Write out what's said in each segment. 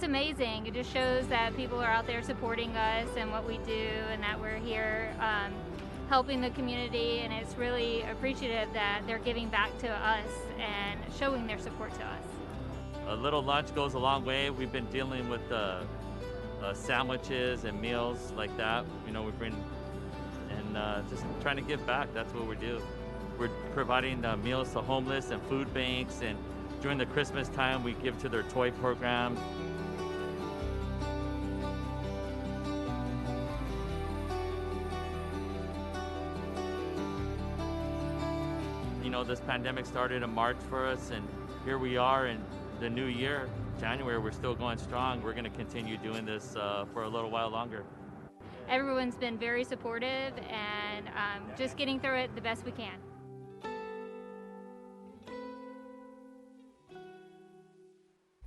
just amazing. It just shows that people are out there supporting us and what we do, and that we're here helping the community, and it's really appreciative that they're giving back to us and showing their support to us. A little lunch goes a long way. We've been dealing with sandwiches and meals like that. You know, we bring and just trying to give back. That's what we do. We're providing meals to homeless and food banks, and during the Christmas time, we give to their toy program. You know, this pandemic started in March for us, and here we are in the new year, January. We're still going strong. We're going to continue doing this for a little while longer. Everyone's been very supportive, and just getting through it the best we can.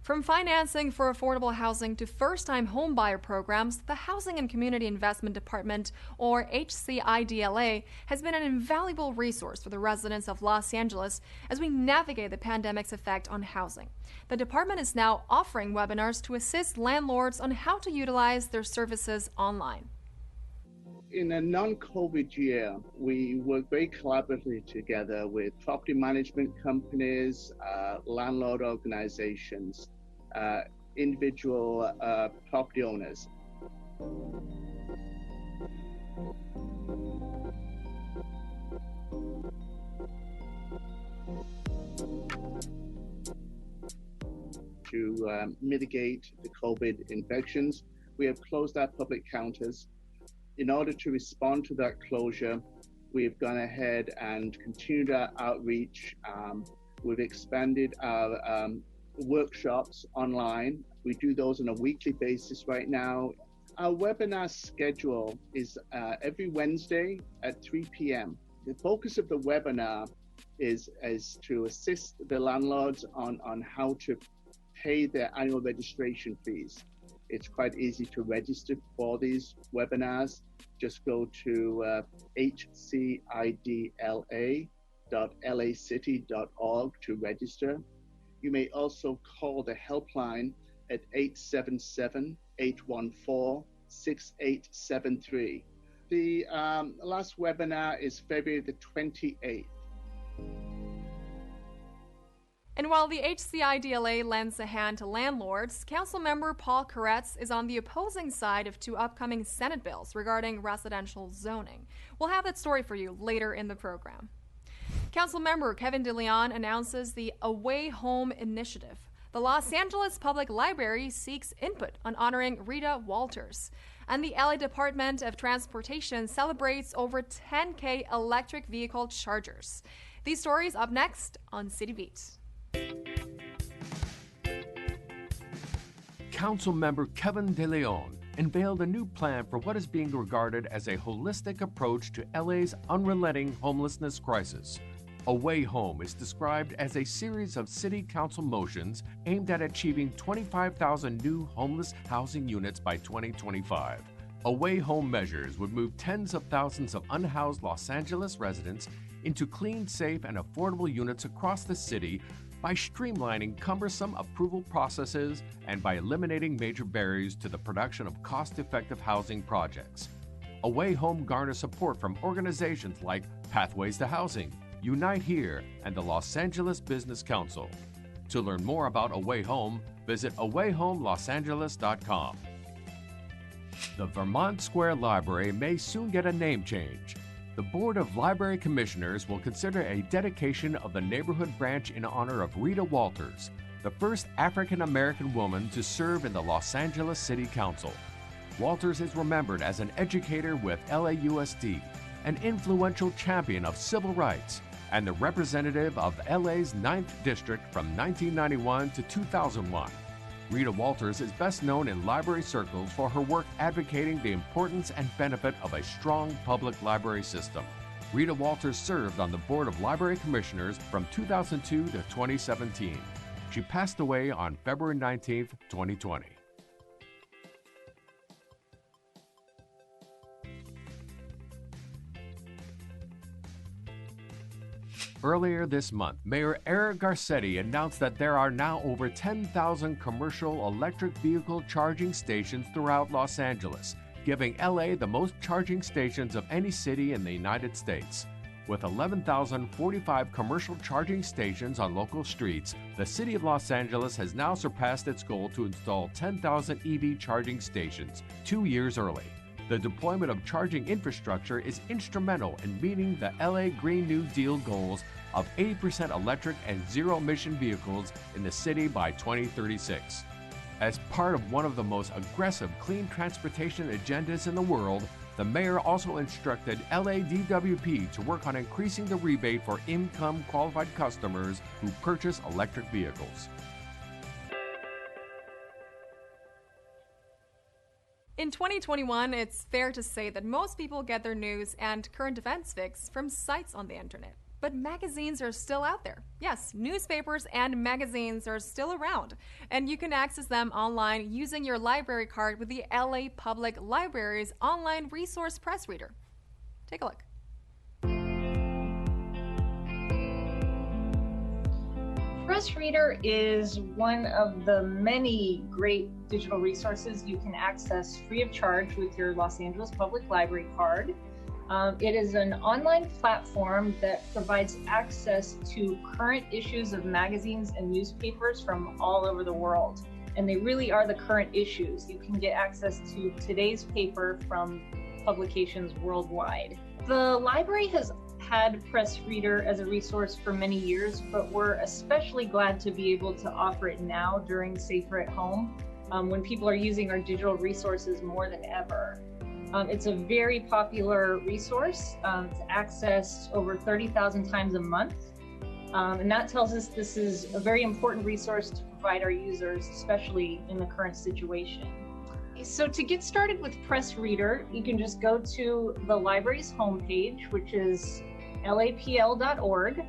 From financing for affordable housing to first-time homebuyer programs, the Housing and Community Investment Department, or HCIDLA, has been an invaluable resource for the residents of Los Angeles as we navigate the pandemic's effect on housing. The department is now offering webinars to assist landlords on how to utilize their services online. In a non-COVID year, we work very collaboratively together with property management companies, landlord organizations, individual property owners. To mitigate the COVID infections, we have closed our public counters. In order to respond to that closure, we've gone ahead and continued our outreach. We've expanded our workshops online. We do those on a weekly basis right now. Our webinar schedule is every Wednesday at 3 p.m. The focus of the webinar is to assist the landlords on how to pay their annual registration fees. It's quite easy to register for these webinars. Just go to hcidla.lacity.org to register. You may also call the helpline at 877-814-6873. The last webinar is February the 28th. And while the HCIDLA lends a hand to landlords, Councilmember Paul Koretz is on the opposing side of two upcoming Senate bills regarding residential zoning. We'll have that story for you later in the program. Councilmember Kevin DeLeon announces the Away Home Initiative. The Los Angeles Public Library seeks input on honoring Rita Walters. And the LA Department of Transportation celebrates over 10K electric vehicle chargers. These stories up next on City Beat. Councilmember Kevin DeLeon unveiled a new plan for what is being regarded as a holistic approach to LA's unrelenting homelessness crisis. Away Home is described as a series of city council motions aimed at achieving 25,000 new homeless housing units by 2025. Away Home measures would move tens of thousands of unhoused Los Angeles residents into clean, safe, and affordable units across the city by streamlining cumbersome approval processes and by eliminating major barriers to the production of cost-effective housing projects. Away Home garners support from organizations like Pathways to Housing, Unite Here, and the Los Angeles Business Council. To learn more about Away Home, visit awayhomelosangeles.com. The Vermont Square Library may soon get a name change. The Board of Library Commissioners will consider a dedication of the neighborhood branch in honor of Rita Walters, the first African-American woman to serve in the Los Angeles City Council. Walters is remembered as an educator with LAUSD, an influential champion of civil rights, and the representative of LA's 9th District from 1991 to 2001. Rita Walters is best known in library circles for her work advocating the importance and benefit of a strong public library system. Rita Walters served on the Board of Library Commissioners from 2002 to 2017. She passed away on February 19, 2020. Earlier this month, Mayor Eric Garcetti announced that there are now over 10,000 commercial electric vehicle charging stations throughout Los Angeles, giving LA the most charging stations of any city in the United States. With 11,045 commercial charging stations on local streets, the city of Los Angeles has now surpassed its goal to install 10,000 EV charging stations 2 years early. The deployment of charging infrastructure is instrumental in meeting the LA Green New Deal goals of 80% electric and zero-emission vehicles in the city by 2036. As part of one of the most aggressive clean transportation agendas in the world, the mayor also instructed LADWP to work on increasing the rebate for income-qualified customers who purchase electric vehicles. In 2021, it's fair to say that most people get their news and current events fix from sites on the internet. But magazines are still out there. Yes, newspapers and magazines are still around, and you can access them online using your library card with the LA Public Library's online resource press reader. Take a look. Press Reader is one of the many great digital resources you can access free of charge with your Los Angeles Public Library card. It is an online platform that provides access to current issues of magazines and newspapers from all over the world. And they really are the current issues. You can get access to today's paper from publications worldwide. The library has had Press Reader as a resource for many years, but we're especially glad to be able to offer it now during Safer at Home, when people are using our digital resources more than ever. It's a very popular resource. It's accessed over 30,000 times a month. And that tells us this is a very important resource to provide our users, especially in the current situation. So to get started with Press Reader, you can just go to the library's homepage, which is lapl.org.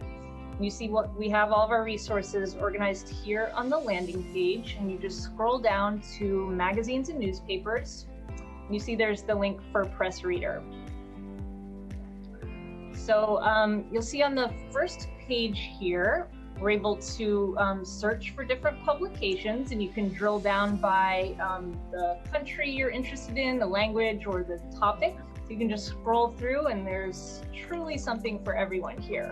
You see what we have, all of our resources organized here on the landing page, and you just scroll down to magazines and newspapers. You see there's the link for Press Reader. So you'll see on the first page here, we're able to search for different publications, and you can drill down by the country you're interested in, the language, or the topic. So you can just scroll through, and there's truly something for everyone here.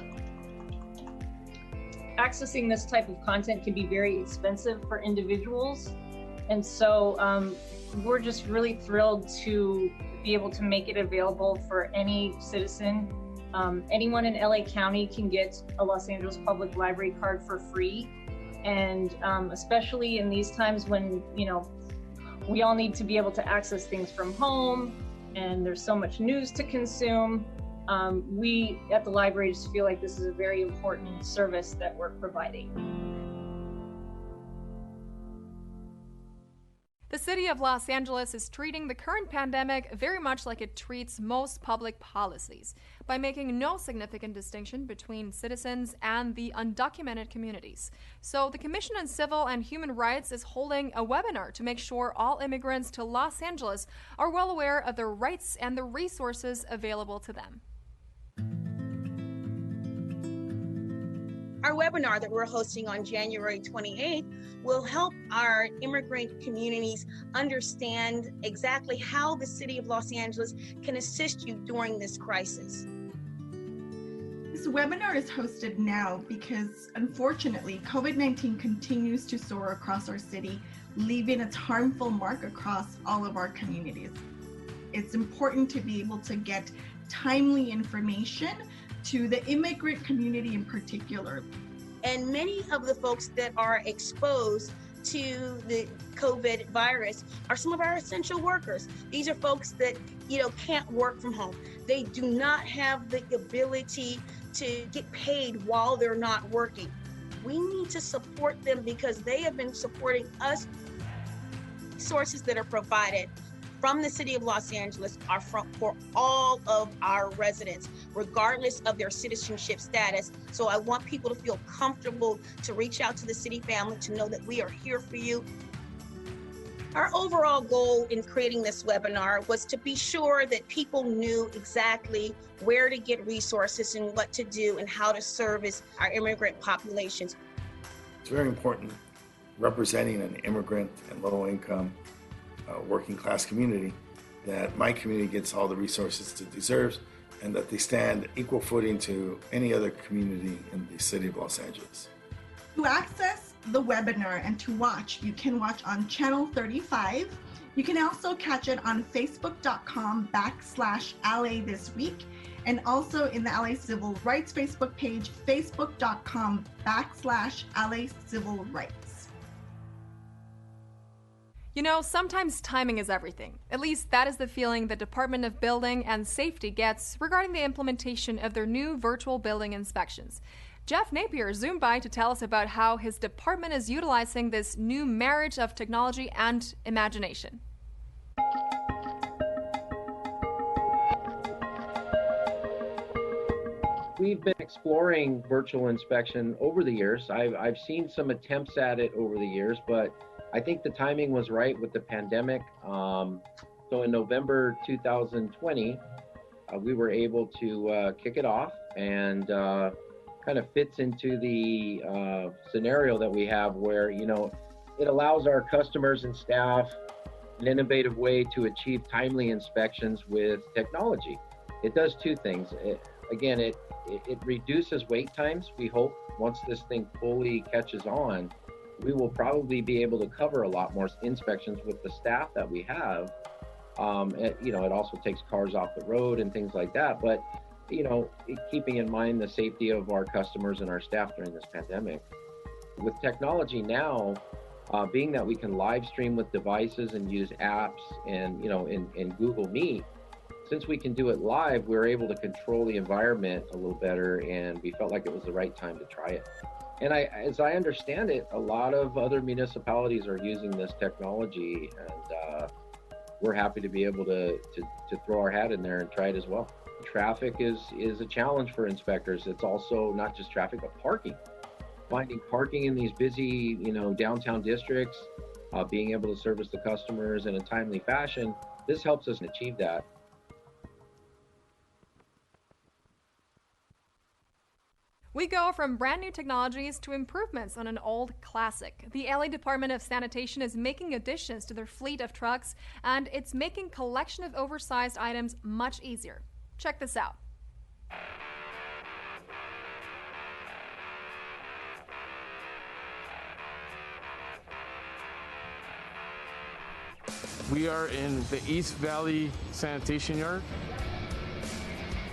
Accessing this type of content can be very expensive for individuals, and so we're just really thrilled to be able to make it available for any citizen. Anyone in LA County can get a Los Angeles Public Library card for free. And especially in these times when, we all need to be able to access things from home and there's so much news to consume, we at the library just feel like this is a very important service that we're providing. The city of Los Angeles is treating the current pandemic very much like it treats most public policies, by making no significant distinction between citizens and the undocumented communities. So the Commission on Civil and Human Rights is holding a webinar to make sure all immigrants to Los Angeles are well aware of their rights and the resources available to them. Our webinar that we're hosting on January 28th will help our immigrant communities understand exactly how the city of Los Angeles can assist you during this crisis. This webinar is hosted now because, unfortunately, COVID-19 continues to soar across our city, leaving its harmful mark across all of our communities. It's important to be able to get timely information to the immigrant community in particular. And many of the folks that are exposed to the COVID virus are some of our essential workers. These are folks that, can't work from home. They do not have the ability to get paid while they're not working. We need to support them because they have been supporting us. Sources that are provided from the city of Los Angeles are for all of our residents, regardless of their citizenship status. So I want people to feel comfortable to reach out to the city family to know that we are here for you. Our overall goal in creating this webinar was to be sure that people knew exactly where to get resources and what to do and how to service our immigrant populations. It's very important representing an immigrant and low-income working class community that my community gets all the resources it deserves and that they stand equal footing to any other community in the city of Los Angeles. To access the webinar and to watch, you can watch on channel 35. You can also catch it on facebook.com/LA This Week, and also in the LA Civil Rights Facebook page, facebook.com/LA Civil Rights. You know, sometimes timing is everything. At least that is the feeling the Department of Building and Safety gets regarding the implementation of their new virtual building inspections. Jeff Napier zoomed by to tell us about how his department is utilizing this new marriage of technology and imagination. We've been exploring virtual inspection over the years. I've seen some attempts at it over the years, but I think the timing was right with the pandemic. So in November 2020, we were able to kick it off, and kind of fits into the scenario that we have where, you know, it allows our customers and staff an innovative way to achieve timely inspections with technology. It does two things. It reduces wait times. We hope once this thing fully catches on, we will probably be able to cover a lot more inspections with the staff that we have. It also takes cars off the road and things like that. But, you know, keeping in mind the safety of our customers and our staff during this pandemic. With technology now, being that we can live stream with devices and use apps and, you know, in Google Meet, since we can do it live, we're able to control the environment a little better, and we felt like it was the right time to try it. And as I understand it, a lot of other municipalities are using this technology, and we're happy to be able to throw our hat in there and try it as well. Traffic is a challenge for inspectors. It's also not just traffic, but parking. Finding parking in these busy, you know, downtown districts, being able to service the customers in a timely fashion, this helps us achieve that. We go from brand new technologies to improvements on an old classic. The LA Department of Sanitation is making additions to their fleet of trucks, and it's making collection of oversized items much easier. Check this out. We are in the East Valley Sanitation Yard.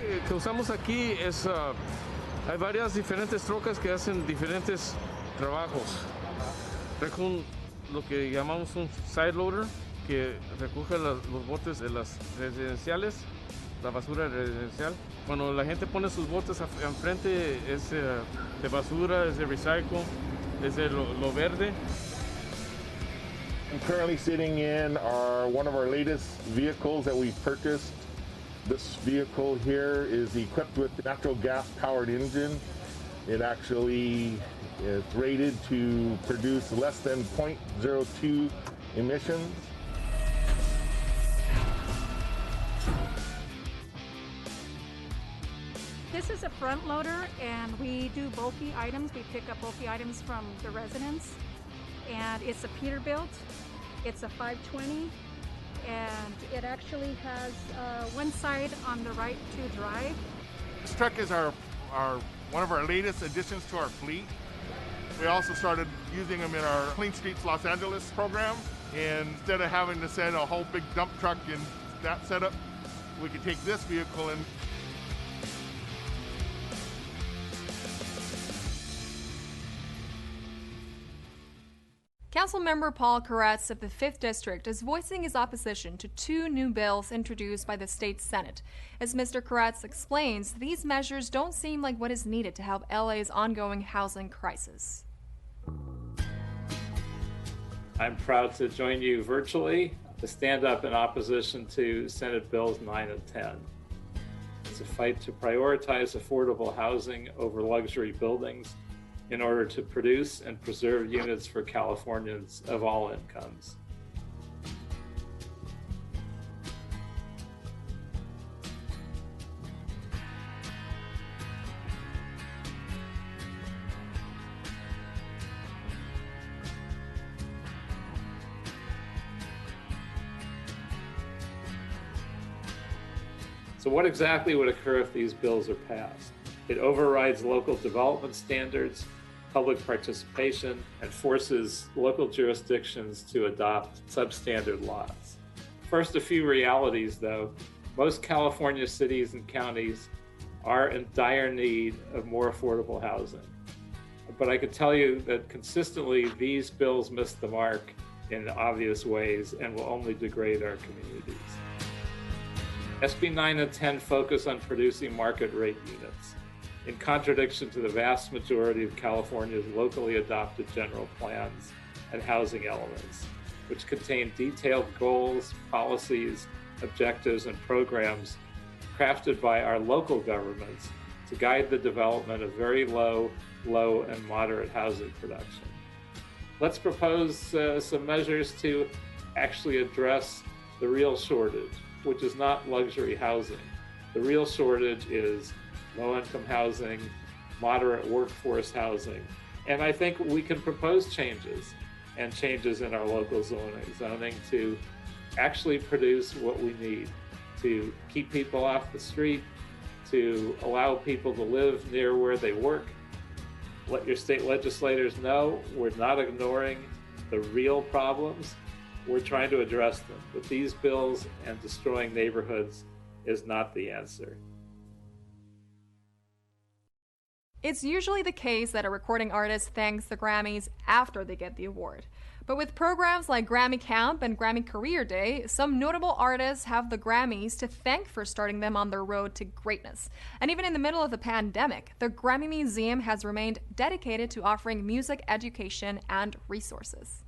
Lo que usamos aquí es, hay varias diferentes trocas que hacen diferentes trabajos. Trajo lo que llamamos un side loader, que recoge los botes de las residenciales, la basura residencial. Cuando la gente pone sus botes enfrente, es de basura, es de recycle, es de lo verde. I'm currently sitting in one of our latest vehicles that we've purchased. This vehicle here is equipped with a natural gas powered engine. It actually is rated to produce less than 0.02 emissions. This is a front loader, and we do bulky items. We pick up bulky items from the residents, and it's a Peterbilt. It's a 520, and it actually has one side on the right to drive. This truck is our one of our latest additions to our fleet. We also started using them in our Clean Streets Los Angeles program, and instead of having to send a whole big dump truck in that setup, we could take this vehicle and Councilmember Paul Koretz of the 5th District is voicing his opposition to two new bills introduced by the state Senate. As Mr. Koretz explains, these measures don't seem like what is needed to help LA's ongoing housing crisis. I'm proud to join you virtually to stand up in opposition to Senate Bills 9 and 10. It's a fight to prioritize affordable housing over luxury buildings in order to produce and preserve units for Californians of all incomes. So what exactly would occur if these bills are passed? It overrides local development standards, public participation, and forces local jurisdictions to adopt substandard laws. First, a few realities though. Most California cities and counties are in dire need of more affordable housing. But I can tell you that consistently these bills miss the mark in obvious ways and will only degrade our communities. SB 9 and 10 focus on producing market rate units, in contradiction to the vast majority of California's locally adopted general plans and housing elements, which contain detailed goals, policies, objectives, and programs crafted by our local governments to guide the development of very low, and moderate housing production. Let's propose some measures to actually address the real shortage, which is not luxury housing. The real shortage is low-income housing, moderate workforce housing. And I think we can propose changes in our local zoning to actually produce what we need to keep people off the street, to allow people to live near where they work. Let your state legislators know we're not ignoring the real problems. We're trying to address them. But these bills and destroying neighborhoods is not the answer. It's usually the case that a recording artist thanks the Grammys after they get the award. But with programs like Grammy Camp and Grammy Career Day, some notable artists have the Grammys to thank for starting them on their road to greatness. And even in the middle of the pandemic, the Grammy Museum has remained dedicated to offering music education and resources.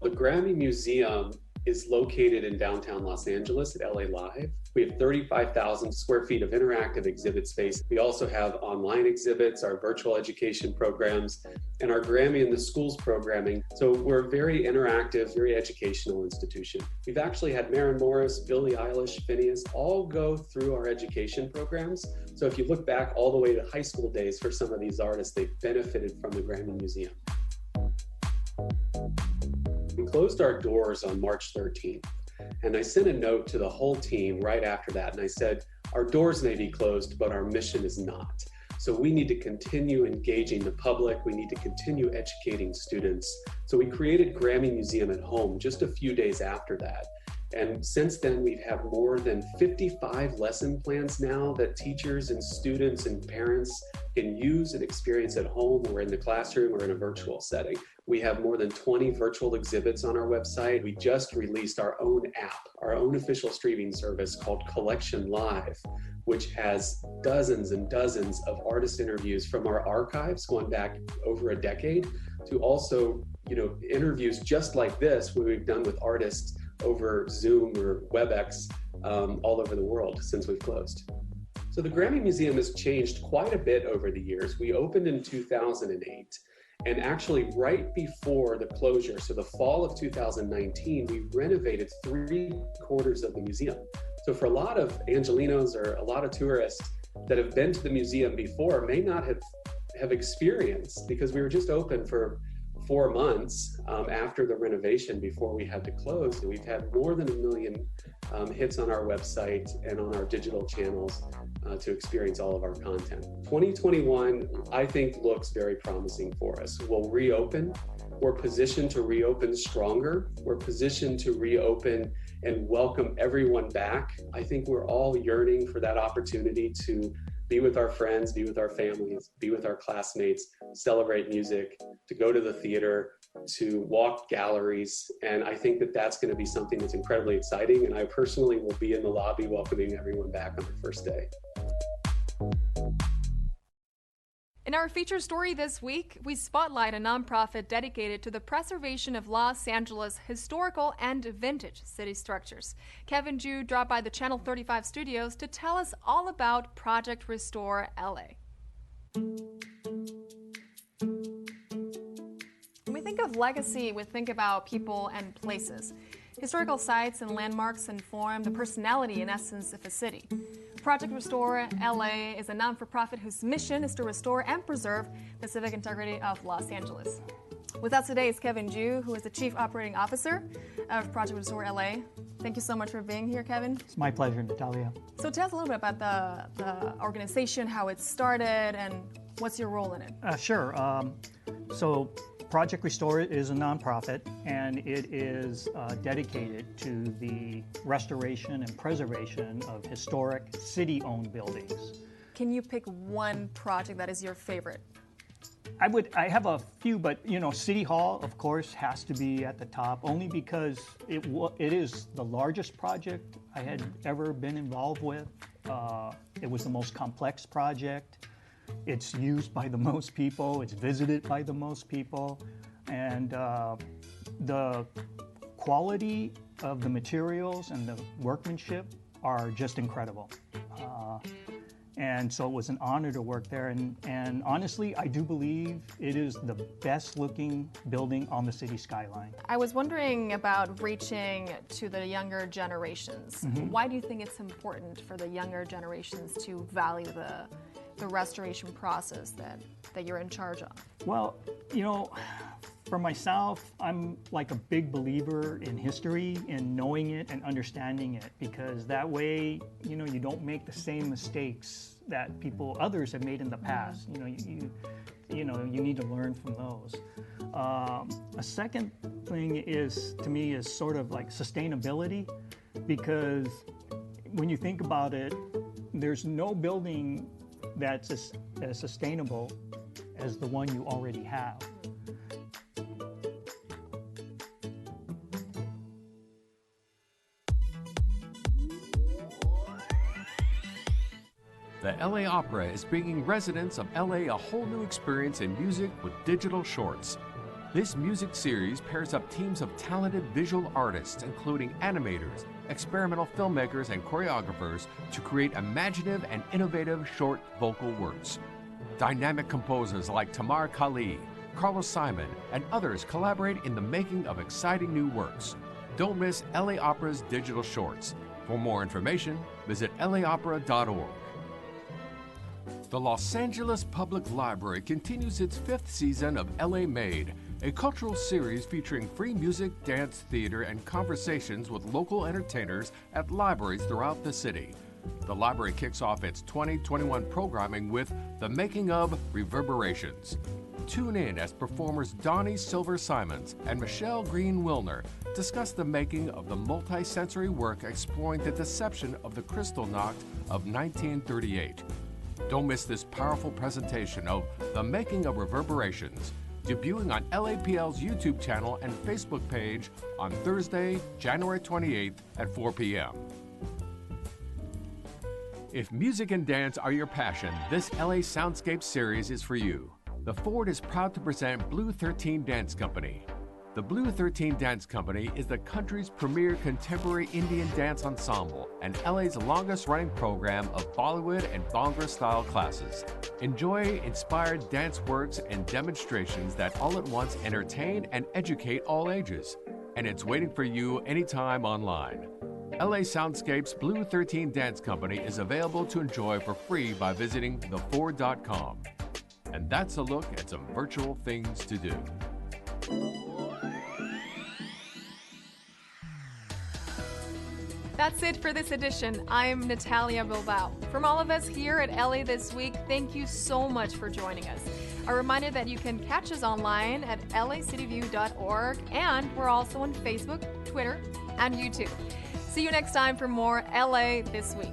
The Grammy Museum is located in downtown Los Angeles at LA Live. We have 35,000 square feet of interactive exhibit space. We also have online exhibits, our virtual education programs, and our Grammy in the Schools programming. So we're a very interactive, very educational institution. We've actually had Maren Morris, Billie Eilish, Phineas all go through our education programs. So if you look back all the way to high school days for some of these artists, they've benefited from the Grammy Museum. We closed our doors on March 13th, and I sent a note to the whole team right after that, and I said, our doors may be closed, but our mission is not. So we need to continue engaging the public, we need to continue educating students. So we created Grammy Museum at Home just a few days after that. And since then, we've had more than 55 lesson plans now that teachers and students and parents can use and experience at home or in the classroom or in a virtual setting. We have more than 20 virtual exhibits on our website. We just released our own app, our own official streaming service called Collection Live, which has dozens and dozens of artist interviews from our archives going back over a decade to also, interviews just like this, what we've done with artists over Zoom or WebEx all over the world since we've closed. So the Grammy Museum has changed quite a bit over the years. We opened in 2008, and actually right before the closure, so the fall of 2019, we renovated 3/4 of the museum. So for a lot of Angelenos or a lot of tourists that have been to the museum before may not have experienced, because we were just open for 4 months after the renovation before we had to close. And we've had more than 1 million hits on our website and on our digital channels to experience all of our content. 2021, I think, looks very promising for us. We'll reopen. We're positioned to reopen stronger. We're positioned to reopen and welcome everyone back. I think we're all yearning for that opportunity to be with our friends, be with our families, be with our classmates, celebrate music, to go to the theater, to walk galleries. And I think that that's going to be something that's incredibly exciting. And I personally will be in the lobby welcoming everyone back on the first day. In our feature story this week, we spotlight a nonprofit dedicated to the preservation of Los Angeles' historical and vintage city structures. Kevin Ju dropped by the Channel 35 studios to tell us all about Project Restore LA. When we think of legacy, we think about people and places. Historical sites and landmarks inform the personality and essence of a city. Project Restore LA is a non-for-profit whose mission is to restore and preserve the civic integrity of Los Angeles. With us today is Kevin Ju, who is the Chief Operating Officer of Project Restore LA. Thank you so much for being here, Kevin. It's my pleasure, Natalia. So tell us a little bit about the organization, how it started, and what's your role in it? Sure. So Project Restore is a nonprofit, and it is dedicated to the restoration and preservation of historic city-owned buildings. Can you pick one project that is your favorite? I have a few, but City Hall, of course, has to be at the top, only because it is the largest project I had ever been involved with. It was the most complex project. It's used by the most people. It's visited by the most people, and the quality of the materials and the workmanship are just incredible. And so it was an honor to work there. And honestly, I do believe it is the best looking building on the city skyline. I was wondering about reaching to the younger generations. Mm-hmm. Why do you think it's important for the younger generations to value the restoration process that you're in charge of? Well, for myself, I'm like a big believer in history and knowing it and understanding it, because that way, you don't make the same mistakes that others have made in the past. You need to learn from those. A second thing is, to me, is sort of like sustainability, because when you think about it, there's no building that's as sustainable as the one you already have. The LA Opera is bringing residents of LA a whole new experience in music with digital shorts. This music series pairs up teams of talented visual artists, including animators, experimental filmmakers, and choreographers, to create imaginative and innovative short vocal works. Dynamic composers like Tamar Kali, Carlos Simon, and others collaborate in the making of exciting new works. Don't miss LA Opera's digital shorts. For more information, visit laopera.org. The Los Angeles Public Library continues its 5th season of LA Made, a cultural series featuring free music, dance, theater, and conversations with local entertainers at libraries throughout the city. The library kicks off its 2021 programming with The Making of Reverberations. Tune in as performers Donnie Silver Simons and Michelle Green Wilner discuss the making of the multi-sensory work exploring the deception of the Kristallnacht of 1938. Don't miss this powerful presentation of The Making of Reverberations, debuting on LAPL's YouTube channel and Facebook page on Thursday, January 28th at 4 p.m. If music and dance are your passion, this LA Soundscape series is for you. The Ford is proud to present Blue 13 Dance Company. The Blue 13 Dance Company is the country's premier contemporary Indian dance ensemble and LA's longest-running program of Bollywood and Bhangra-style classes. Enjoy inspired dance works and demonstrations that all at once entertain and educate all ages. And it's waiting for you anytime online. LA Soundscape's Blue 13 Dance Company is available to enjoy for free by visiting theford.com. And that's a look at some virtual things to do. That's it for this edition. I'm Natalia Bilbao. From all of us here at LA This Week, thank you so much for joining us. A reminder that you can catch us online at lacityview.org, and we're also on Facebook, Twitter, and YouTube. See you next time for more LA This Week.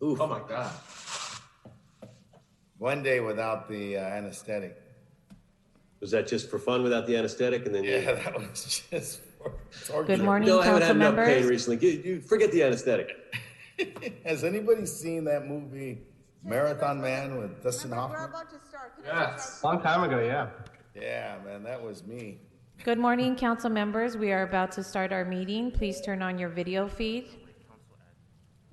Oof. Oh my God. One day without the anesthetic. Was that just for fun without the anesthetic? And then that was just for torture. Good morning, Bill, I haven't had council enough pain members. recently. You forget the anesthetic. Has anybody seen that movie Marathon Man with Dustin Hoffman? Yes, long time ago, yeah. Yeah, man, that was me. Good morning, council members. We are about to start our meeting. Please turn on your video feed.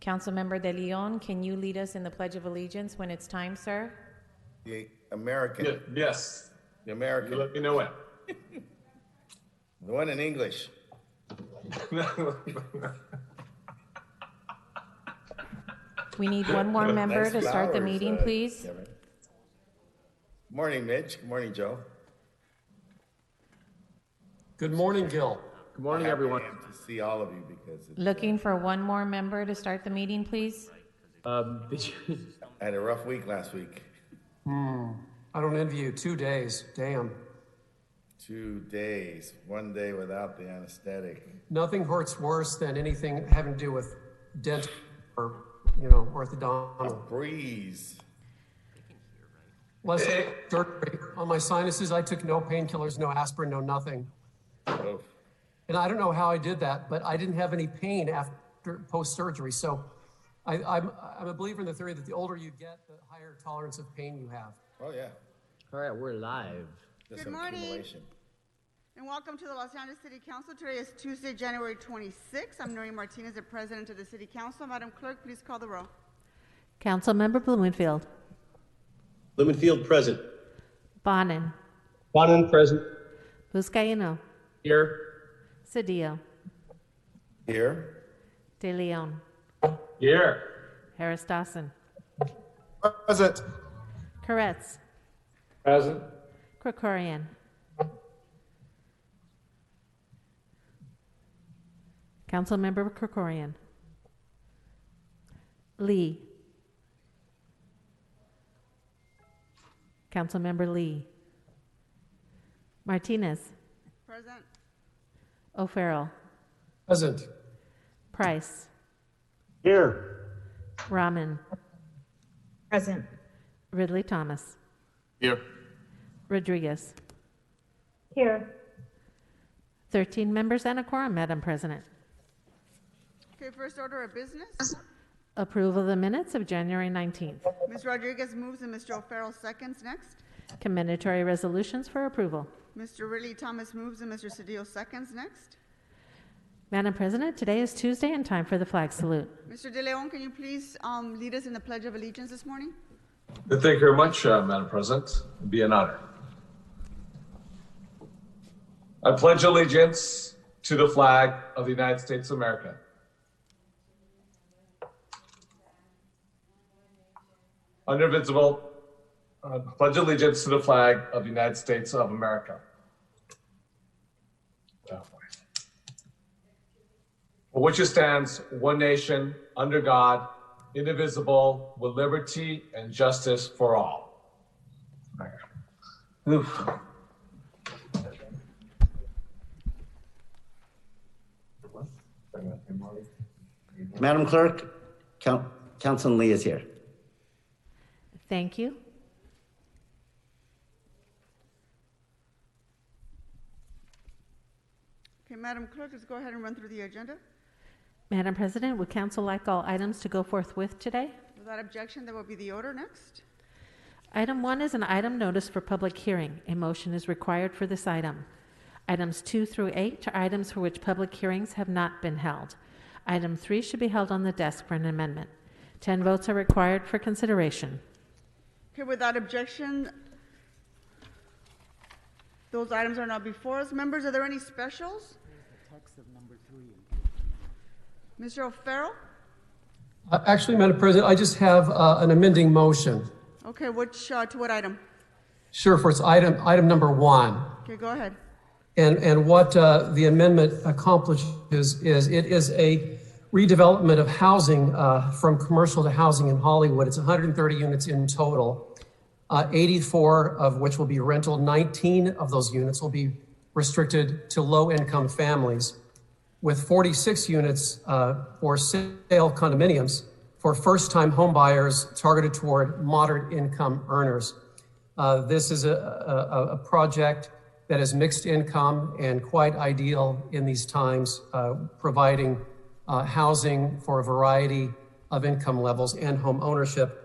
Councilmember De Leon, can you lead us in the Pledge of Allegiance when it's time, sir? The American. Yes. The American. You let me know it. The one in English. We need one more member to start the meeting, please. Kevin. Good morning, Mitch. Good morning, Joe. Good morning, Gil. Good morning, everyone. To see all of you because it's, Looking for one more member to start the meeting, please. I had a rough week last week. I don't envy you. 2 days. Damn. 2 days. 1 day without the anesthetic. Nothing hurts worse than anything having to do with dental or, you know, orthodontal. Breeze. Less surgery on my sinuses. I took no painkillers, no aspirin, no nothing. Oh. And I don't know how I did that, but I didn't have any pain after post-surgery. So I'm a believer in the theory that the older you get, the higher tolerance of pain you have. Oh, yeah. All right, we're live. Good morning. And welcome to the Los Angeles City Council. Today is Tuesday, January 26th. I'm Noreen Martinez, the President of the City Council. Madam Clerk, please call the roll. Councilmember Blumenfield. Blumenfield, present. Bonin. Bonin, present. Vizcaíno. Here. Cedillo. Here. De Leon. Here. Harris Dawson. Present. Koretz. Present. Krikorian. Councilmember Krikorian. Lee. Councilmember Lee. Martinez. Present. O'Farrell. Present. Price. Here. Rahman. Present. Ridley Thomas. Here. Rodriguez. Here. 13 members and a quorum, Madam President. Okay, first order of business. Approval of the minutes of January 19th. Ms. Rodriguez moves and Mr. O'Farrell seconds. Next. Commendatory resolutions for approval. Mr. Ridley Thomas moves and Mr. Cedillo seconds. Next. Madam President, today is Tuesday and time for the flag salute. Mr. De Leon, can you please lead us in the Pledge of Allegiance this morning? Thank you very much, Madam President. It'd be an honor. I pledge allegiance to the flag of the United States of America. Indivisible, pledge allegiance to the flag of the United States of America. For which it stands, one nation, under God, indivisible, with liberty and justice for all. Oof. Madam Clerk, Councilman Lee is here. Thank you. Okay, Madam Clerk, let's go ahead and run through the agenda. Madam President, would council like all items to go forthwith today? Without objection, that will be the order. Next. Item 1 is an item notice for public hearing. A motion is required for this item. Items 2 through 8 are items for which public hearings have not been held. Item 3 should be held on the desk for an amendment. 10 votes are required for consideration. Okay, without objection, those items are now before us. Members, are there any specials? Mr. O'Farrell? Actually, Madam President, I just have an amending motion. Okay, which to what item? Sure, for its item number 1. Okay, go ahead. And what the amendment accomplishes is it is a redevelopment of housing from commercial to housing in Hollywood. It's 130 units in total, 84 of which will be rental. 19 of those units will be restricted to low-income families, with 46 units for sale condominiums for first-time homebuyers targeted toward moderate income earners. This is a project that is mixed income and quite ideal in these times, providing housing for a variety of income levels and home ownership.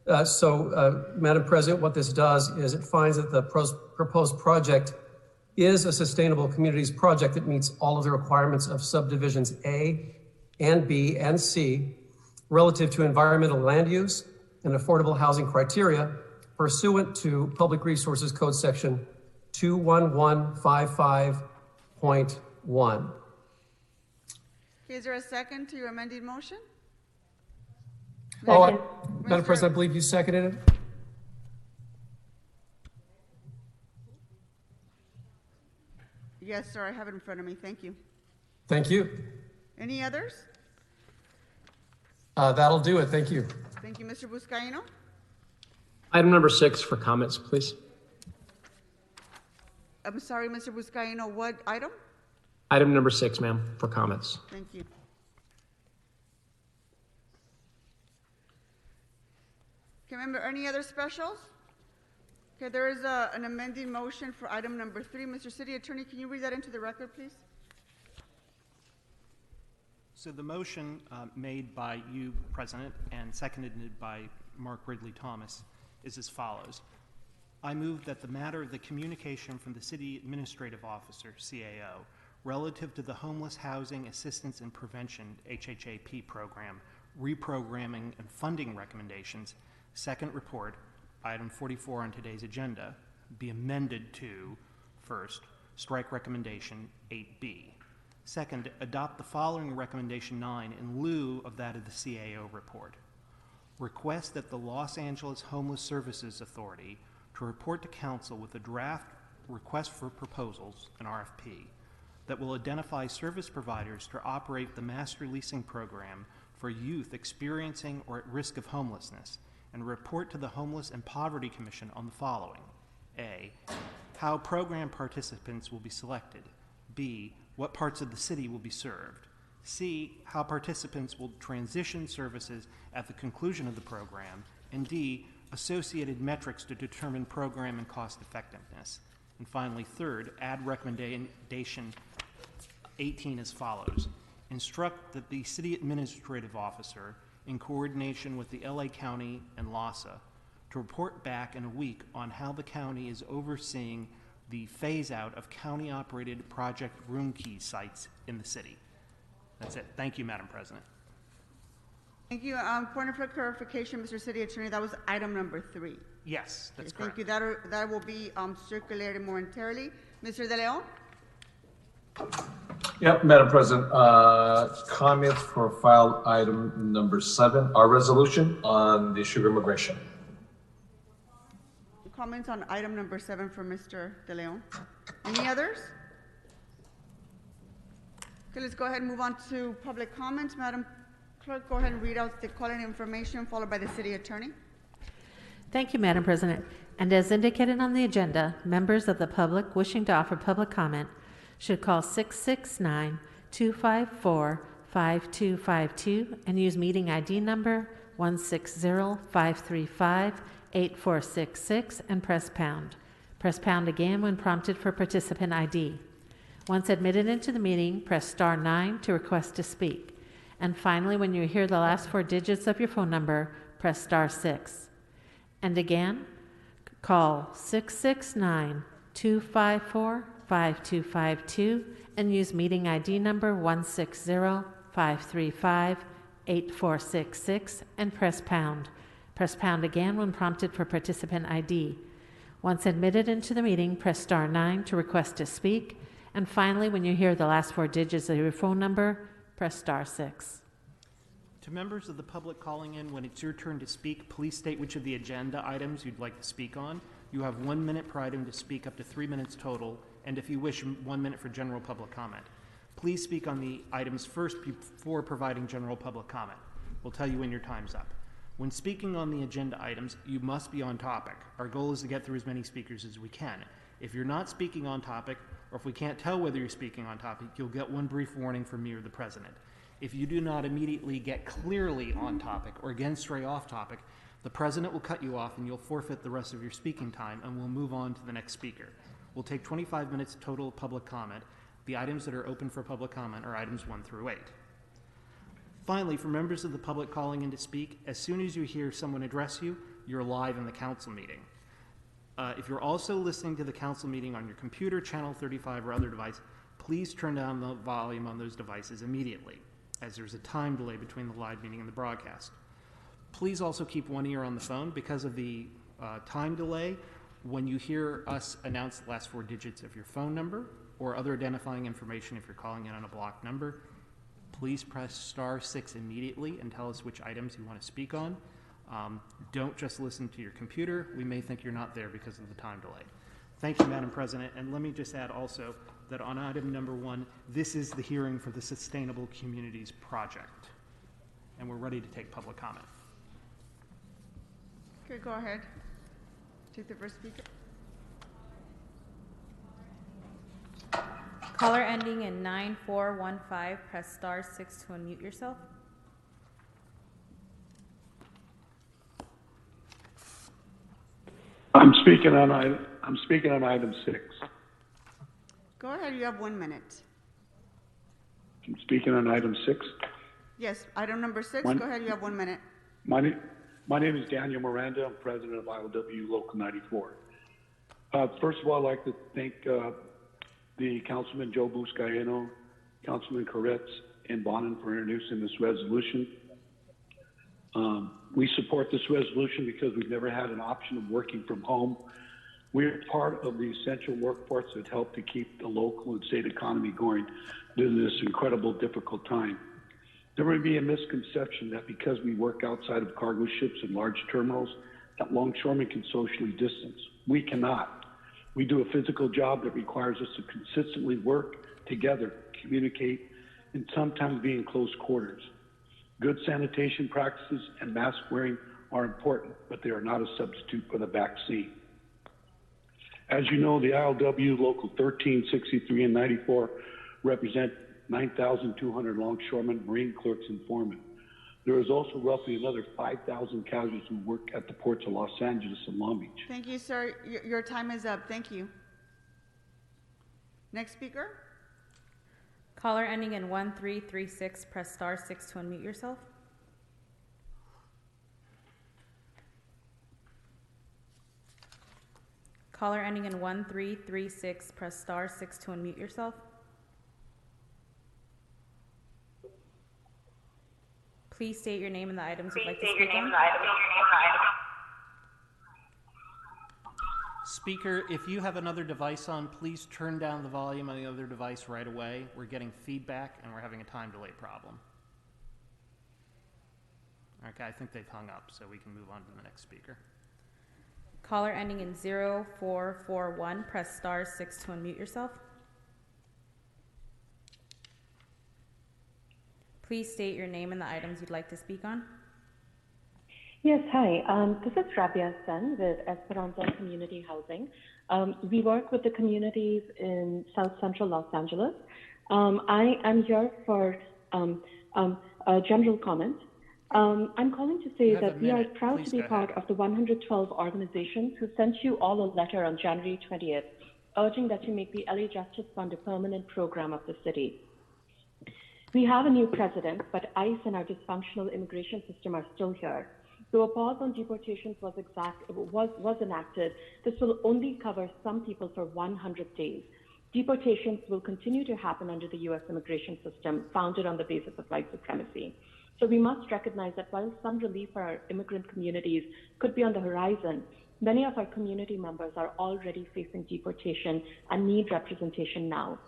Madam President, what this does is it finds that the proposed project is a sustainable communities project that meets all of the requirements of subdivisions A and B and C relative to environmental land use and affordable housing criteria pursuant to Public Resources Code Section 21155.1. Is there a second to your amended motion? Madam President, I believe you seconded it. Yes, sir, I have it in front of me. Thank you. Thank you. Any others? That'll do it. Thank you. Thank you, Mr. Buscaino. Item number 6 for comments, please. I'm sorry, Mr. Buscaino, what item? Item number 6, ma'am, for comments. Thank you. Okay, remember any other specials? Okay, there is an amending motion for item number 3. Mr. City Attorney, can you read that into the record, please? So the motion made by you, President, and seconded by Mark Ridley Thomas is as follows. I move that the matter of the communication from the City Administrative Officer, CAO, relative to the Homeless Housing Assistance and Prevention, HHAP program, reprogramming and funding recommendations, second report, item 44 on today's agenda, be amended to, first, strike recommendation 8B. Second, adopt the following recommendation 9 in lieu of that of the CAO report. Request that the Los Angeles Homeless Services Authority to report to Council with a draft request for proposals, an RFP, that will identify service providers to operate the master leasing program for youth experiencing or at risk of homelessness, and report to the Homeless and Poverty Commission on the following. A, how program participants will be selected. B, what parts of the city will be served. C, how participants will transition services at the conclusion of the program. And D, associated metrics to determine program and cost effectiveness. And finally, third, add recommendation 18 as follows. Instruct that the City Administrative Officer, in coordination with the LA County and LAHSA, to report back in a week on how the county is overseeing the phase-out of county-operated project room key sites in the city. That's it. Thank you, Madam President. Thank you. Point of clarification, Mr. City Attorney, that was item number 3. Yes, that's okay, correct. Thank you. That will be circulated momentarily. Mr. De Leon? Yep, Madam President. Comments for file item number 7, our resolution on the sugar immigration. Comments on item number 7 from Mr. De Leon. Any others? Okay, let's go ahead and move on to public comments. Madam Clerk, go ahead and read out the calling information, followed by the City Attorney. Thank you, Madam President. And as indicated on the agenda, members of the public wishing to offer public comment should call 669-254-5252 and use meeting ID number 160-535-8466 and press pound. Press pound again when prompted for participant ID. Once admitted into the meeting, press star 9 to request to speak. And finally, when you hear the last 4 digits of your phone number, press star 6. And again, call 669-254-5252 and use meeting ID number 160-535-8466 and press pound. Press pound again when prompted for participant ID. Once admitted into the meeting, press star 9 to request to speak. And finally, when you hear the last 4 digits of your phone number, press star 6. To members of the public calling in, when it's your turn to speak, please state which of the agenda items you'd like to speak on. You have 1 minute per item to speak, up to 3 minutes total, and if you wish, 1 minute for general public comment. Please speak on the items first before providing general public comment. We'll tell you when your time's up. When speaking on the agenda items, you must be on topic. Our goal is to get through as many speakers as we can. If you're not speaking on topic, or if we can't tell whether you're speaking on topic, you'll get 1 brief warning from me or the President. If you do not immediately get clearly on topic or again stray off topic, the president will cut you off and you'll forfeit the rest of your speaking time, and we'll move on to the next speaker. We'll take 25 minutes total public comment. The items that are open for public comment are items 1 through 8. Finally, for members of the public calling in to speak, as soon as you hear someone address you, you're live in the council meeting. If you're also listening to the council meeting on your computer, channel 35, or other device, please turn down the volume on those devices immediately, as there's a time delay between the live meeting and the broadcast. Please also keep one ear on the phone because of the time delay. When you hear us announce the last 4 digits of your phone number or other identifying information if you're calling in on a blocked number, please press *6 immediately and tell us which items you want to speak on. Don't just listen to your computer. We may think you're not there because of the time delay. Thank you, Madam President. And let me just add also that on item number 1, this is the hearing for the Sustainable Communities Project. And we're ready to take public comment. Okay, go ahead. Take the first speaker. Caller ending in 9415, press *6 to unmute yourself. I'm speaking on item 6. Go ahead, you have 1 minute. I'm speaking on item 6. Yes, item number 6, go ahead, you have 1 minute. My name is Daniel Miranda. I'm president of ILW Local 94. First of all, I'd like to thank the Councilman Joe Buscaino, Councilman Koretz, and Bonin for introducing this resolution. We support this resolution because we've never had an option of working from home. We're part of the essential workforce that help to keep the local and state economy going during this incredible, difficult time. There may be a misconception that because we work outside of cargo ships and large terminals, that longshoremen can socially distance. We cannot. We do a physical job that requires us to consistently work together, communicate, and sometimes be in close quarters. Good sanitation practices and mask wearing are important, but they are not a substitute for the vaccine. As you know, the ILW Local 13, 63, and 94 represent 9,200 longshoremen, marine clerks, and foremen. There is also roughly another 5,000 casuals who work at the ports of Los Angeles and Long Beach. Thank you, sir. Your time is up. Thank you. Next speaker. Caller ending in 1336, press *6 to unmute yourself. Caller ending in 1336, press *6 to unmute yourself. Please state your name and the items you'd like to speak on. Speaker, if you have another device on, please turn down the volume on the other device right away. We're getting feedback and we're having a time delay problem. Okay, I think they've hung up, so we can move on to the next speaker. Caller ending in 0441, press *6 to unmute yourself. Please state your name and the items you'd like to speak on. Yes, hi. This is Rabia Sen with Esperanza Community Housing. We work with the communities in South Central Los Angeles. I am here for a general comment. I'm calling to say that we are proud to be part of the 112 organizations who sent you all a letter on January 20th, urging that you make the LA Justice Fund a permanent program of the city. We have a new president, but ICE and our dysfunctional immigration system are still here. Though a pause on deportations was enacted, this will only cover some people for 100 days. Deportations will continue to happen under the U.S. immigration system founded on the basis of white supremacy. So we must recognize that while some relief for our immigrant communities could be on the horizon, many of our community members are already facing deportation and need representation now.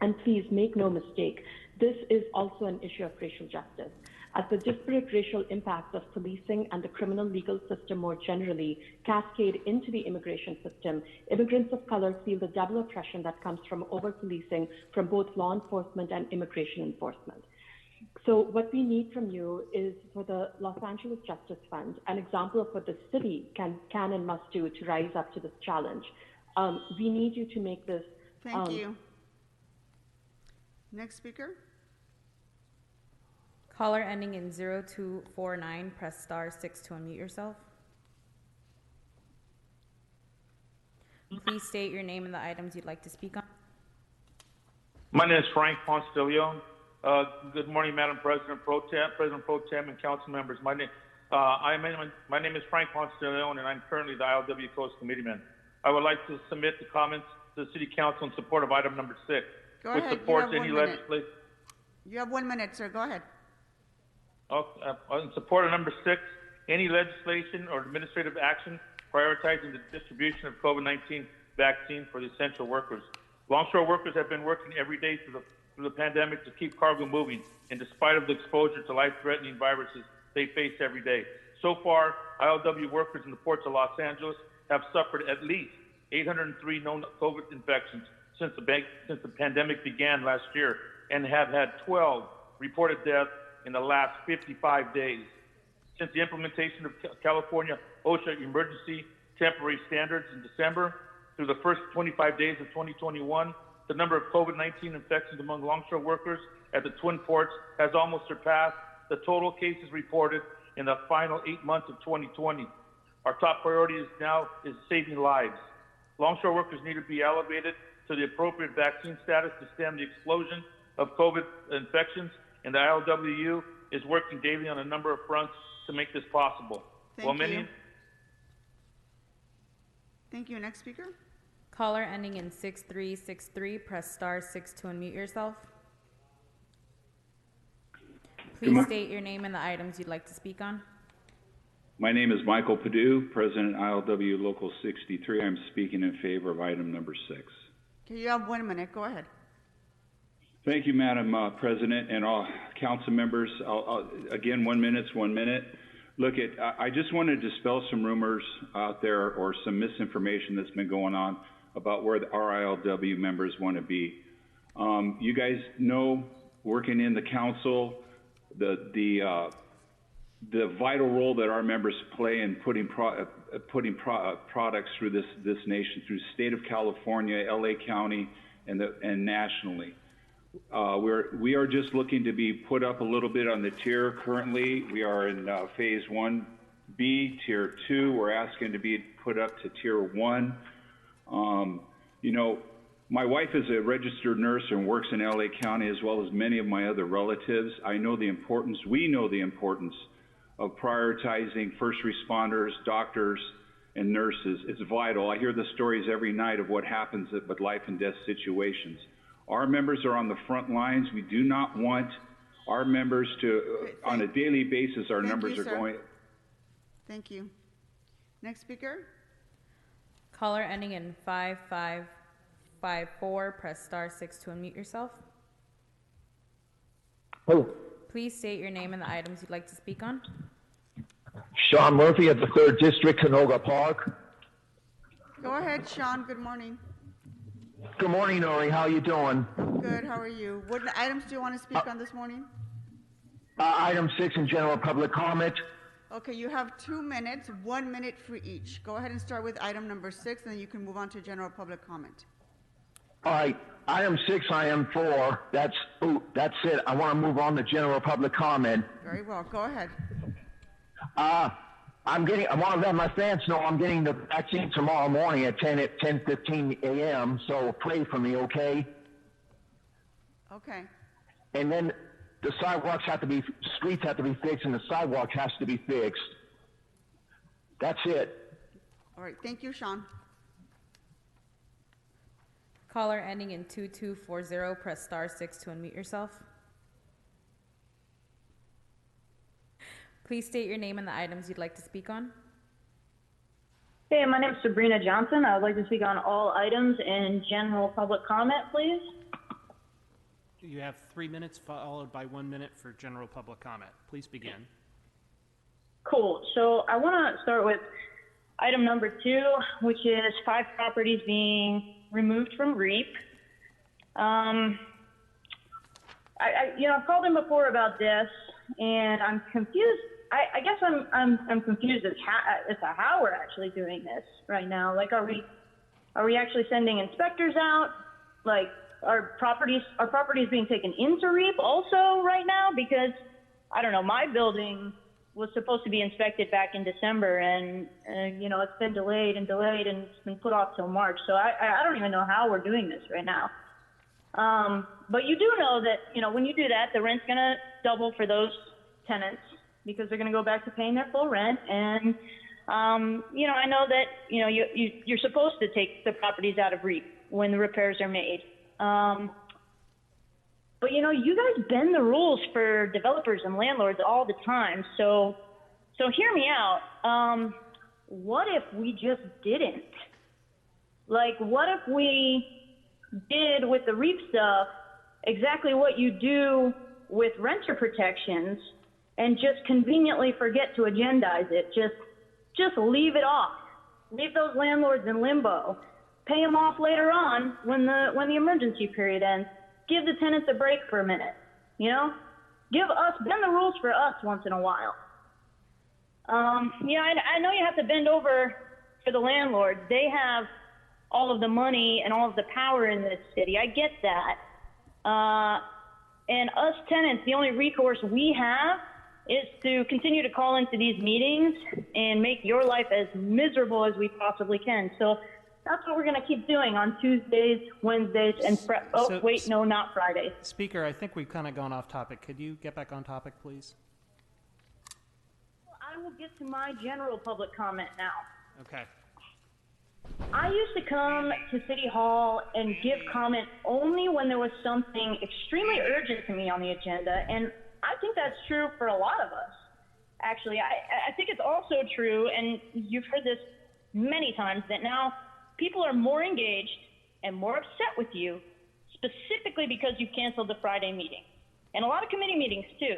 And please make no mistake, this is also an issue of racial justice. As the disparate racial impacts of policing and the criminal legal system more generally cascade into the immigration system, immigrants of color feel the double oppression that comes from over-policing from both law enforcement and immigration enforcement. So what we need from you is for the Los Angeles Justice Fund, an example of what the city can and must do to rise up to this challenge. We need you to make this. Thank you. Next speaker. Caller ending in 0249, press star 6 to unmute yourself. Please state your name and the items you'd like to speak on. My name is Frank Ponce de Leon. Good morning, Madam President Pro Tem, and council members. My name is Frank Ponce de Leon, and I'm currently the ILW Coast Committeeman. I would like to submit the comments to the City Council in support of item number 6, Go which ahead. supports You have any 1 minute. legislation. You have 1 minute, sir. Go ahead. In support of number 6, any legislation or administrative action prioritizing the distribution of COVID-19 vaccine for the essential workers. Longshore workers have been working every day through the pandemic to keep cargo moving, and despite of the exposure to life-threatening viruses they face every day. So far, ILW workers in the ports of Los Angeles have suffered at least 803 known COVID infections since the pandemic began last year, and have had 12 reported deaths in the last 55 days. Since the implementation of California OSHA emergency temporary standards in December, through the first 25 days of 2021, the number of COVID-19 infections among longshore workers at the Twin Ports has almost surpassed the total cases reported in the final 8 months of 2020. Our top priority is saving lives. Longshore workers need to be elevated to the appropriate vaccine status to stem the explosion of COVID infections, and the ILWU is working daily on a number of fronts to make this possible. Thank you. Thank you. Next speaker. Caller ending in 6363, press star 6 to unmute yourself. Please state your name and the items you'd like to speak on. My name is Michael Perdue, President ILW Local 63. I'm speaking in favor of item number 6. Okay, you have 1 minute. Go ahead. Thank you, Madam President, and all council members. Again, 1 minute's 1 minute. Look, I just want to dispel some rumors out there or some misinformation that's been going on about where our ILW members want to be. You guys know, working in the council, the vital role that our members play in putting products through this nation, through the state of California, LA County, and nationally. We are just looking to be put up a little bit on the tier. Currently, we are in phase 1B, tier 2. We're asking to be put up to tier 1. You know, my wife is a registered nurse and works in LA County, as well as many of my other relatives. We know the importance of prioritizing first responders, doctors, and nurses. It's vital. I hear the stories every night of what happens with life and death situations. Our members are on the front lines. We do not want our members to, on a daily basis, our numbers are going. Thank you. Next speaker. Caller ending in 5554, press star 6 to unmute yourself. Hello. Please state your name and the items you'd like to speak on. Sean Murphy at the 3rd District, Canoga Park. Go ahead, Sean. Good morning. Good morning, Ori. How you doing? Good. How are you? What items do you want to speak on this morning? Item 6 in general public comment. Okay, you have 2 minutes, 1 minute for each. Go ahead and start with item number 6, and then you can move on to general public comment. All right. Item 6, I am for. That's it. I want to move on to general public comment. Very well. Go ahead. I want to let my fans know I'm getting the vaccine tomorrow morning at 10:15 a.m. So pray for me, okay? Okay. And then the streets have to be fixed, and the sidewalk has to be fixed. That's it. All right. Thank you, Sean. Caller ending in 2240, press star 6 to unmute yourself. Please state your name and the items you'd like to speak on. Hey, my name is Sabrina Johnson. I would like to speak on all items in general public comment, please. You have 3 minutes followed by 1 minute for general public comment. Please begin. Cool. So I want to start with item number 2, which is 5 properties being removed from REAP. I've called in before about this, and I'm confused. I guess I'm confused as to how we're actually doing this right now. Like, are we actually sending inspectors out? Like, are properties being taken into REAP also right now? Because I don't know, my building was supposed to be inspected back in December, and you know, it's been delayed and delayed, and it's been put off till March. So I don't even know how we're doing this right now. But you do know that, you know, when you do that, the rent's gonna double for those tenants because they're gonna go back to paying their full rent. And you know, I know that, you know, you're supposed to take the properties out of REAP when the repairs are made. But you know, you guys bend the rules for developers and landlords all the time. So hear me out. What if we just didn't? Like, what if we did with the REAP stuff exactly what you do with renter protections and just conveniently forget to agendize it? Just leave it off. Leave those landlords in limbo. Pay them off later on when the emergency period ends. Give the tenants a break for a minute, you know? Bend the rules for us once in a while. Yeah, I know you have to bend over for the landlords. They have all of the money and all of the power in this city. I get that. And us tenants, the only recourse we have is to continue to call into these meetings and make your life as miserable as we possibly can. So that's what we're going to keep doing on Tuesdays, Wednesdays, and not Fridays. Speaker, I think we've kind of gone off topic. Could you get back on topic, please? Well, I will get to my general public comment now. Okay. I used to come to City Hall and give comment only when there was something extremely urgent to me on the agenda, and I think that's true for a lot of us. Actually, I think it's also true, and you've heard this many times, that now people are more engaged and more upset with you specifically because you've canceled the Friday meeting, and a lot of committee meetings too.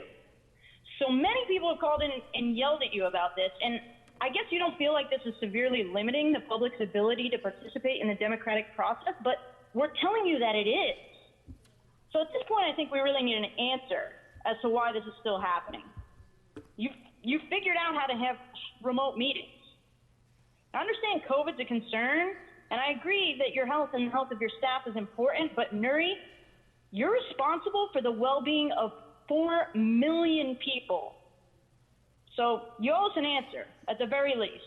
So many people have called in and yelled at you about this, and I guess you don't feel like this is severely limiting the public's ability to participate in the democratic process, but we're telling you that it is. So at this point, I think we really need an answer as to why this is still happening. You figured out how to have remote meetings. I understand COVID's a concern, and I agree that your health and the health of your staff is important, but Nuri, you're responsible for the well-being of 4 million people. So you owe us an answer, at the very least.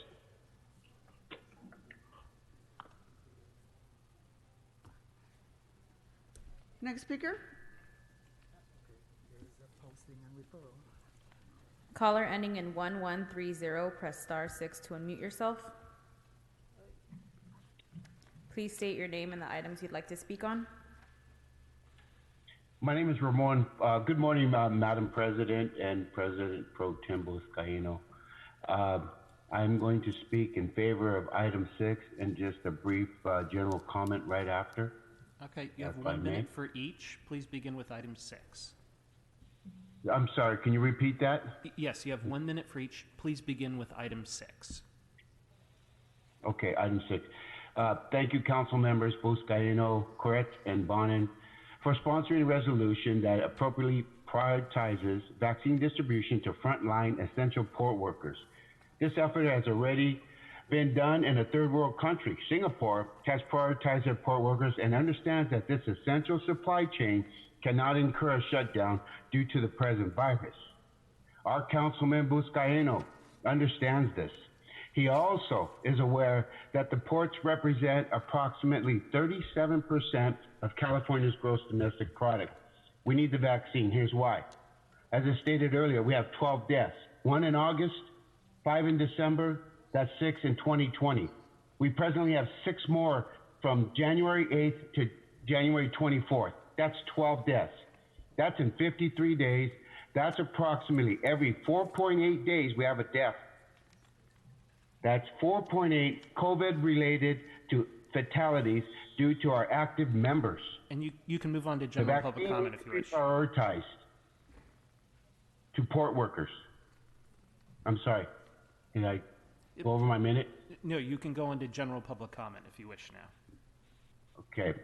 Next speaker. Caller ending in 1130, press *6 to unmute yourself. Please state your name and the items you'd like to speak on. My name is Ramon. Good morning, Madam President and President Pro Tem Buscaino. I'm going to speak in favor of item 6 and just a brief general comment right after. Okay, you have 1 minute for each. Please begin with item 6. I'm sorry, can you repeat that? Yes, you have 1 minute for each. Please begin with item 6. Okay, item 6. Thank you, council members Buscaino, Correct, and Bonin, for sponsoring a resolution that appropriately prioritizes vaccine distribution to frontline essential port workers. This effort has already been done in a third world country. Singapore has prioritized their port workers and understands that this essential supply chain cannot incur a shutdown due to the present virus. Our councilman Buscaino understands this. He also is aware that the ports represent approximately 37% of California's gross domestic product. We need the vaccine. Here's why. As I stated earlier, we have 12 deaths, 1 in August, 5 in December, that's 6 in 2020. We presently have 6 more from January 8th to January 24th. That's 12 deaths. That's in 53 days. That's approximately every 4.8 days we have a death. That's 4.8 COVID-related to fatalities due to our active members. And you can move on to general public comment if you wish. Prioritized to port workers. I'm sorry. Can I go over my minute? No, you can go into general public comment if you wish now. Okay.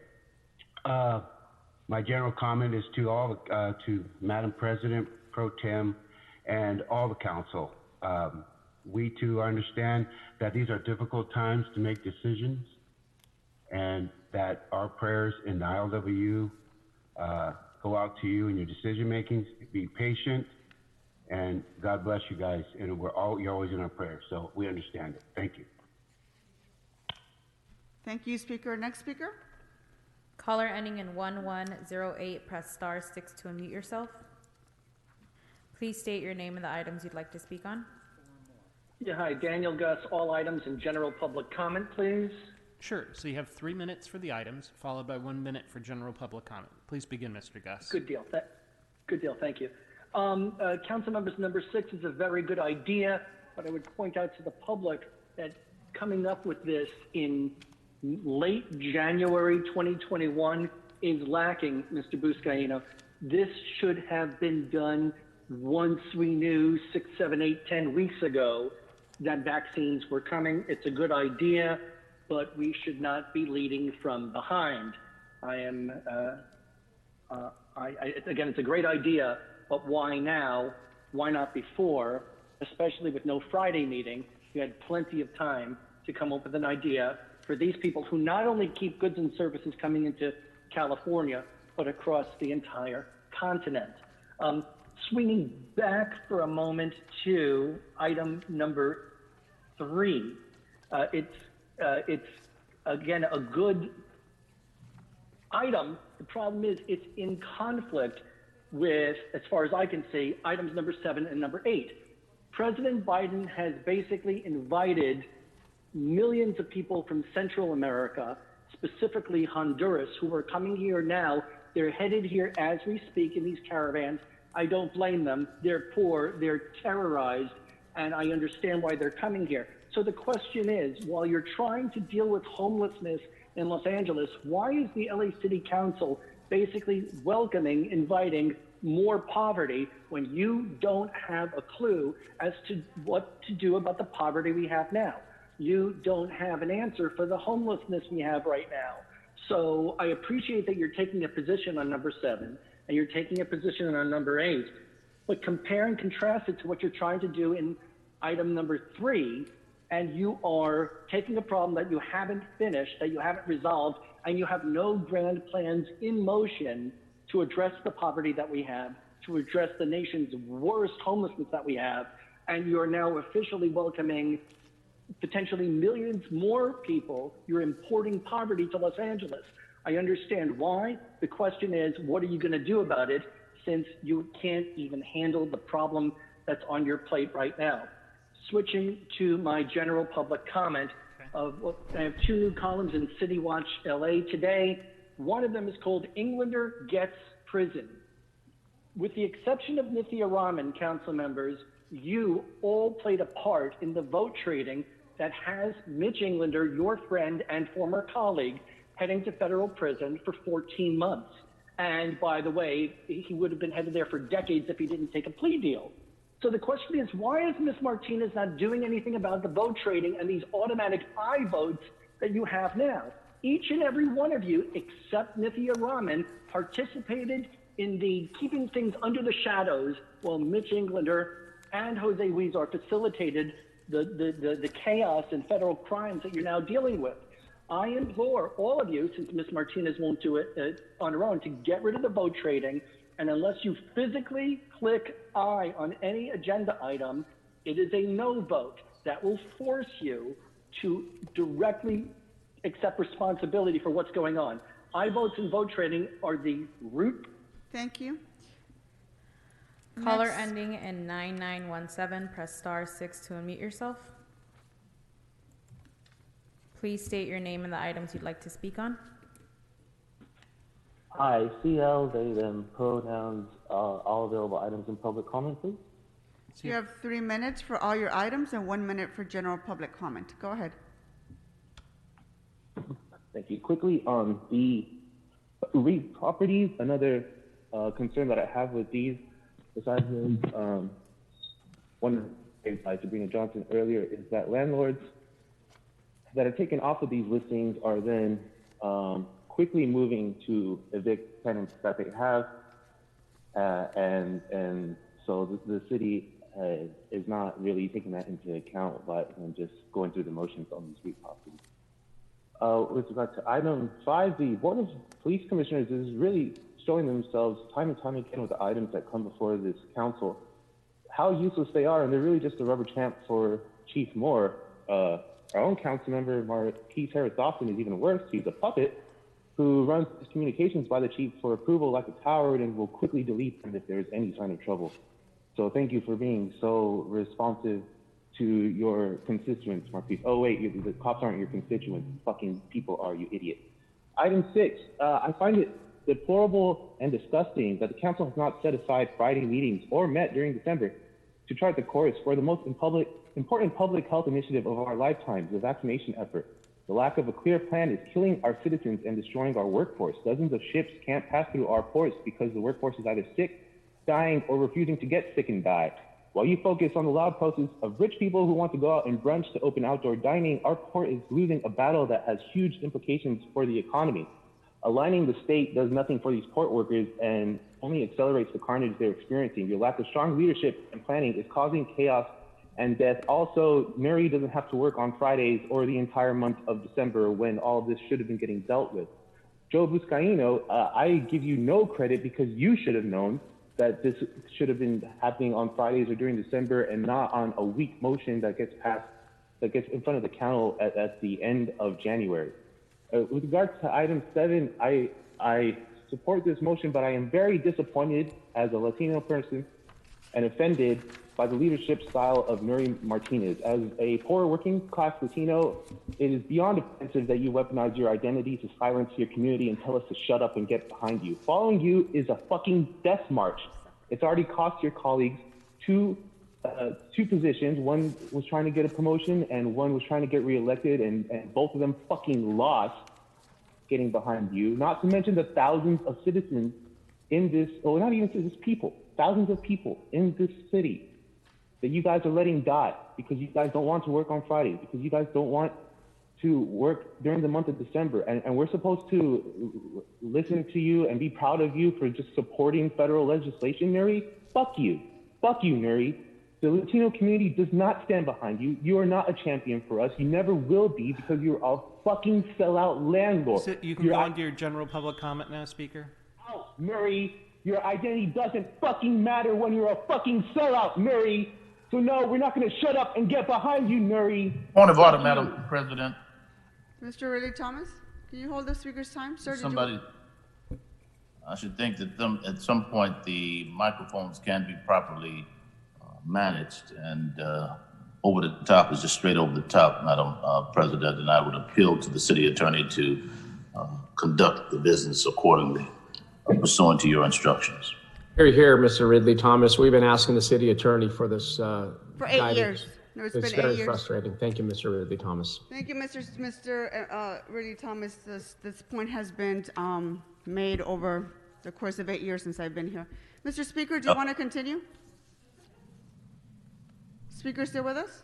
My general comment is to all to Madam President Pro Tem and all the council. We too understand that these are difficult times to make decisions, and that our prayers in the ILWU go out to you in your decision making. Be patient And God bless you guys. And you're always in our prayers. So we understand it. Thank you. Thank you, Speaker. Next speaker. Caller ending in 1108, press star 6 to unmute yourself. Please state your name and the items you'd like to speak on. Yeah, hi, Daniel Gus, all items in general public comment, please. Sure. So you have 3 minutes for the items, followed by 1 minute for general public comment. Please begin, Mr. Gus. Good deal. Good deal. Thank you. Council members, number 6 is a very good idea, but I would point out to the public that coming up with this in late January 2021 is lacking, Mr. Buscaino. This should have been done once we knew 6, 7, 8, 10 weeks ago that vaccines were coming. It's a good idea, but we should not be leading from behind. Again, it's a great idea, but why now? Why not before? Especially with no Friday meeting, you had plenty of time to come up with an idea for these people who not only keep goods and services coming into California, but across the entire continent. Swinging back for a moment to item number 3, it's again a good item. The problem is it's in conflict with, as far as I can see, items number 7 and number 8. President Biden has basically invited millions of people from Central America, specifically Honduras, who are coming here now. They're headed here as we speak in these caravans. I don't blame them. They're poor, they're terrorized, and I understand why they're coming here. So the question is, while you're trying to deal with homelessness in Los Angeles, why is the LA City Council basically welcoming, inviting more poverty when you don't have a clue as to what to do about the poverty we have now? You don't have an answer for the homelessness we have right now. So I appreciate that you're taking a position on number 7 and you're taking a position on number 8, but compare and contrast it to what you're trying to do in item number 3, and you are taking a problem that you haven't finished, that you haven't resolved, and you have no grand plans in motion to address the poverty that we have, to address the nation's worst homelessness that we have, and you're now officially welcoming potentially millions more people. You're importing poverty to Los Angeles. I understand why. The question is, what are you going to do about it, since you can't even handle the problem that's on your plate right now? Switching to my general public comment, I have 2 new columns in City Watch LA today. One of them is called Englander Gets Prison. With the exception of Nithya Raman, council members, you all played a part in the vote trading that has Mitch Englander, your friend and former colleague, heading to federal prison for 14 months. And by the way, he would have been headed there for decades if he didn't take a plea deal. So the question is, why is Ms. Martinez not doing anything about the vote trading and these automatic I votes that you have now? Each and every one of you, except Nithya Raman, participated in the keeping things under the shadows while Mitch Englander and Jose Huizar facilitated the chaos and federal crimes that you're now dealing with. I implore all of you, since Ms. Martinez won't do it on her own, to get rid of the vote trading. And unless you physically click I on any agenda item, it is a no vote. That will force you to directly accept responsibility for what's going on. I votes and vote trading are the root. Thank you. Caller ending in 9917, press star 6 to unmute yourself. Please state your name and the items you'd like to speak on. Hi, CL, they, them, pronouns, all available items in public comment, please. You have 3 minutes for all your items and 1 minute for general public comment. Go ahead. Thank you. Quickly on the REIT properties, another concern that I have with these, besides one by Sabrina Johnson earlier, is that landlords that are taken off of these listings are then quickly moving to evict tenants that they have, and so the city is not really taking that into account, but just going through the motions on these REIT properties. With regard to item 5, the Board of Police Commissioners is really showing themselves time and time again with the items that come before this council, how useless they are, and they're really just a rubber stamp for Chief Moore. Our own council member, Marquise Harris Dawson, is even worse. He's a puppet who runs his communications by the chief for approval like a coward and will quickly delete them if there's any sign of trouble. So thank you for being so responsive to your constituents, Marquise. Oh wait, the cops aren't your constituents. Fucking people are, you idiot. Item 6, I find it deplorable and disgusting that the council has not set aside Friday meetings or met during December to chart the course for the most important public health initiative of our lifetimes, the vaccination effort. The lack of a clear plan is killing our citizens and destroying our workforce. Dozens of ships can't pass through our ports because the workforce is either sick, dying, or refusing to get sick and die. While you focus on the loud protests of rich people who want to go out and brunch to open outdoor dining, our port is losing a battle that has huge implications for the economy. Aligning the state does nothing for these port workers and only accelerates the carnage they're experiencing. Your lack of strong leadership and planning is causing chaos and death. Also, Mary doesn't have to work on Fridays or the entire month of December when all of this should have been getting dealt with. Joe Buscaino, I give you no credit because you should have known that this should have been happening on Fridays or during December and not on a weak motion that gets passed, that gets in front of the council at the end of January. With regards to item 7, I support this motion, but I am very disappointed as a Latino person and offended by the leadership style of Nuri Martinez. As a poor working class Latino, it is beyond offensive that you weaponize your identity to silence your community and tell us to shut up and get behind you. Following you is a fucking death march. It's already cost your colleagues two positions. One was trying to get a promotion and one was trying to get reelected, and both of them fucking lost getting behind you. Not to mention the thousands of citizens in this, or not even citizens, people, thousands of people in this city that you guys are letting die because you guys don't want to work on Fridays, because you guys don't want to work during the month of December. And we're supposed to listen to you and be proud of you for just supporting federal legislation, Nuri? Fuck you. Fuck you, Nuri. The Latino community does not stand behind you. You are not a champion for us. You never will be because you're a fucking sellout landlord. So you can go on to your general public comment now, Speaker. Oh, Murray, your identity doesn't fucking matter when you're a fucking sellout, Murray. So no, we're not going to shut up and get behind you, Murray. Point of order, Madam President. Mr. Ridley Thomas, can you hold the speaker's time? Sir, Somebody, I should think that at some point the microphones can be properly managed, and over the top is just straight over the top, Madam President, and I would appeal to the city attorney to conduct the business accordingly, pursuant to your instructions. Here, Mr. Ridley Thomas. We've been asking the city attorney for this for 8 years. No, it's been 8 years. Very frustrating. Thank you, Mr. Ridley Thomas. Thank you, Mr. Ridley Thomas. This point has been made over the course of 8 years since I've been here. Mr. Speaker, do you want to continue? Speaker, still with us?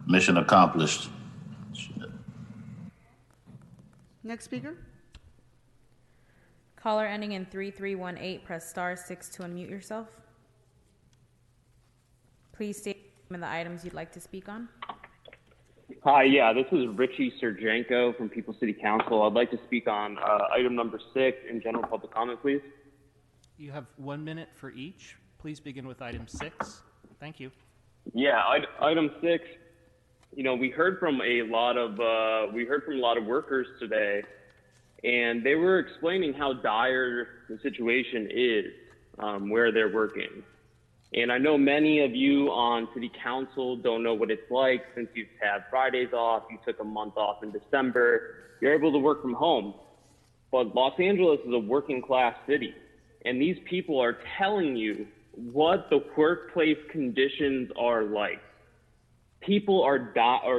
Mission accomplished. Next speaker. Caller ending in 3318, press star 6 to unmute yourself. Please state the name and the items you'd like to speak on. Hi, yeah, this is Richie Sergenko from People's City Council. I'd like to speak on item number 6 in general public comment, please. You have 1 minute for each. Please begin with item 6. Thank you. Yeah, item 6. You know, we heard from a lot of workers today, and they were explaining how dire the situation is where they're working. And I know many of you on City Council don't know what it's like since you've had Fridays off, you took a month off in December, you're able to work from home. But Los Angeles is a working class city, and these people are telling you what the workplace conditions are like. People are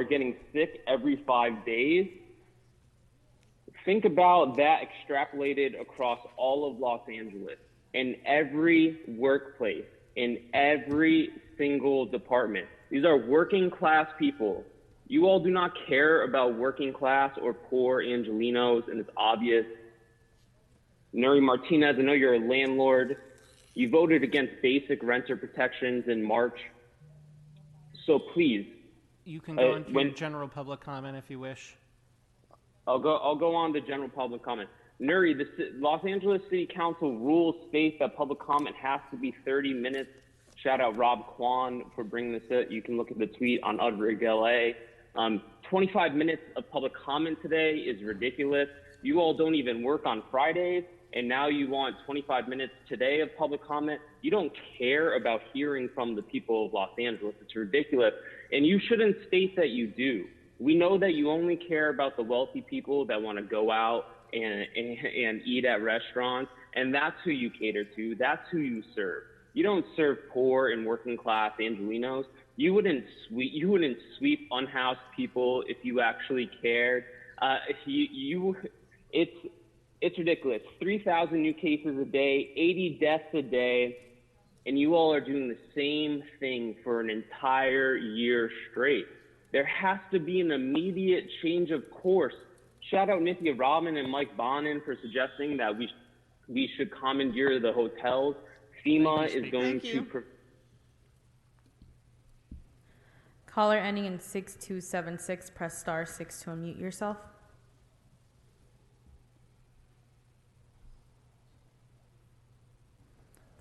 getting sick every 5 days. Think about that extrapolated across all of Los Angeles, in every workplace, in every single department. These are working class people. You all do not care about working class or poor Angelenos, and it's obvious. Nuri Martinez, I know you're a landlord. You voted against basic renter protections in March. So please. You can go on to your general public comment if you wish. I'll go on to general public comment. Nuri, the Los Angeles City Council rules state that public comment has to be 30 minutes. Shout out Rob Kwan for bringing this up. You can look at the tweet on Udrig LA. 25 minutes of public comment today is ridiculous. You all don't even work on Fridays, and now you want 25 minutes today of public comment. You don't care about hearing from the people of Los Angeles. It's ridiculous. And you shouldn't state that you do. We know that you only care about the wealthy people that want to go out and eat at restaurants, and that's who you cater to. That's who you serve. You don't serve poor and working class Angelinos. You wouldn't sweep unhoused people if you actually cared. It's ridiculous. 3,000 new cases a day, 80 deaths a day, and you all are doing the same thing for an entire year straight. There has to be an immediate change of course. Shout out Nithya Rahman and Mike Bonin for suggesting that we should commandeer the hotels. FEMA is going to... Caller ending in 6276, press *6 to unmute yourself.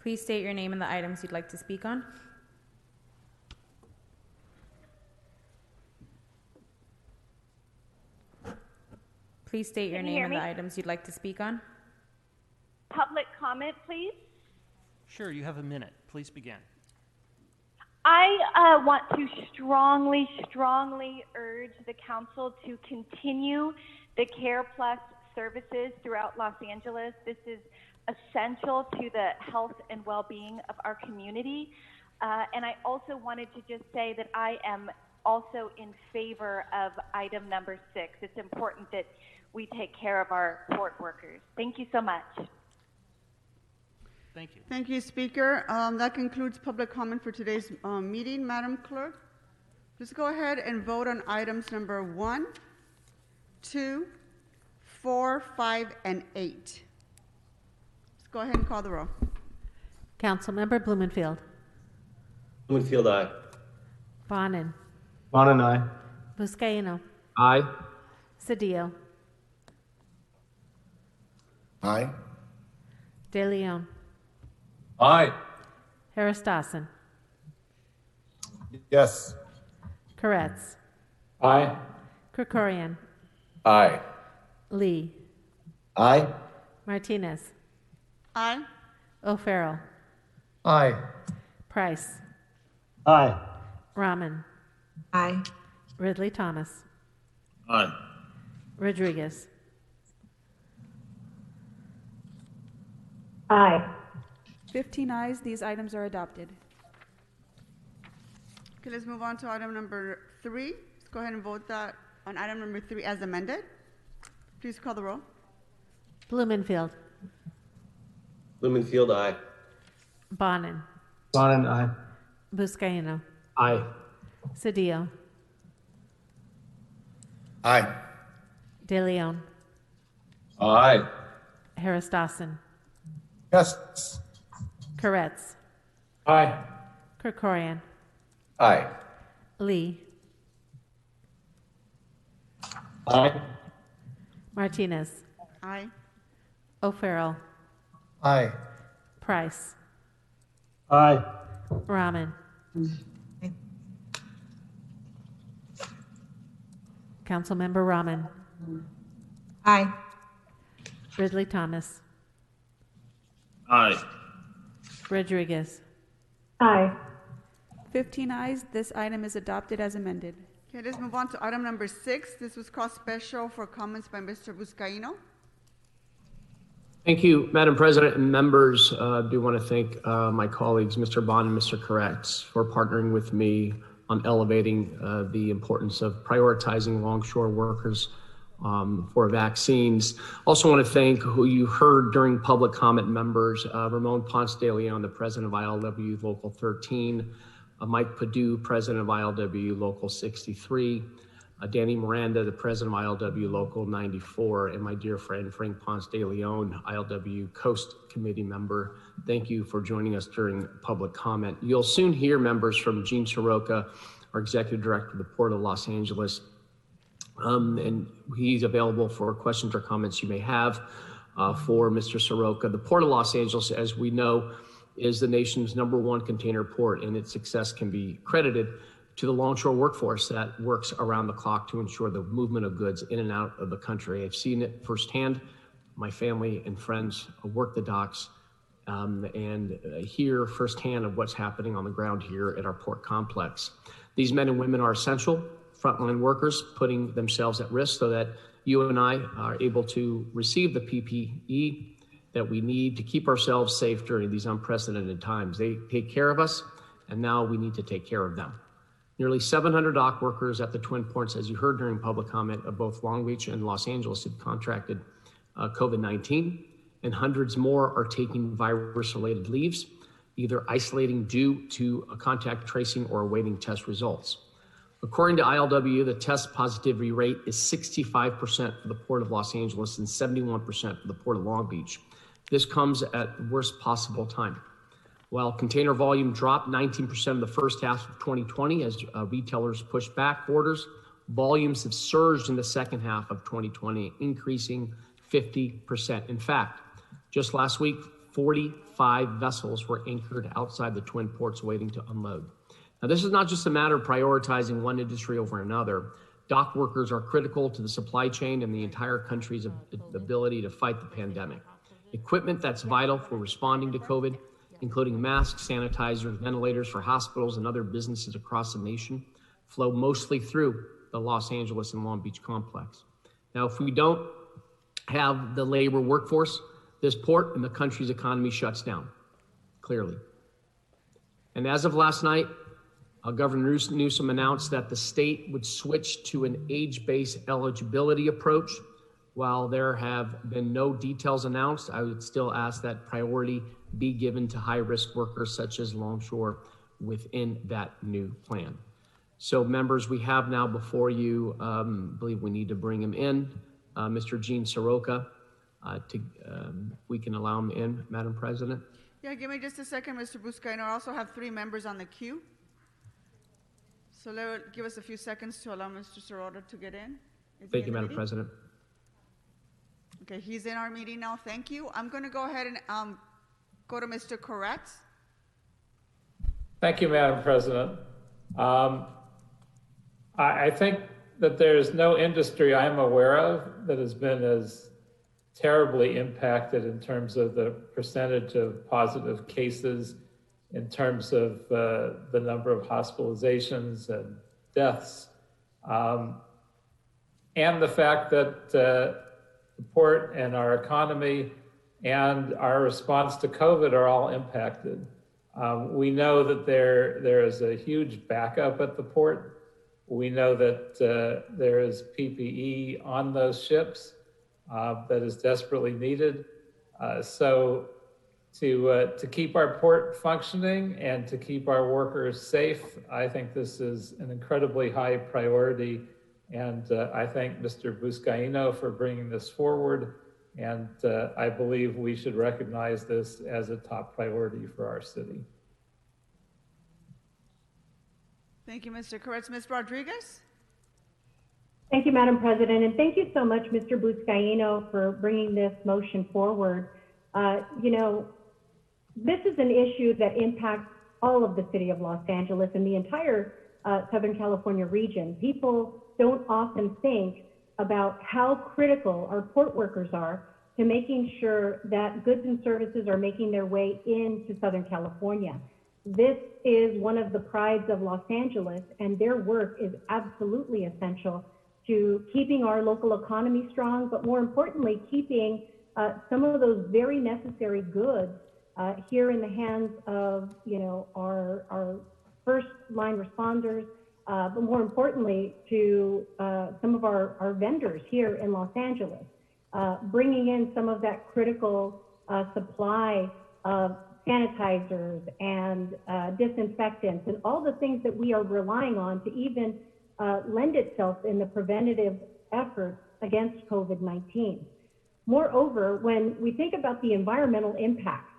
Please state your name and the items you'd like to speak on. Please state your name and the items you'd like to speak on. Public comment, please. Sure, you have a minute. Please begin. I want to strongly urge the council to continue the Care Plus services throughout Los Angeles. This is essential to the health and well-being of our community. And I also wanted to just say that I am also in favor of item number 6. It's important that we take care of our port workers. Thank you so much. Thank you. Thank you, Speaker. That concludes public comment for today's meeting. Madam Clerk, please go ahead and vote on items number 1, 2, 4, 5, and 8. Let's go ahead and call the roll. Councilmember Blumenfield. Blumenfield, aye. Bonin. Bonin, aye. Buscaino. Aye. Cedillo. Aye. De Leon. Aye. Harris Dawson. Yes. Koretz. Aye. Krikorian. Aye. Lee. Aye. Martinez. Aye. O'Farrell. Aye. Price. Aye. Rahman. Aye. Ridley Thomas. Aye. Rodriguez. Aye. 15 ayes, these items are adopted. Okay, let's move on to item number 3. Let's go ahead and vote that on item number 3 as amended. Please call the roll. Blumenfield. Blumenfield, aye. Bonin. Bonin, aye. Buscaino. Aye. Cedillo. Aye. De Leon. Aye. Harris Dawson. Yes. Koretz. Aye. Krikorian. Aye. Lee. Aye. Martinez. Aye. O'Farrell. Aye. Price. Aye. Rahman. Councilmember Rahman. Aye. Ridley Thomas. Aye. Rodriguez. Aye. 15 ayes, this item is adopted as amended. Okay, let's move on to item number 6. This was called special for comments by Mr. Buscaino. Thank you, Madam President and members. I do want to thank my colleagues, Mr. Bond and Mr. Koretz, for partnering with me on elevating the importance of prioritizing longshore workers for vaccines. Also want to thank who you heard during public comment members, Ramon Ponce de Leon, the president of ILW Local 13, Mike Perdue, president of ILW Local 63, Danny Miranda, the president of ILW Local 94, and my dear friend Frank Ponce de Leon, ILW Coast Committee member. Thank you for joining us during public comment. You'll soon hear members from Gene Soroka, our executive director of the Port of Los Angeles, and he's available for questions or comments you may have. for Mr. Soroka. The Port of Los Angeles, as we know, is the nation's #1 container port, and its success can be credited to the longshore workforce that works around the clock to ensure the movement of goods in and out of the country. I've seen it firsthand. My family and friends work the docks and hear firsthand of what's happening on the ground here at our port complex. These men and women are essential frontline workers, putting themselves at risk so that you and I are able to receive the PPE that we need to keep ourselves safe during these unprecedented times. They take care of us, and now we need to take care of them. Nearly 700 dock workers at the Twin Ports, as you heard during public comment, of both Long Beach and Los Angeles have contracted COVID-19, and hundreds more are taking virus-related leaves, either isolating due to a contact tracing or awaiting test results. According to ILW, the test positivity rate is 65% for the Port of Los Angeles and 71% for the Port of Long Beach. This comes at the worst possible time. While container volume dropped 19% in the first half of 2020 as retailers pushed back orders, volumes have surged in the second half of 2020, increasing 50%. In fact, just last week, 45 vessels were anchored outside the Twin Ports waiting to unload. Now, this is not just a matter of prioritizing one industry over another. Dock workers are critical to the supply chain and the entire country's ability to fight the pandemic. Equipment that's vital for responding to COVID, including masks, sanitizers, ventilators for hospitals and other businesses across the nation, flow mostly through the Los Angeles and Long Beach complex. Now, if we don't have the labor workforce, this port and the country's economy shuts down, clearly. And as of last night, Governor Newsom announced that the state would switch to an age-based eligibility approach. While there have been no details announced, I would still ask that priority be given to high-risk workers such as longshore within that new plan. So members, we have now before you, believe we need to bring him in, Mr. Gene Soroka. We can allow him in, Madam President. Yeah, give me just a second, Mr. Buscaino. I also have 3 members on the queue. So give us a few seconds to allow Mr. Soroka to get in. Thank you, Madam President. Okay, he's in our meeting now. Thank you. I'm going to go ahead and go to Mr. Koretz. Thank you, Madam President. I think that there's no industry I'm aware of that has been as terribly impacted in terms of the percentage of positive cases, in terms of the number of hospitalizations and deaths, and the fact that the port and our economy and our response to COVID are all impacted. We know that there is a huge backup at the port. We know that there is PPE on those ships that is desperately needed. So to keep our port functioning and to keep our workers safe, I think this is an incredibly high priority. And I thank Mr. Buscaino for bringing this forward. And I believe we should recognize this as a top priority for our city. Thank you, Mr. Koretz. Ms. Rodriguez? Thank you, Madam President, and thank you so much, Mr. Buscaino, for bringing this motion forward. This is an issue that impacts all of the city of Los Angeles and the entire Southern California region. People don't often think about how critical our port workers are to making sure that goods and services are making their way into Southern California. This is one of the prides of Los Angeles, and their work is absolutely essential to keeping our local economy strong, but more importantly, keeping some of those very necessary goods here in the hands of our first line responders, but more importantly to some of our vendors here in Los Angeles, bringing in some of that critical supply of sanitizers and disinfectants and all the things that we are relying on to even lend itself in the preventative efforts against COVID-19. Moreover, when we think about the environmental impact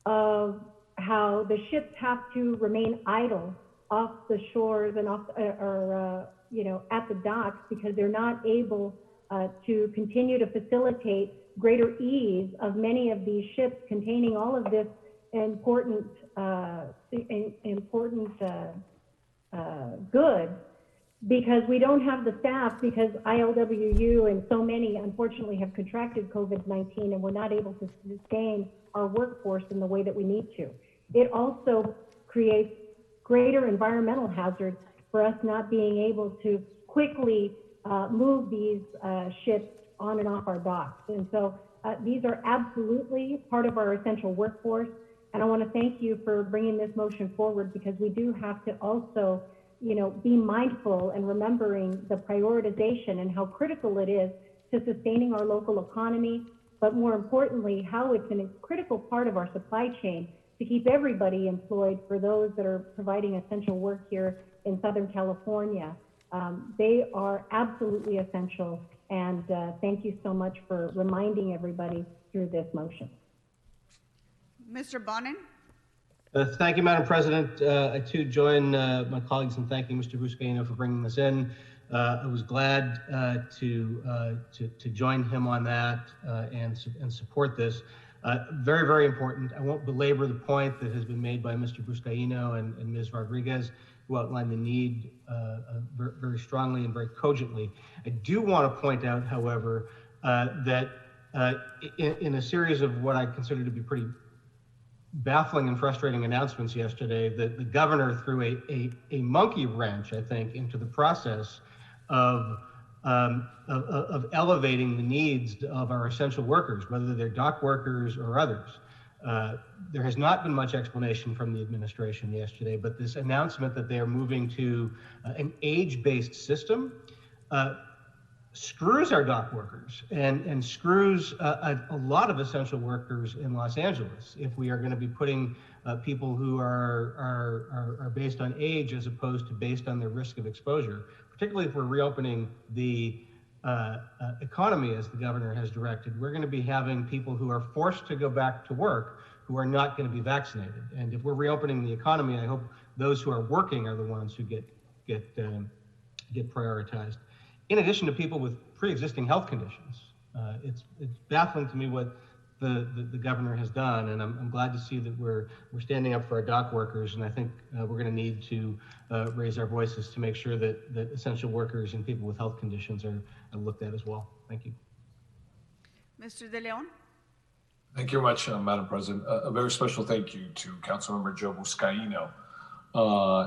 of how the ships have to remain idle off the shores and at the docks because they're not able to continue to facilitate greater ease of many of these ships containing all of this important goods, because we don't have the staff, because ILWU and so many unfortunately have contracted COVID-19, and we're not able to sustain our workforce in the way that we need to. It also creates greater environmental hazards for us not being able to quickly move these ships on and off our docks. And so these are absolutely part of our essential workforce. And I want to thank you for bringing this motion forward, because we do have to also, be mindful and remembering the prioritization and how critical it is to sustaining our local economy, but more importantly, how it's a critical part of our supply chain to keep everybody employed for those that are providing essential work here in Southern California. They are absolutely essential, and thank you so much for reminding everybody through this motion. Mr. Bonin? Thank you, Madam President. I too join my colleagues in thanking Mr. Buscaino for bringing this in. I was glad to join him on that and support this. Very, very important. I won't belabor the point that has been made by Mr. Buscaino and Ms. Rodriguez, who outlined the need very strongly and very cogently. I do want to point out, however, that in a series of what I consider to be pretty baffling and frustrating announcements yesterday, that the governor threw a monkey wrench, I think, into the process of elevating the needs of our essential workers, whether they're dock workers or others. There has not been much explanation from the administration yesterday, but this announcement that they are moving to an age-based system screws our dock workers and screws a lot of essential workers in Los Angeles if we are going to be putting people who are based on age as opposed to based on their risk of exposure, particularly if we're reopening the economy as the governor has directed. We're going to be having people who are forced to go back to work who are not going to be vaccinated. And if we're reopening the economy, I hope those who are working are the ones who get prioritized. In addition to people with pre-existing health conditions, it's baffling to me what the governor has done, and I'm glad to see that we're standing up for our dock workers, and I think we're going to need to raise our voices to make sure that essential workers and people with health conditions are looked at as well. Thank you. Mr. De Leon? Thank you very much, Madam President. A very special thank you to Councilmember Joe Buscaino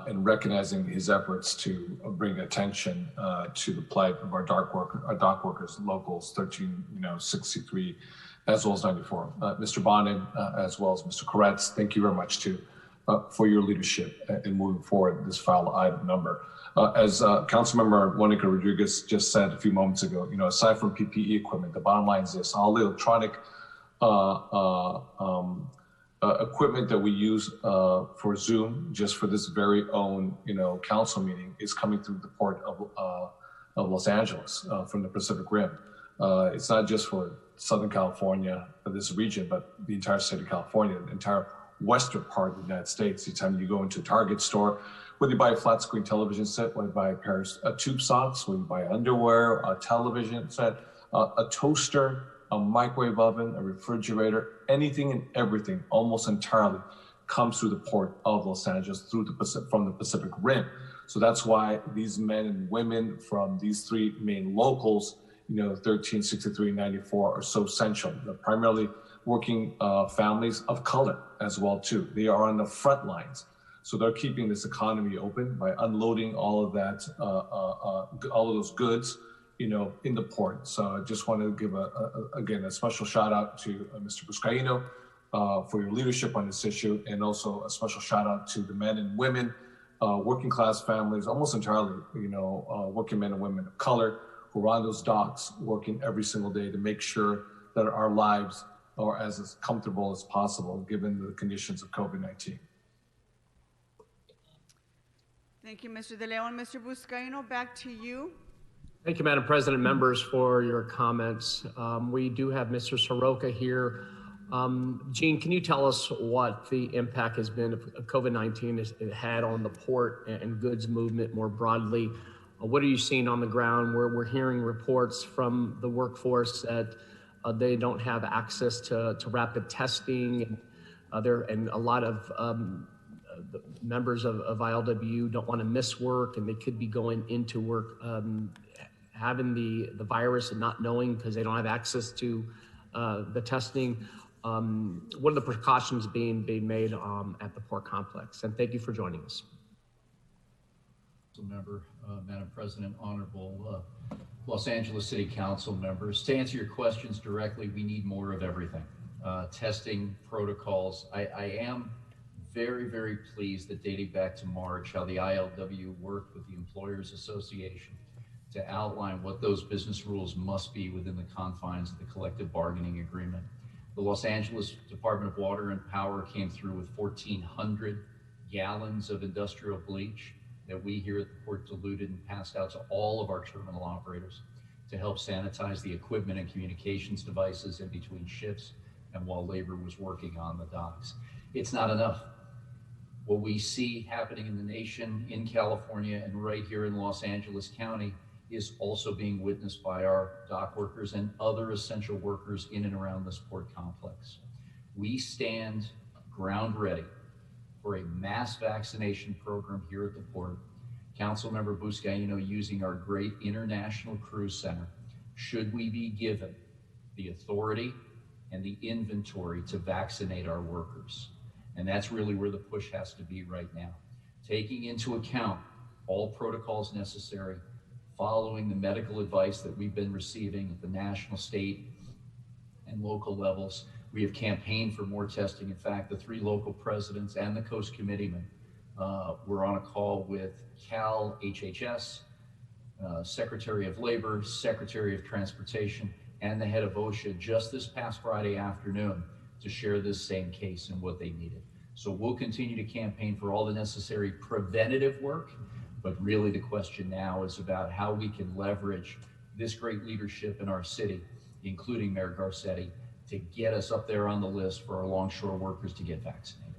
and recognizing his efforts to bring attention to the plight of our dock workers, locals 1363, as well as 94. Mr. Bonin, as well as Mr. Koretz, thank you very much too for your leadership in moving forward this file item number. As Councilmember Monica Rodriguez just said a few moments ago, aside from PPE equipment, the bottom line is this: all the electronic equipment that we use for Zoom, just for this very own, council meeting, is coming through the port of Los Angeles from the Pacific Rim. It's not just for Southern California, this region, but the entire state of California, the entire western part of the United States. Each time you go into a Target store, whether you buy a flat screen television set, whether you buy a pair of tube socks, whether you buy underwear, a television set, a toaster, a microwave oven, a refrigerator, anything and everything almost entirely comes through the port of Los Angeles from the Pacific Rim. So that's why these men and women from these three main locals, 13, 63, 94, are so essential. They're primarily working families of color as well too. They are on the front lines. So they're keeping this economy open by unloading all of that, all of those goods, in the port. So I just want to give again a special shout out to Mr. Buscaino for your leadership on this issue, and also a special shout out to the men and women, working class families, almost entirely, working men and women of color who are on those docks working every single day to make sure that our lives are as comfortable as possible given the conditions of COVID-19. Thank you, Mr. De Leon. Mr. Buscaino, back to you. Thank you, Madam President, members, for your comments. We do have Mr. Soroka here. Gene, can you tell us what the impact has been of COVID-19 has had on the port and goods movement more broadly? What are you seeing on the ground? We're hearing reports from the workforce that They don't have access to rapid testing. And a lot of the members of ILWU don't want to miss work, and they could be going into work having the virus and not knowing because they don't have access to the testing. What are the precautions being made at the port complex? And thank you for joining us. Member, Madam President, honorable Los Angeles City Council members. To answer your questions directly, we need more of everything. Testing protocols. I am very, very pleased that dating back to March, how the ILW worked with the Employers Association to outline what those business rules must be within the confines of the collective bargaining agreement. The Los Angeles Department of Water and Power came through with 1,400 gallons of industrial bleach that we here at the port diluted and passed out to all of our terminal operators to help sanitize the equipment and communications devices in between shifts and while labor was working on the docks. It's not enough. What we see happening in the nation, in California, and right here in Los Angeles County is also being witnessed by our dock workers and other essential workers in and around this port complex. We stand ground ready for a mass vaccination program here at the port. Councilmember Buscaino using our great International Cruise Center, should we be given the authority and the inventory to vaccinate our workers. And that's really where the push has to be right now. Taking into account all protocols necessary, following the medical advice that we've been receiving at the national, state, and local levels. We have campaigned for more testing. In fact, the 3 local presidents and the Coast Committeemen were on a call with Cal HHS, Secretary of Labor, Secretary of Transportation, and the head of OSHA just this past Friday afternoon to share this same case and what they needed. So we'll continue to campaign for all the necessary preventative work, but really the question now is about how we can leverage this great leadership in our city, including Mayor Garcetti, to get us up there on the list for our longshore workers to get vaccinated.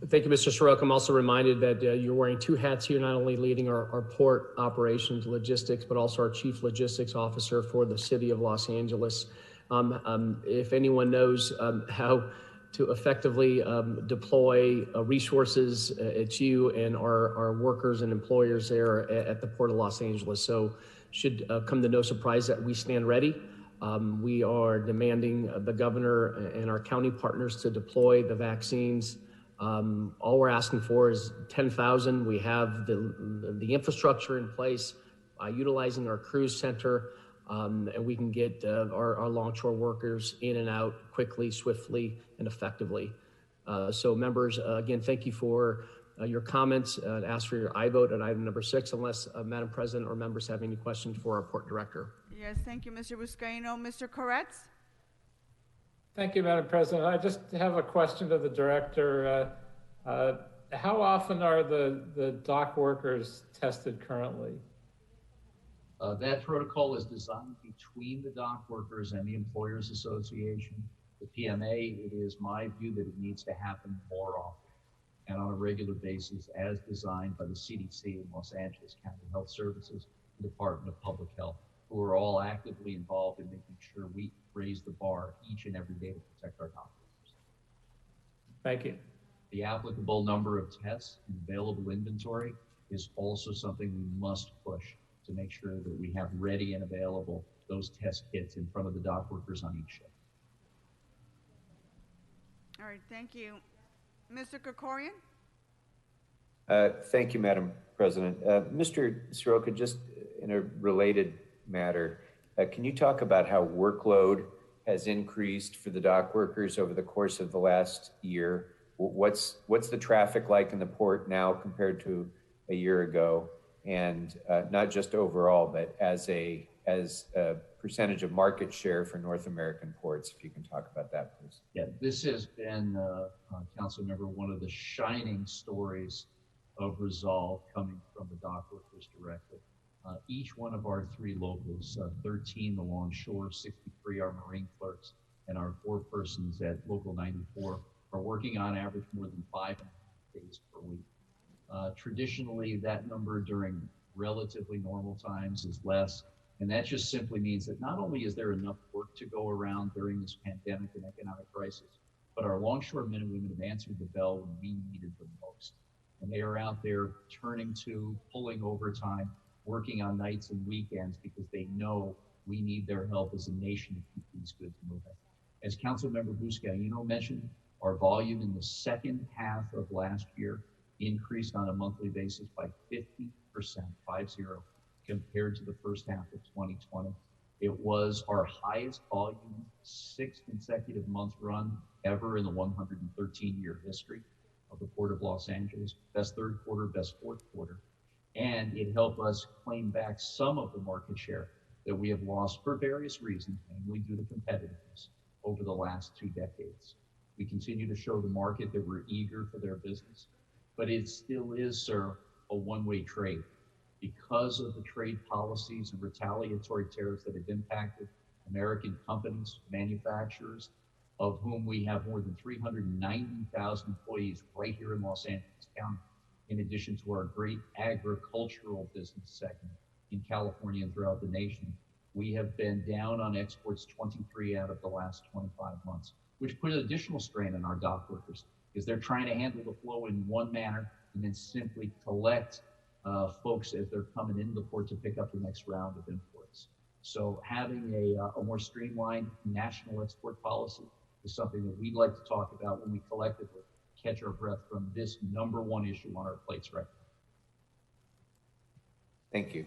Thank you, Mr. Soroka. I'm also reminded that you're wearing 2 hats here, not only leading our port operations logistics, but also our chief logistics officer for the city of Los Angeles. If anyone knows how to effectively deploy resources, it's you and our workers and employers there at the Port of Los Angeles. So should come to no surprise that we stand ready. We are demanding the governor and our county partners to deploy the vaccines. All we're asking for is 10,000. We have the infrastructure in place utilizing our cruise center, and we can get our longshore workers in and out quickly, swiftly, and effectively. So members, again, thank you for your comments. Ask for your aye vote on item number 6, unless Madam President or members have any questions for our port director. Yes, thank you, Mr. Buscaino. Mr. Koretz? Thank you, Madam President. I just have a question to the director. How often are the dock workers tested currently? That protocol is designed between the dock workers and the Employers Association. The PMA, it is my view that it needs to happen more often and on a regular basis as designed by the CDC and Los Angeles County Health Services, the Department of Public Health, who are all actively involved in making sure we raise the bar each and every day to protect our dock workers. Thank you. The applicable number of tests and available inventory is also something we must push to make sure that we have ready and available those test kits in front of the dock workers on each shift. All right, thank you. Mr. Krikorian? Thank you, Madam President. Mr. Soroka, just in a related matter, can you talk about how workload has increased for the dock workers over the course of the last year? What's the traffic like in the port now compared to a year ago? And not just overall, but as a percentage of market share for North American ports, if you can talk about that, please. Yeah, this has been, Council Member, one of the shining stories of resolve coming from the dock workers directly. Each one of our 3 locals, 13 the longshore, 63 our marine clerks, and our 4 persons at Local 94 are working on average more than 5.5 days per week. Traditionally, that number during relatively normal times is less. And that just simply means that not only is there enough work to go around during this pandemic and economic crisis, but our longshore men and women have answered the bell when we needed them most. And they are out there turning to, pulling overtime, working on nights and weekends because they know we need their help as a nation to keep these goods moving. As Councilmember Buscaino mentioned, our volume in the second half of last year increased on a monthly basis by 50%, 50, compared to the first half of 2020. It was our highest volume, 6 consecutive month run ever in the 113-year history of the Port of Los Angeles. Best third quarter, best fourth quarter. And it helped us claim back some of the market share that we have lost for various reasons, mainly due to competitiveness, over the last 2 decades. We continue to show the market that we're eager for their business, but it still is, sir, a one-way trade. Because of the trade policies and retaliatory tariffs that have impacted American companies, manufacturers, of whom we have more than 390,000 employees right here in Los Angeles County, in addition to our great agricultural business segment in California and throughout the nation. We have been down on exports 23 out of the last 25 months, which put additional strain on our dock workers because they're trying to handle the flow in one manner and then simply collect folks as they're coming into the port to pick up the next round of imports. So having a more streamlined national export policy is something that we'd like to talk about when we collectively catch our breath from this #1 issue on our plates right now. Thank you.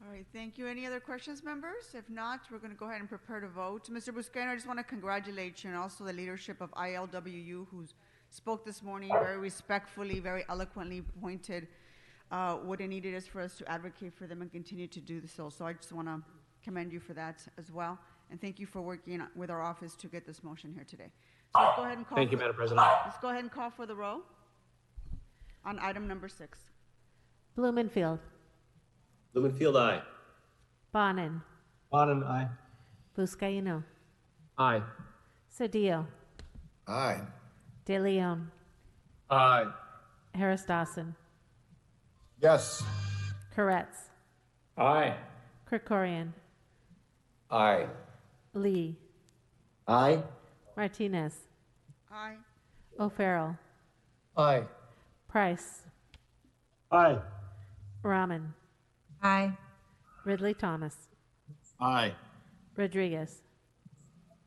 All right, thank you. Any other questions, members? If not, we're going to go ahead and prepare to vote. Mr. Buscaino, I just want to congratulate you and also the leadership of ILWU, who's spoke this morning very respectfully, very eloquently pointed what it needed is for us to advocate for them and continue to do so. So I just want to commend you for that as well. And thank you for working with our office to get this motion here today. So let's go ahead and call. Thank you, Madam President. Let's go ahead and call for the roll on item number 6. Blumenfield. Blumenfield, aye. Bonin. Bonin, aye. Buscaino. Aye. Cedillo. Aye. De Leon. Aye. Harris Dawson. Yes. Koretz. Aye. Krikorian. Aye. Lee. Aye. Martinez. Aye. O'Farrell. Aye. Price. Aye. Rahman. Aye. Ridley Thomas. Aye. Rodriguez.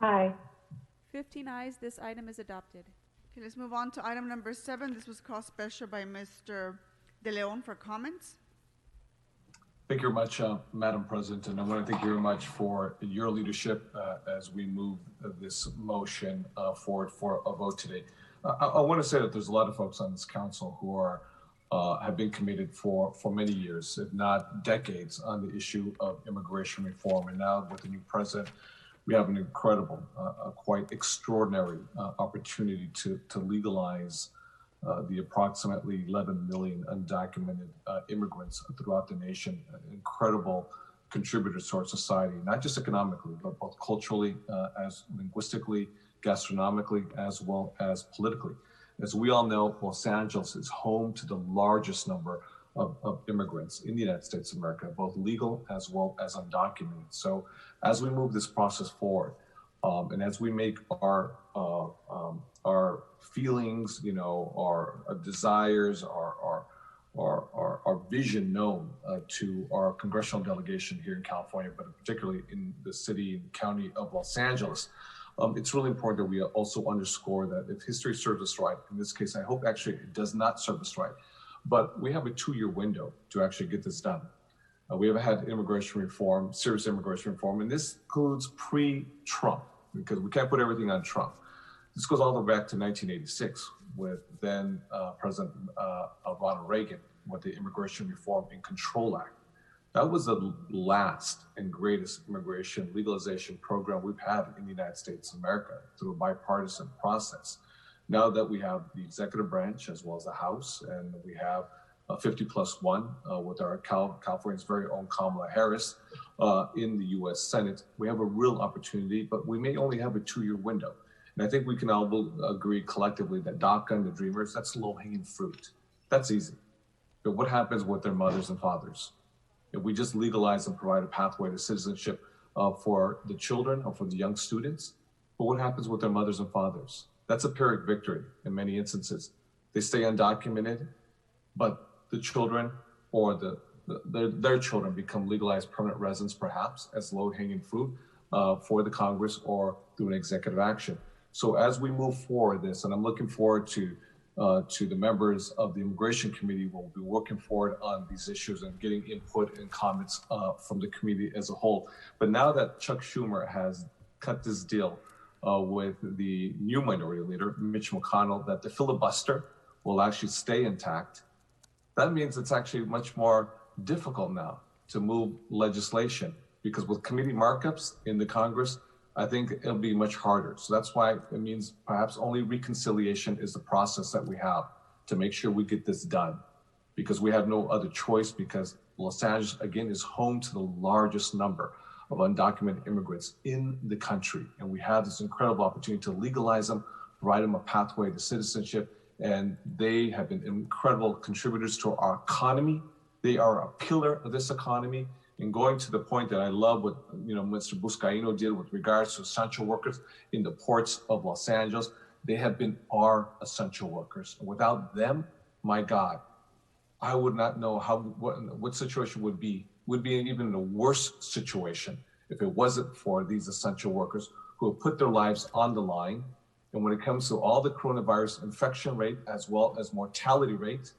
Aye. 15 ayes, this item is adopted. Okay, let's move on to item number 7. This was called special by Mr. De Leon for comments. Thank you very much, Madam President, and I want to thank you very much for your leadership as we move this motion forward for a vote today. I want to say that there's a lot of folks on this council who are have been committed for many years, if not decades, on the issue of immigration reform. And now with the new president, we have an incredible, quite extraordinary opportunity to legalize the approximately 11 million undocumented immigrants throughout the nation, incredible contributors to our society, not just economically, but both culturally, as linguistically, gastronomically, as well as politically. As we all know, Los Angeles is home to the largest number of immigrants in the United States of America, both legal as well as undocumented. So as we move this process forward, and as we make our feelings, our desires, our vision known to our congressional delegation here in California, but particularly in the city and county of Los Angeles, it's really important that we also underscore that if history serves us right, in this case, I hope actually it does not serve us right, but we have a 2-year window to actually get this done. We have had immigration reform, serious immigration reform, and this includes pre-Trump, because we can't put everything on Trump. This goes all the way back to 1986 with then President Ronald Reagan with the Immigration Reform and Control Act. That was the last and greatest immigration legalization program we've had in the United States of America through a bipartisan process. Now that we have the executive branch as well as the House, and we have 50+1 with our California's very own Kamala Harris in the U.S. Senate, we have a real opportunity, but we may only have a 2-year window. And I think we can all agree collectively that DACA and the Dreamers, that's low-hanging fruit. That's easy. But what happens with their mothers and fathers? if we just legalize and provide a pathway to citizenship for the children or for the young students. But what happens with their mothers and fathers? That's a Pyrrhic victory in many instances. They stay undocumented, but the children or their children become legalized permanent residents, perhaps as low-hanging fruit for the Congress or through an executive action. So as we move forward this, and I'm looking forward to the members of the Immigration Committee, will be working forward on these issues and getting input and comments from the committee as a whole. But now that Chuck Schumer has cut this deal with the new minority leader, Mitch McConnell, that the filibuster will actually stay intact, that means it's actually much more difficult now to move legislation, because with committee markups in the Congress, I think it'll be much harder. So that's why it means perhaps only reconciliation is the process that we have to make sure we get this done, because we have no other choice, because Los Angeles, again, is home to the largest number of undocumented immigrants in the country. And we have this incredible opportunity to legalize them, provide them a pathway to citizenship. And they have been incredible contributors to our economy. They are a pillar of this economy. And going to the point that I love what Mr. Buscaino did with regards to essential workers in the ports of Los Angeles, they have been our essential workers. And without them, my God, I would not know what situation would be even in a worse situation if it wasn't for these essential workers who have put their lives on the line. And when it comes to all the coronavirus infection rate as well as mortality rate,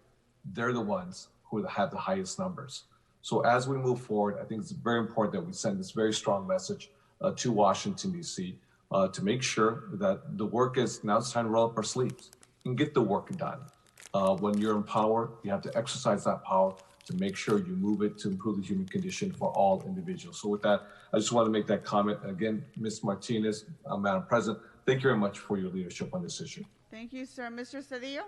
they're the ones who have the highest numbers. So as we move forward, I think it's very important that we send this very strong message to Washington, D.C., to make sure that the work is, now it's time to roll up our sleeves and get the work done. When you're in power, you have to exercise that power to make sure you move it to improve the human condition for all individuals. So with that, I just want to make that comment. Again, Ms. Martinez, Madam President, thank you very much for your leadership on this issue. Thank you, sir. Mr. Cedillo?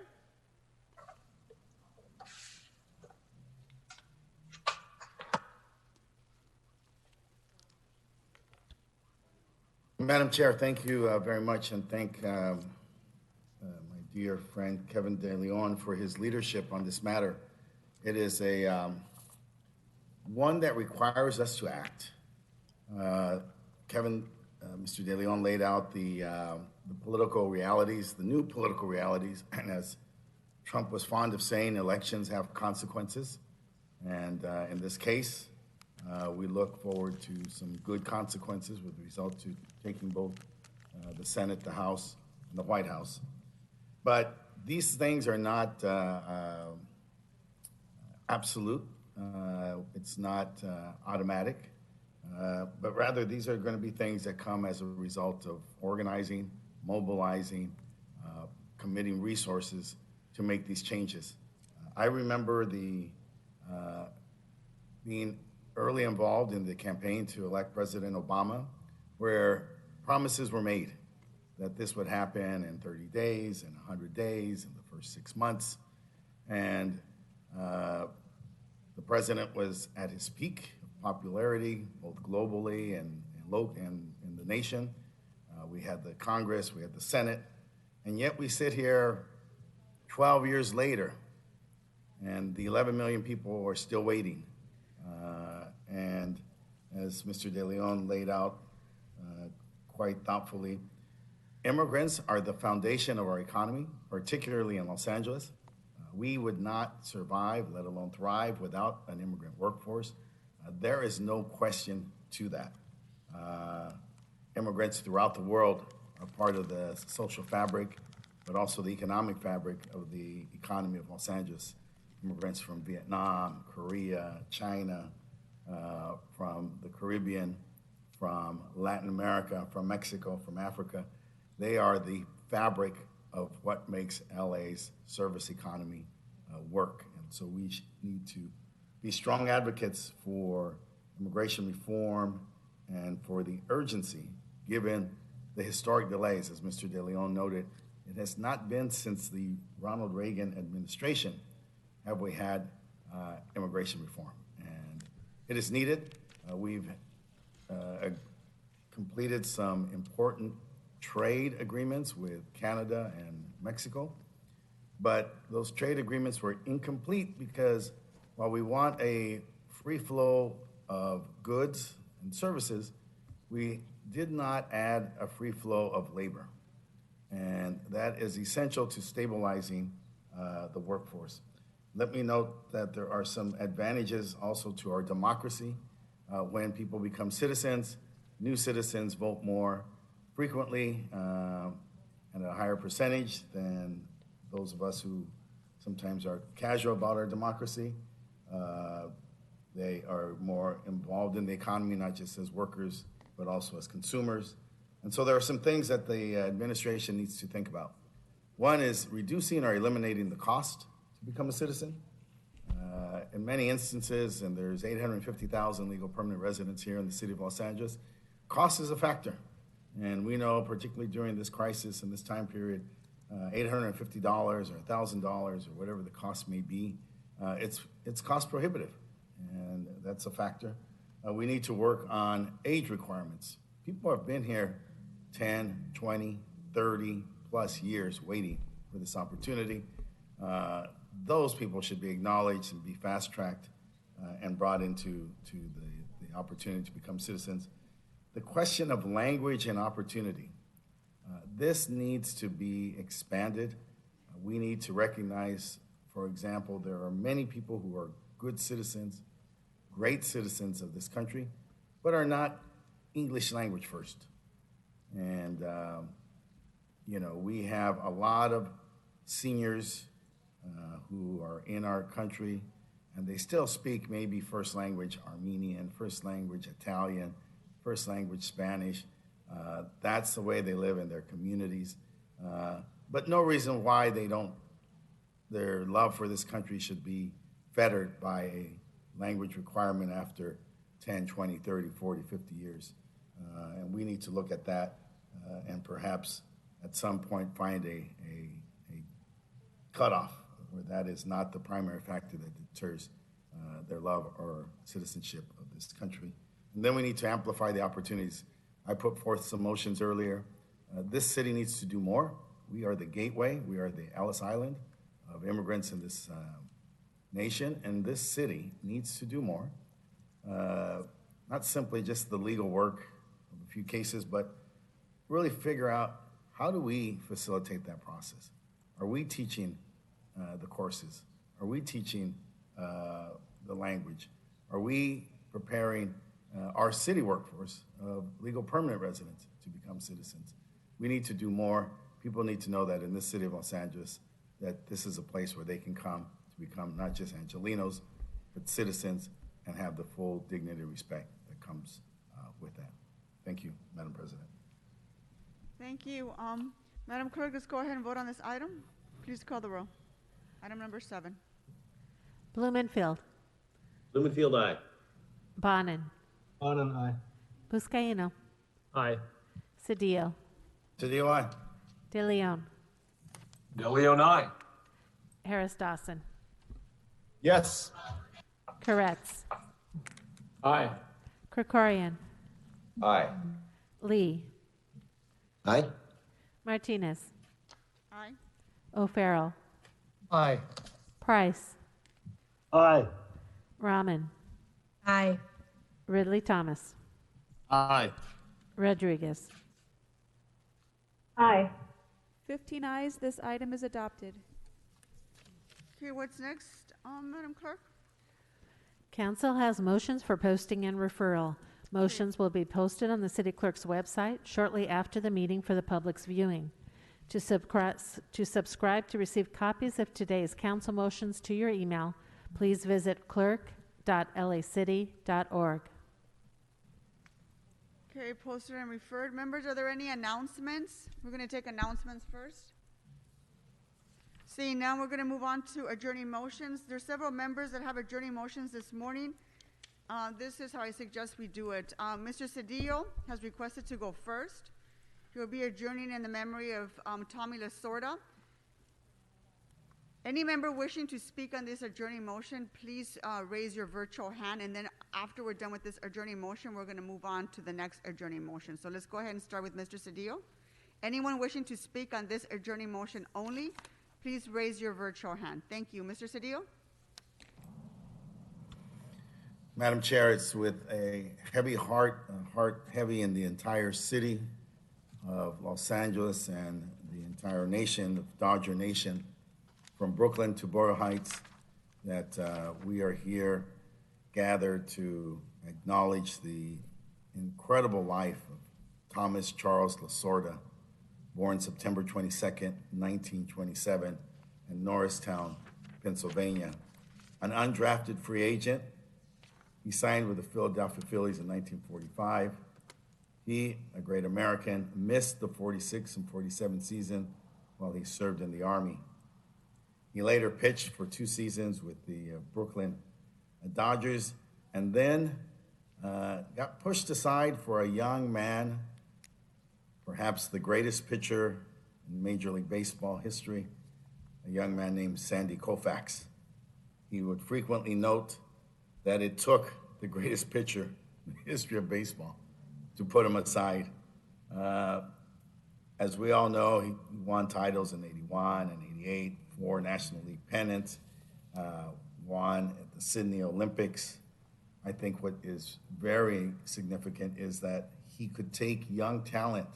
Madam Chair, thank you very much, and thank my dear friend Kevin De Leon for his leadership on this matter. It is a one that requires us to act. Mr. De Leon laid out the political realities, the new political realities, and as Trump was fond of saying, elections have consequences. And in this case, we look forward to some good consequences with the result to taking both the Senate, the House, and the White House. But these things are not absolute. It's not automatic. But rather, these are going to be things that come as a result of organizing, mobilizing, committing resources to make these changes. I remember being early involved in the campaign to elect President Obama, where promises were made that this would happen in 30 days, in 100 days, in the first 6 months. And the president was at his peak of popularity, both globally and in the nation. We had the Congress, we had the Senate, and yet we sit here 12 years later, and the 11 million people are still waiting. And as Mr. De Leon laid out quite thoughtfully, immigrants are the foundation of our economy, particularly in Los Angeles. We would not survive, let alone thrive, without an immigrant workforce. There is no question to that. Immigrants throughout the world are part of the social fabric, but also the economic fabric of the economy of Los Angeles. Immigrants from Vietnam, Korea, China, from the Caribbean, from Latin America, from Mexico, from Africa. They are the fabric of what makes LA's service economy work. And so we need to be strong advocates for immigration reform and for the urgency, given the historic delays. As Mr. De Leon noted, it has not been since the Ronald Reagan administration have we had immigration reform. And it is needed. We've completed some important trade agreements with Canada and Mexico, but those trade agreements were incomplete because while we want a free flow of goods and services, we did not add a free flow of labor. And that is essential to stabilizing the workforce. Let me note that there are some advantages also to our democracy. When people become citizens, new citizens vote more frequently and at a higher percentage than those of us who sometimes are casual about our democracy. They are more involved in the economy, not just as workers, but also as consumers. And so there are some things that the administration needs to think about. One is reducing or eliminating the cost to become a citizen. In many instances, and there's 850,000 legal permanent residents here in the city of Los Angeles, cost is a factor. And we know, particularly during this crisis and this time period, $850 or $1,000 or whatever the cost may be, it's cost prohibitive, and that's a factor. We need to work on age requirements. People have been here 10, 20, 30 plus years waiting for this opportunity. Those people should be acknowledged and be fast-tracked and brought into the opportunity to become citizens. The question of language and opportunity, this needs to be expanded. We need to recognize, for example, there are many people who are good citizens, great citizens of this country, but are not English language first. And, we have a lot of seniors who are in our country, and they still speak maybe first language Armenian, first language Italian, first language Spanish. That's the way they live in their communities. But no reason why their love for this country should be fettered by a language requirement after 10, 20, 30, 40, 50 years. And we need to look at that and perhaps at some point find a cutoff where that is not the primary factor that deters their love or citizenship of this country. And then we need to amplify the opportunities. I put forth some motions earlier. This city needs to do more. We are the gateway. We are the Ellis Island of immigrants in this nation, and this city needs to do more. Not simply just the legal work of a few cases, but really figure out how do we facilitate that process? Are we teaching the courses? Are we teaching the language? Are we preparing our city workforce of legal permanent residents to become citizens? We need to do more. People need to know that in this city of Los Angeles, that this is a place where they can come to become not just Angelenos, but citizens and have the full dignity and respect that comes with that. Thank you, Madam President. Thank you. Madam Clerk, let's go ahead and vote on this item. Please call the roll. Item number 7. Blumenfield. Blumenfield, aye. Bonin. Bonin, aye. Buscaino. Aye. Cedillo. Cedillo, aye. De Leon. De Leon, aye. Harris Dawson. Yes. Koretz. Aye. Krikorian. Aye. Lee. Aye. Martinez. Aye. O'Farrell. Aye. Price. Aye. Rahman. Aye. Ridley Thomas. Aye. Rodriguez. Aye. 15 ayes, this item is adopted. Okay, what's next, Madam Clerk? Council has motions for posting and referral. Motions will be posted on the city clerk's website shortly after the meeting for the public's viewing. To subscribe to receive copies of today's council motions to your email, please visit clerk.lacity.org. Okay, posted and referred. Members, are there any announcements? We're going to take announcements first. Seeing none, we're going to move on to adjourning motions. There's several members that have adjourning motions this morning. This is how I suggest we do it. Mr. Cedillo has requested to go first. He will be adjourning in the memory of Tommy Lasorda. Any member wishing to speak on this adjourning motion, please raise your virtual hand, and then after we're done with this adjourning motion, we're going to move on to the next adjourning motion. So let's go ahead and start with Mr. Cedillo. Anyone wishing to speak on this adjourning motion only, please raise your virtual hand. Thank you. Mr. Cedillo? Madam Chair, it's with a heavy heart, a heart heavy in the entire city of Los Angeles and the entire nation, of Dodger Nation, from Brooklyn to Borough Heights, that we are here gathered to acknowledge the incredible life of Thomas Charles Lasorda, born September 22nd, 1927, in Norristown, Pennsylvania. An undrafted free agent, he signed with the Philadelphia Phillies in 1945. He, a great American, missed the 46 and 47 season while he served in the Army. He later pitched for 2 seasons with the Brooklyn Dodgers, and then got pushed aside for a young man, perhaps the greatest pitcher in Major League Baseball history, a young man named Sandy Koufax. He would frequently note that it took the greatest pitcher in the history of baseball to put him aside. As we all know, he won titles in 81 and 88, 4 National League pennants, won at the Sydney Olympics. I think what is very significant is that he could take young talent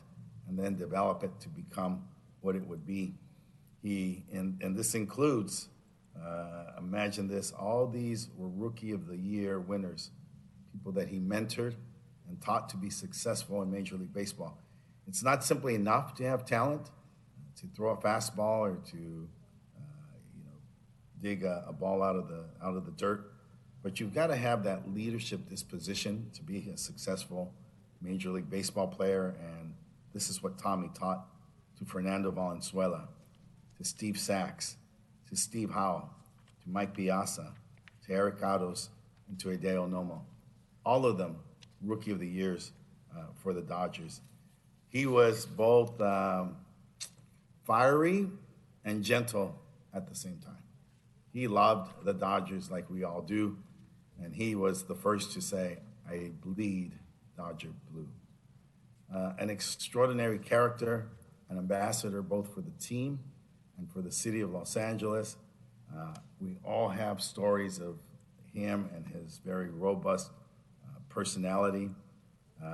and then develop it to become what it would be. And this includes, imagine this, all these were Rookie of the Year winners, people that he mentored and taught to be successful in Major League Baseball. It's not simply enough to have talent, to throw a fastball or to dig a ball out of the dirt, but you've got to have that leadership disposition to be a successful Major League Baseball player, and this is what Tommy taught to Fernando Valenzuela, to Steve Sachs, to Steve Howe, to Mike Piazza, to Eric Autos, and to Hideo Nomo. All of them Rookie of the Years for the Dodgers. He was both fiery and gentle at the same time. He loved the Dodgers like we all do, and he was the first to say, "I bleed Dodger blue." An extraordinary character, an ambassador both for the team and for the city of Los Angeles. We all have stories of him and his very robust personality.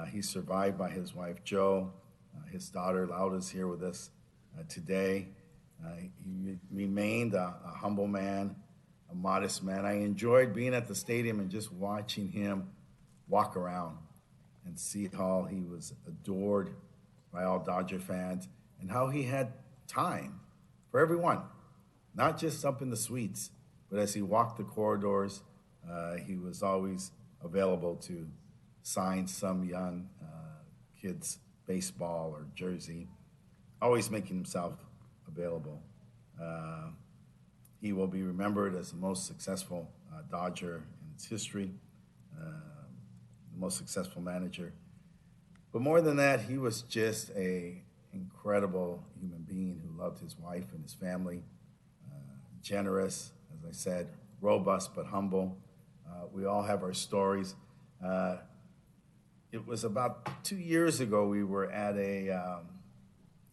He's survived by his wife, Jo. His daughter, Lauda's here with us today. He remained a humble man, a modest man. I enjoyed being at the stadium and just watching him walk around and see how he was adored by all Dodger fans and how he had time for everyone, not just up in the suites, but as he walked the corridors, he was always available to sign some young kid's baseball or jersey, always making himself available. He will be remembered as the most successful Dodger in its history, the most successful manager. But more than that, he was just an incredible human being who loved his wife and his family, generous, as I said, robust but humble. We all have our stories. It was about 2 years ago, we were at a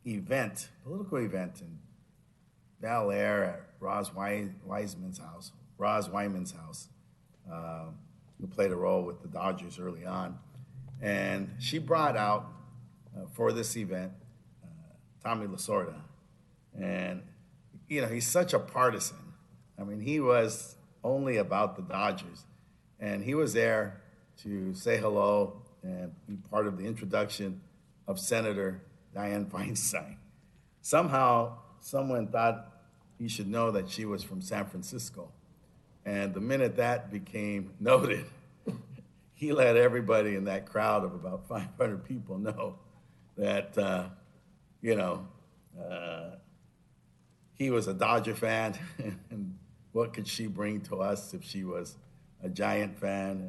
political event in Bel Air at Roz Wyman's house, who played a role with the Dodgers early on. And she brought out, for this event, Tommy Lasorda. And, he's such a partisan. I mean, he was only about the Dodgers. And he was there to say hello and be part of the introduction of Senator Dianne Feinstein. Somehow, someone thought he should know that she was from San Francisco. And the minute that became noted, he let everybody in that crowd of about 500 people know that, he was a Dodger fan, and what could she bring to us if she was a Giant fan?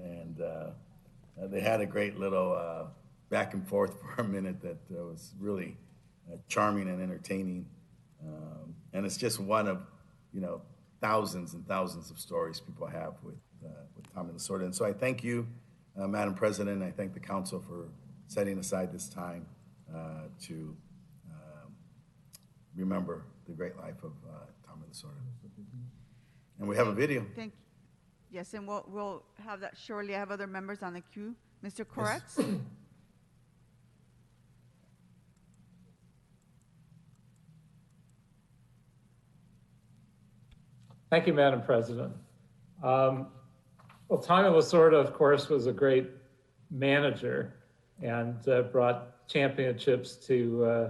And they had a great little back and forth for a minute that was really charming and entertaining. And it's just one of, thousands and thousands of stories people have with Tommy Lasorda. And so I thank you, Madam President. I thank the council for setting aside this time to remember the great life of Tommy Lasorda. And we have a video. Thank Yes, and we'll have that shortly. I have other members on the queue. Mr. Koretz? Yes. Thank you, Madam President. Well, Tommy Lasorda, of course, was a great manager and brought championships to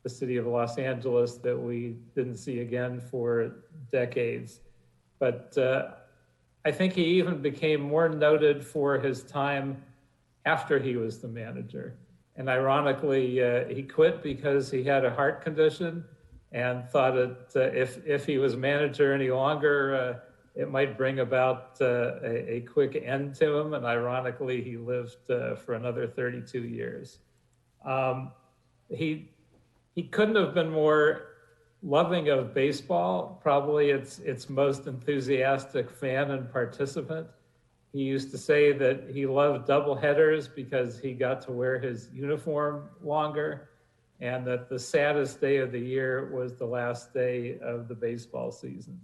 the city of Los Angeles that we didn't see again for decades. But I think he even became more noted for his time after he was the manager. And ironically, he quit because he had a heart condition and thought that if he was manager any longer, it might bring about a quick end to him. And ironically, he lived for another 32 years. He couldn't have been more loving of baseball, probably its most enthusiastic fan and participant. He used to say that he loved doubleheaders because he got to wear his uniform longer, and that the saddest day of the year was the last day of the baseball season.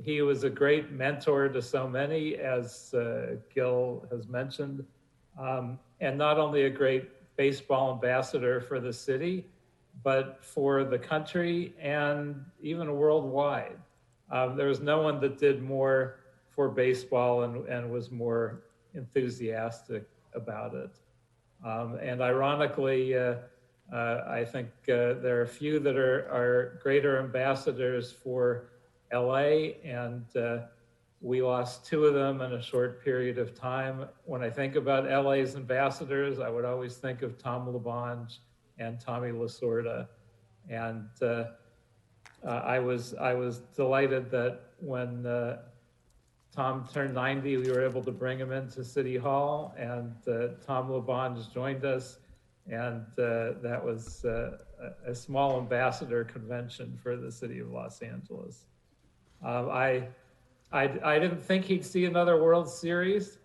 He was a great mentor to so many, as Gil has mentioned, and not only a great baseball ambassador for the city, but for the country and even worldwide. There was no one that did more for baseball and was more enthusiastic about it. And ironically, I think there are a few that are greater ambassadors for LA, and we lost two of them in a short period of time. When I think about LA's ambassadors, I would always think of Tom LeBonge and Tommy Lasorda. And I was delighted that when Tom turned 90, we were able to bring him into City Hall, and Tom LeBonge joined us, and that was a small ambassador convention for the city of Los Angeles. I didn't think he'd see another World Series.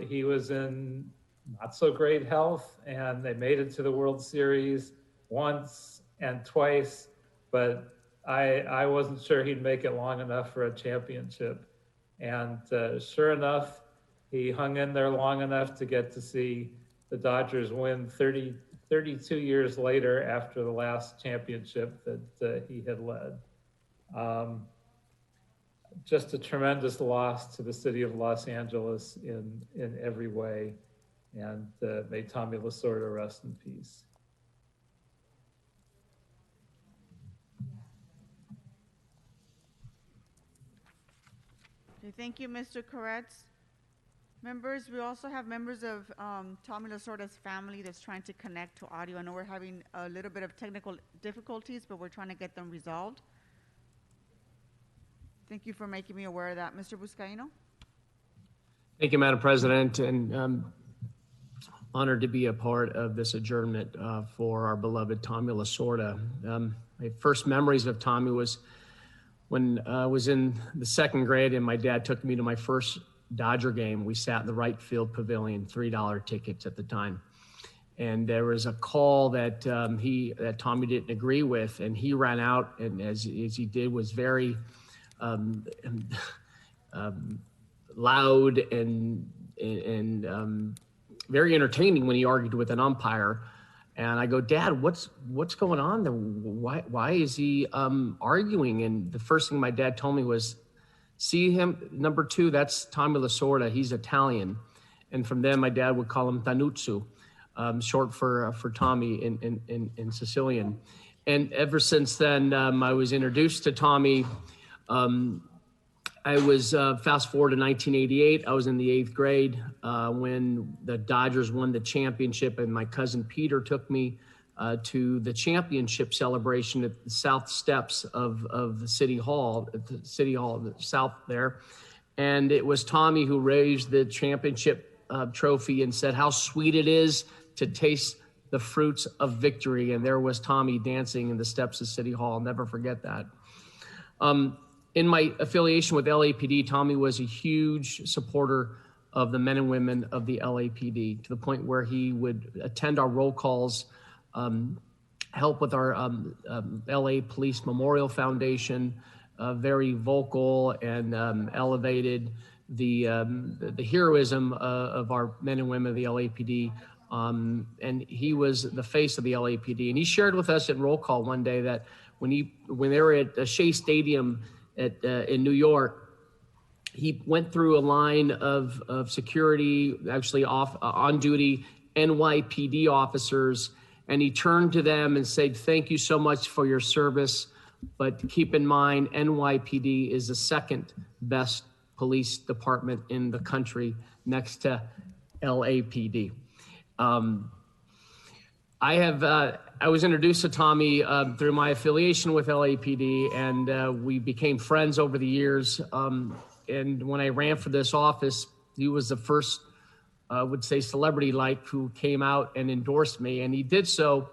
He was in not so great health, and they made it to the World Series once and twice, but I wasn't sure he'd make it long enough for a championship. And sure enough, he hung in there long enough to get to see the Dodgers win 32 years later after the last championship that he had led. Just a tremendous loss to the city of Los Angeles in every way. And may Tommy Lasorda rest in peace. Okay, thank you, Mr. Koretz. Members, we also have members of Tommy Lasorda's family that's trying to connect to audio. I know we're having a little bit of technical difficulties, but we're trying to get them resolved. Thank you for making me aware of that. Mr. Buscaino? Thank you, Madam President, and honored to be a part of this adjournment for our beloved Tommy Lasorda. My first memories of Tommy was when I was in the second grade and my dad took me to my first Dodger game. We sat in the right field pavilion, $3 tickets at the time. And there was a call that Tommy didn't agree with, and he ran out, and as he did, was very loud and very entertaining when he argued with an umpire. And I go, Dad, what's going on there? Why is he arguing? And the first thing my dad told me was, see him, number 2, that's Tommy Lasorda. He's Italian. And from then, my dad would call him Tanuzzu, short for Tommy in Sicilian. And ever since then, I was introduced to Tommy. I was, fast forward to 1988, I was in the 8th grade when the Dodgers won the championship, and my cousin Peter took me to the championship celebration at the south steps of the City Hall, the south there. And it was Tommy who raised the championship trophy and said how sweet it is to taste the fruits of victory. And there was Tommy dancing in the steps of City Hall. I'll never forget that. In my affiliation with LAPD, Tommy was a huge supporter of the men and women of the LAPD, to the point where he would attend our roll calls, help with our LA Police Memorial Foundation, very vocal and elevated, the heroism of our men and women of the LAPD. And he was the face of the LAPD. And he shared with us at roll call one day that when they were at Shea Stadium in New York, he went through a line of security, actually on duty NYPD officers, and he turned to them and said, "Thank you so much for your service, but keep in mind NYPD is the second best police department in the country next to LAPD." I was introduced to Tommy through my affiliation with LAPD, and we became friends over the years. And when I ran for this office, he was the first, I would say, celebrity-like who came out and endorsed me. And he did so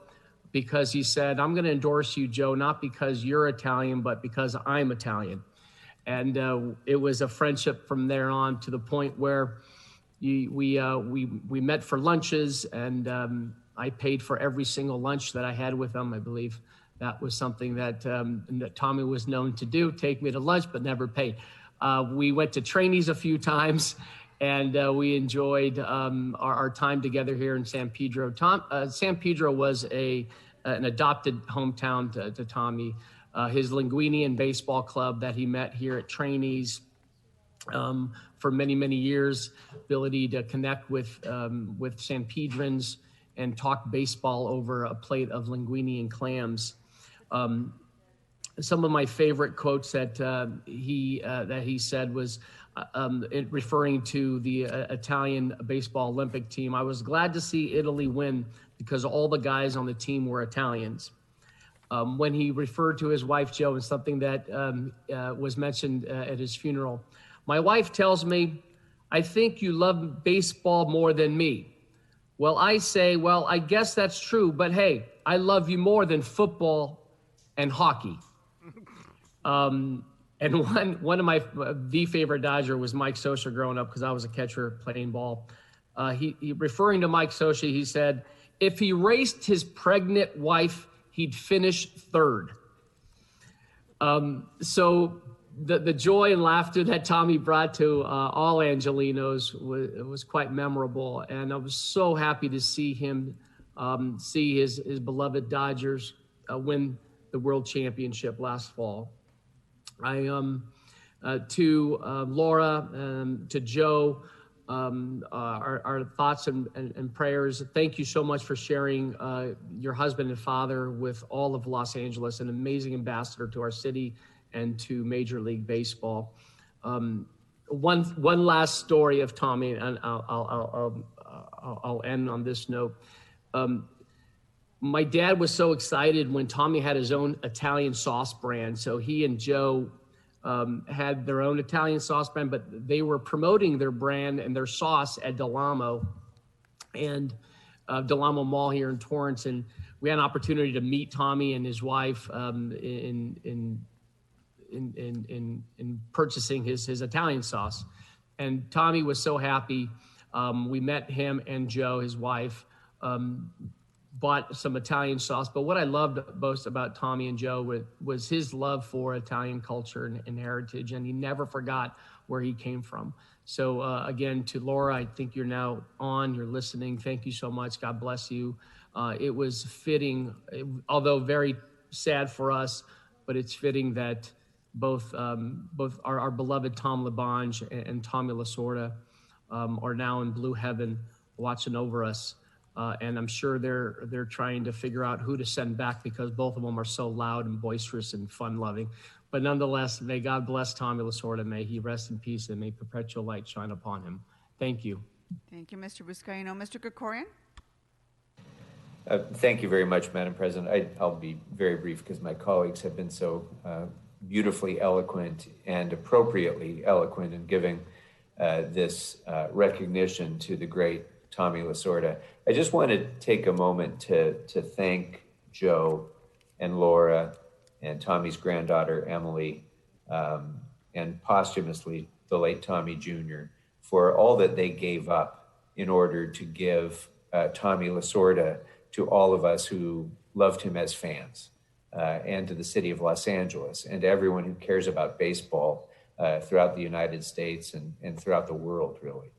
because he said, "I'm going to endorse you, Joe, not because you're Italian, but because I'm Italian." And it was a friendship from there on, to the point where we met for lunches, and I paid for every single lunch that I had with him. I believe that was something that Tommy was known to do, take me to lunch, but never pay. We went to trainees a few times, and we enjoyed our time together here in San Pedro. San Pedro was an adopted hometown to Tommy. His Linguinian baseball club that he met here at trainees for many, many years, ability to connect with San Pedrans and talk baseball over a plate of linguine and clams. Some of my favorite quotes that he said was referring to the Italian baseball Olympic team. "I was glad to see Italy win because all the guys on the team were Italians." When he referred to his wife, Joe, and something that was mentioned at his funeral, "My wife tells me, 'I think you love baseball more than me.' Well, I say, well, I guess that's true, but hey, I love you more than football and hockey." And one of the favorite Dodger was Mike Scioscia growing up, because I was a catcher playing ball. He referring to Mike Scioscia, he said, "If he raced his pregnant wife, he'd finish third." So the joy and laughter that Tommy brought to all Angelenos was quite memorable, and I was so happy to see him see his beloved Dodgers win the World Championship last fall. To Laura, to Joe, our thoughts and prayers. Thank you so much for sharing your husband and father with all of Los Angeles, an amazing ambassador to our city and to Major League Baseball. One last story of Tommy, and I'll end on this note. My dad was so excited when Tommy had his own Italian sauce brand. So he and Joe had their own Italian sauce brand, but they were promoting their brand and their sauce at Del Amo and Del Amo Mall here in Torrance. And we had an opportunity to meet Tommy and his wife in purchasing his Italian sauce. And Tommy was so happy. We met him and Joe, his wife, bought some Italian sauce. But what I loved most about Tommy and Joe was his love for Italian culture and heritage, and he never forgot where he came from. So again, to Laura, I think you're now on, you're listening. Thank you so much. God bless you. It was fitting, although very sad for us, but it's fitting that both our beloved Tom LaBonge and Tommy Lasorda are now in blue heaven watching over us. And I'm sure they're trying to figure out who to send back, because both of them are so loud and boisterous and fun-loving. But nonetheless, may God bless Tommy Lasorda. May he rest in peace, and may perpetual light shine upon him. Thank you. Thank you, Mr. Buscaino. Mr. Krikorian? Thank you very much, Madam President. I'll be very brief because my colleagues have been so beautifully eloquent and appropriately eloquent in giving this recognition to the great Tommy Lasorda. I just want to take a moment to thank Joe and Laura and Tommy's granddaughter, Emily, and posthumously the late Tommy Jr. for all that they gave up in order to give Tommy Lasorda to all of us who loved him as fans, and to the city of Los Angeles, and to everyone who cares about baseball throughout the United States and throughout the world, really.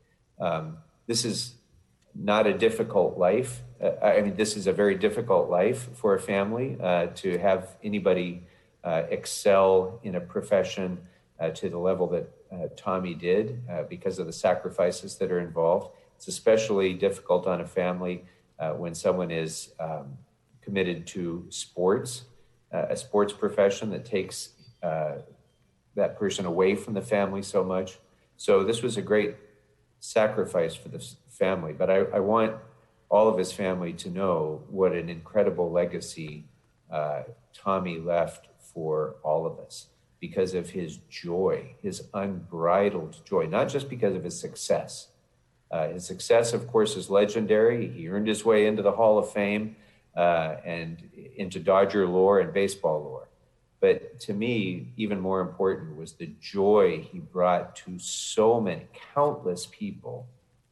This is not a difficult life. This is a very difficult life for a family to have anybody excel in a profession to the level that Tommy did because of the sacrifices that are involved. It's especially difficult on a family when someone is committed to sports, a sports profession that takes that person away from the family so much. So this was a great sacrifice for this family, but I want all of his family to know what an incredible legacy Tommy left for all of us because of his joy, his unbridled joy, not just because of his success. His success, of course, is legendary. He earned his way into the Hall of Fame and into Dodger lore and baseball lore. But to me, even more important was the joy he brought to so many, countless people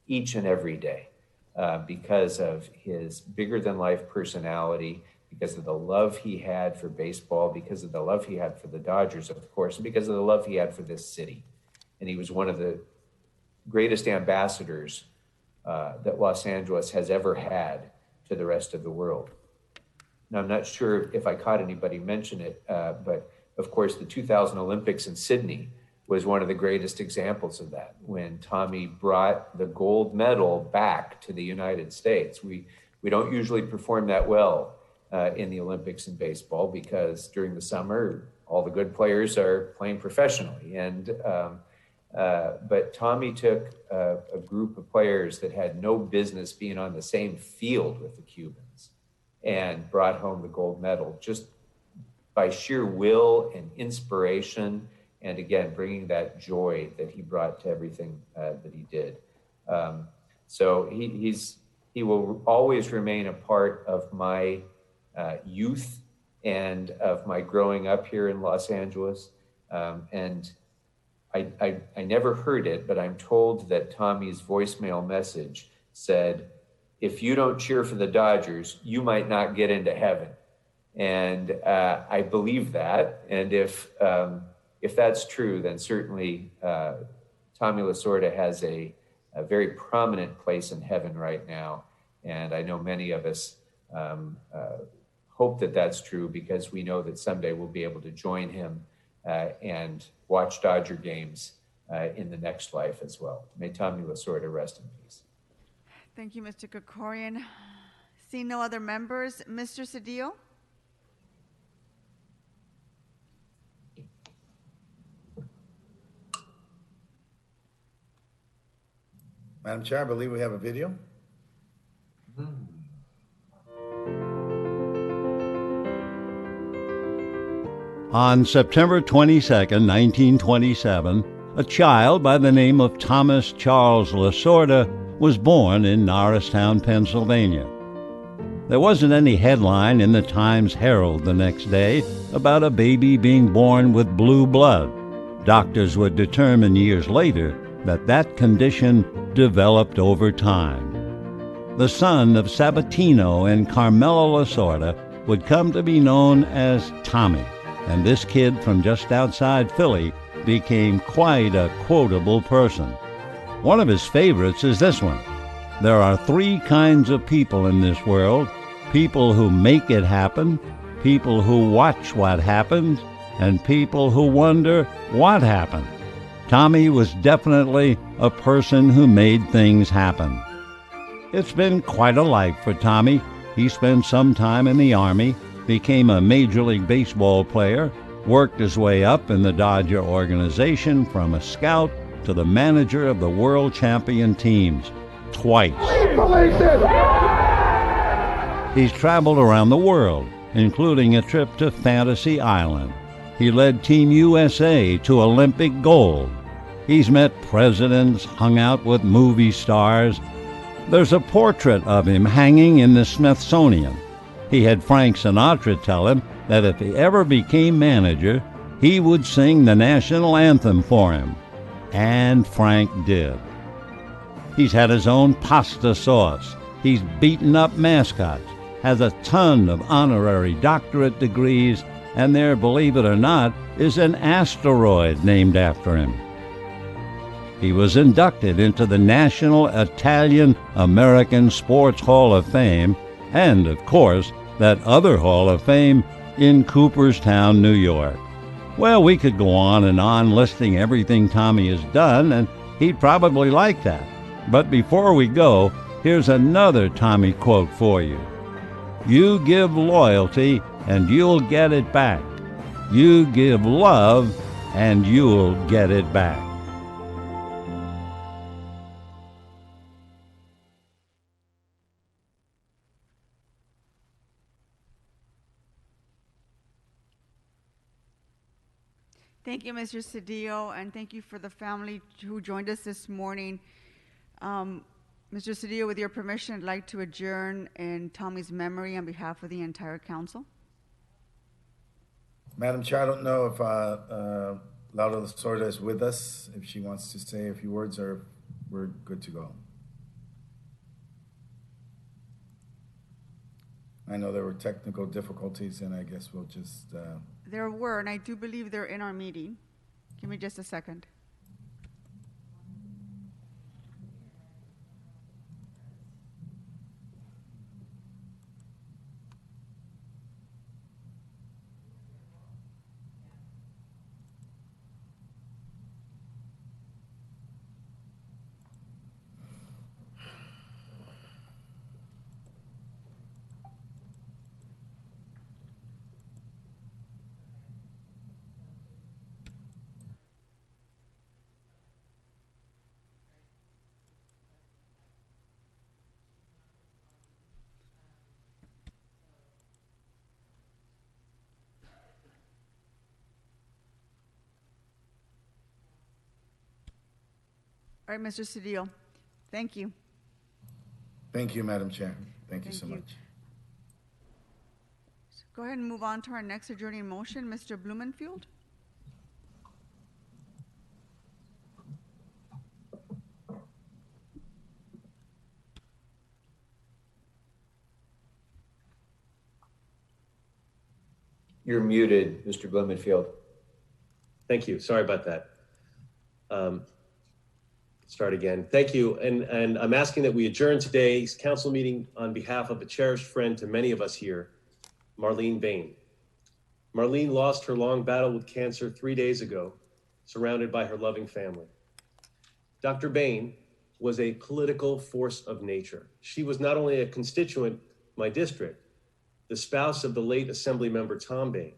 each and every day because of his bigger-than-life personality, because of the love he had for baseball, because of the love he had for the Dodgers, of course, and because of the love he had for this city. And he was one of the greatest ambassadors that Los Angeles has ever had to the rest of the world. Now, I'm not sure if I caught anybody mention it, but of course, the 2000 Olympics in Sydney was one of the greatest examples of that, when Tommy brought the gold medal back to the United States. We don't usually perform that well in the Olympics in baseball because during the summer, all the good players are playing professionally. But Tommy took a group of players that had no business being on the same field with the Cubans and brought home the gold medal just by sheer will and inspiration, and again, bringing that joy that he brought to everything that he did. So he will always remain a part of my youth and of my growing up here in Los Angeles. And I never heard it, but I'm told that Tommy's voicemail message said, "If you don't cheer for the Dodgers, you might not get into heaven." And I believe that. And if that's true, then certainly Tommy Lasorda has a very prominent place in heaven right now. And I know many of us hope that that's true because we know that someday we'll be able to join him and watch Dodger games in the next life as well. May Tommy Lasorda rest in peace. Thank you, Mr. Krikorian. Seeing no other members, Mr. Cedillo? Madam Chair, I believe we have a video. On September 22, 1927, a child by the name of Thomas Charles Lasorda was born in Norristown, Pennsylvania. There wasn't any headline in the Times Herald the next day about a baby being born with blue blood. Doctors would determine years later that that condition developed over time. The son of Sabatino and Carmela Lasorda would come to be known as Tommy, and this kid from just outside Philly became quite a quotable person. One of his favorites is this one: "There are three kinds of people in this world: people who make it happen, people who watch what happens, and people who wonder what happened." Tommy was definitely a person who made things happen. It's been quite a life for Tommy. He spent some time in the Army, became a Major League Baseball player, worked his way up in the Dodger organization from a scout to the manager of the world champion teams, twice. He's traveled around the world, including a trip to Fantasy Island. He led Team USA to Olympic gold. He's met presidents, hung out with movie stars. There's a portrait of him hanging in the Smithsonian. He had Frank Sinatra tell him that if he ever became manager, he would sing the national anthem for him. And Frank did. He's had his own pasta sauce. He's beaten up mascots, has a ton of honorary doctorate degrees, and there, believe it or not, is an asteroid named after him. He was inducted into the National Italian-American Sports Hall of Fame and, of course, that other Hall of Fame in Cooperstown, New York. Well, we could go on and on listing everything Tommy has done, and he'd probably like that. But before we go, here's another Tommy quote for you. You give loyalty, and you'll get it back. You give love, and you'll get it back. Thank you, Mr. Cedillo, and thank you for the family who joined us this morning. Mr. Cedillo, with your permission, I'd like to adjourn in Tommy's memory on behalf of the entire council. Madam Chair, I don't know if Laura Sorda is with us, if she wants to say a few words, or we're good to go. I know there were technical difficulties, and I guess we'll just... There were, and I do believe they're in our meeting. Give me just a second. All right, Mr. Cedillo, thank you. Thank you, Madam Chair. Thank you so much. So go ahead and move on to our next adjourning motion. Mr. Blumenfield? You're muted, Mr. Blumenfield. Thank you. Sorry about that. Start again. Thank you. And I'm asking that we adjourn today's council meeting on behalf of a cherished friend to many of us here, Marlene Bain. Marlene lost her long battle with cancer 3 days ago, surrounded by her loving family. Dr. Bain was a political force of nature. She was not only a constituent in my district, the spouse of the late Assembly member Tom Bain,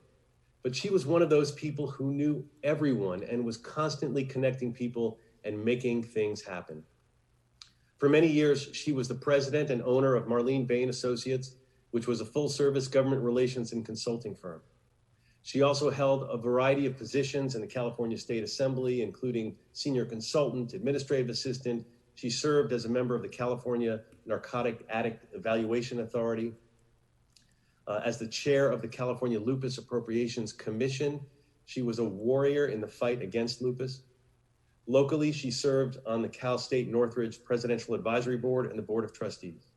but she was one of those people who knew everyone and was constantly connecting people and making things happen. For many years, she was the president and owner of Marlene Bain Associates, which was a full-service government relations and consulting firm. She also held a variety of positions in the California State Assembly, including senior consultant, administrative assistant. She served as a member of the California Narcotic Addict Evaluation Authority. As the chair of the California Lupus Appropriations Commission, she was a warrior in the fight against lupus. Locally, she served on the Cal State Northridge Presidential Advisory Board and the Board of Trustees.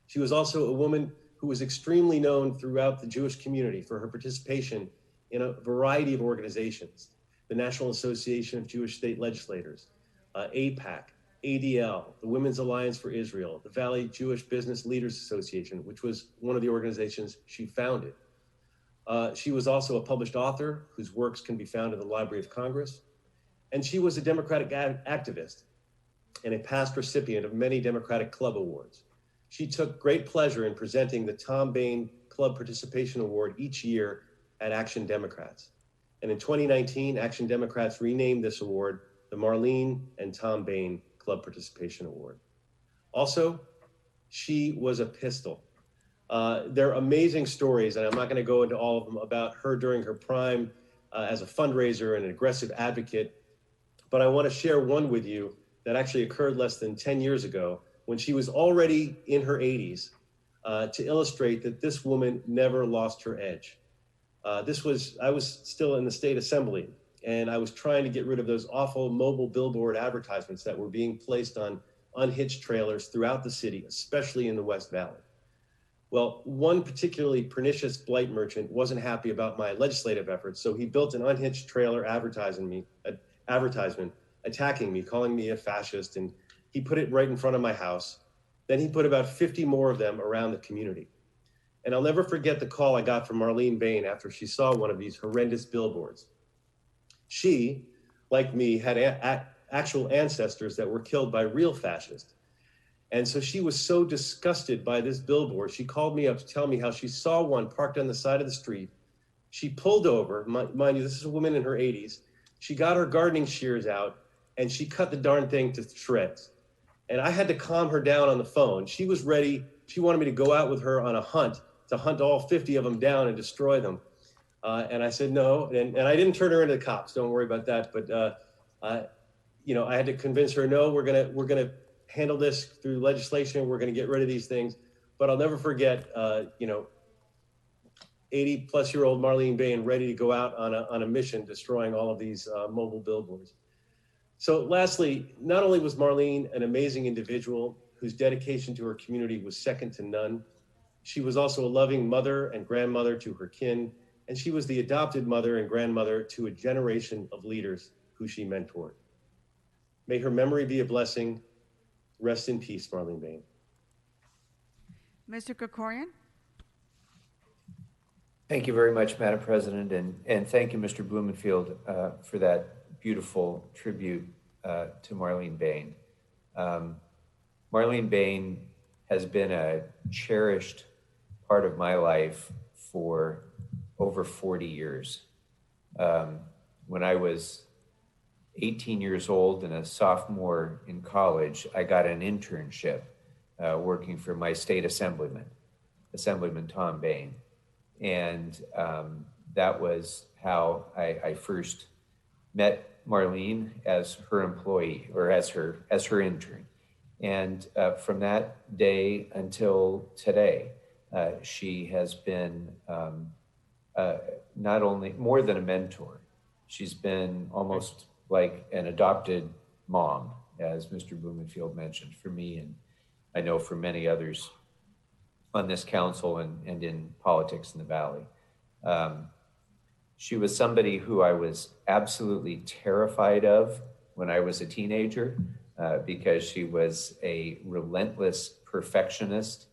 She was also a woman who was extremely known throughout the Jewish community for her participation in a variety of organizations, the National Association of Jewish State Legislators, AIPAC, ADL, the Women's Alliance for Israel, the Valley Jewish Business Leaders Association, which was one of the organizations she founded. She was also a published author whose works can be found in the Library of Congress. And she was a Democratic activist and a past recipient of many Democratic Club Awards. She took great pleasure in presenting the Tom Bain Club Participation Award each year at Action Democrats. And in 2019, Action Democrats renamed this award the Marlene and Tom Bain Club Participation Award. Also, she was a pistol. There are amazing stories, and I'm not going to go into all of them, about her during her prime as a fundraiser and an aggressive advocate. But I want to share one with you that actually occurred less than 10 years ago when she was already in her 80s to illustrate that this woman never lost her edge. I was still in the state assembly, and I was trying to get rid of those awful mobile billboard advertisements that were being placed on unhitched trailers throughout the city, especially in the West Valley. Well, one particularly pernicious blight merchant wasn't happy about my legislative efforts, so he built an unhinged trailer advertisement attacking me, calling me a fascist, and he put it right in front of my house. Then he put about 50 more of them around the community. And I'll never forget the call I got from Marlene Bain after she saw one of these horrendous billboards. She, like me, had actual ancestors that were killed by real fascists. And so she was so disgusted by this billboard, she called me up to tell me how she saw one parked on the side of the street. She pulled over, mind you, this is a woman in her 80s. She got her gardening shears out and she cut the darn thing to shreds. And I had to calm her down on the phone. She was ready. She wanted me to go out with her on a hunt to hunt all 50 of them down and destroy them. And I said no, and I didn't turn her into the cops. Don't worry about that. But I had to convince her, no, we're gonna handle this through legislation. We're gonna get rid of these things. But I'll never forget, 80-plus-year-old Marlene Bain ready to go out on a mission, destroying all of these mobile billboards. So lastly, not only was Marlene an amazing individual whose dedication to her community was second to none, she was also a loving mother and grandmother to her kin, and she was the adopted mother and grandmother to a generation of leaders who she mentored. May her memory be a blessing. Rest in peace, Marlene Bain. Mr. Krikorian? Thank you very much, Madam President, and thank you, Mr. Blumenfield, for that beautiful tribute to Marlene Bain. Marlene Bain has been a cherished part of my life for over 40 years. When I was 18 years old and a sophomore in college, I got an internship working for my state Assemblyman Tom Bain. And that was how I first met Marlene as her employee or as her intern. And from that day until today, she has been not only more than a mentor, she's been almost like an adopted mom, as Mr. Blumenfield mentioned, for me, and I know for many others on this council and in politics in the Valley. She was somebody who I was absolutely terrified of when I was a teenager because she was a relentless perfectionist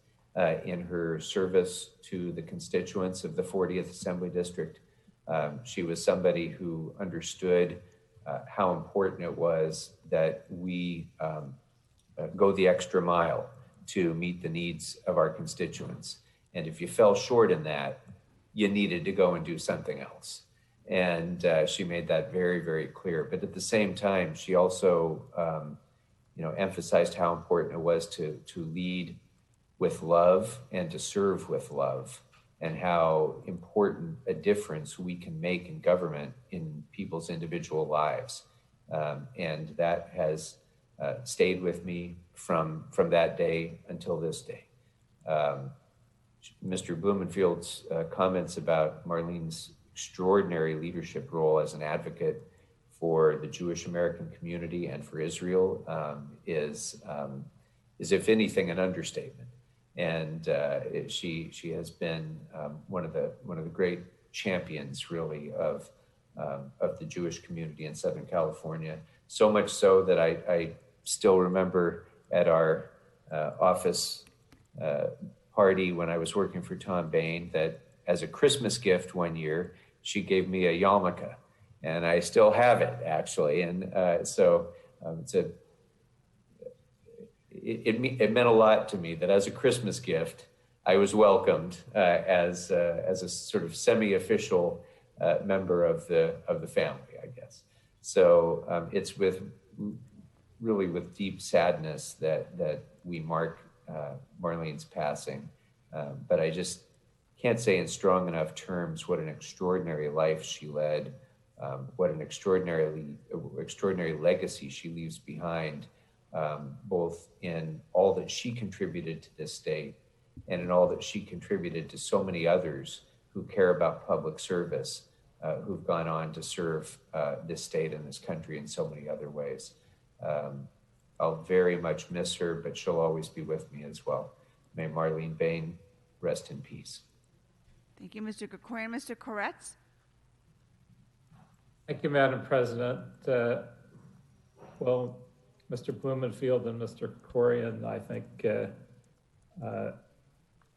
in her service to the constituents of the 40th Assembly District. She was somebody who understood how important it was that we go the extra mile to meet the needs of our constituents. And if you fell short in that, you needed to go and do something else. And she made that very, very clear. But at the same time, she also emphasized how important it was to lead with love and to serve with love, and how important a difference we can make in government in people's individual lives. And that has stayed with me from that day until this day. Mr. Blumenfield's comments about Marlene's extraordinary leadership role as an advocate for the Jewish American community and for Israel is if anything, an understatement. And she has been one of the great champions, really, of the Jewish community in Southern California. So much so that I still remember at our office party when I was working for Tom Bain that as a Christmas gift one year, she gave me a yarmulke, and I still have it, actually. And it meant a lot to me that as a Christmas gift, I was welcomed as a sort of semi-official member of the family, I guess. So it's really with deep sadness that we mark Marlene's passing. But I just can't say in strong enough terms what an extraordinary life she led, what an extraordinary legacy she leaves behind, both in all that she contributed to this state and in all that she contributed to so many others who care about public service, who've gone on to serve this state and this country in so many other ways. I'll very much miss her, but she'll always be with me as well. May Marlene Bain rest in peace. Thank you, Mr. Krikorian. Mr. Koretz? Thank you, Madam President. Well, Mr. Blumenfield and Mr. Krikorian, I think,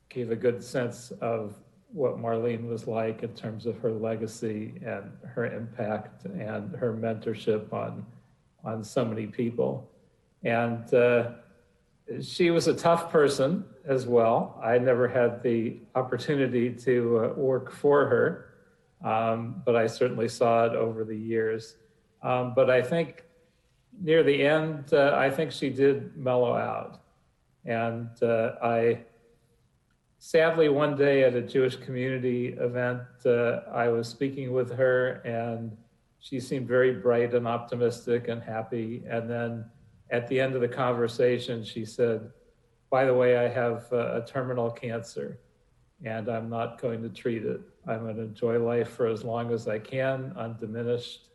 gave a good sense of what Marlene was like in terms of her legacy and her impact and her mentorship on so many people. And she was a tough person as well. I never had the opportunity to work for her, but I certainly saw it over the years. But I think near the end, I think she did mellow out. And sadly, one day at a Jewish community event, I was speaking with her and she seemed very bright and optimistic and happy. And then at the end of the conversation, she said, "By the way, I have a terminal cancer and I'm not going to treat it. I'm going to enjoy life for as long as I can, undiminished,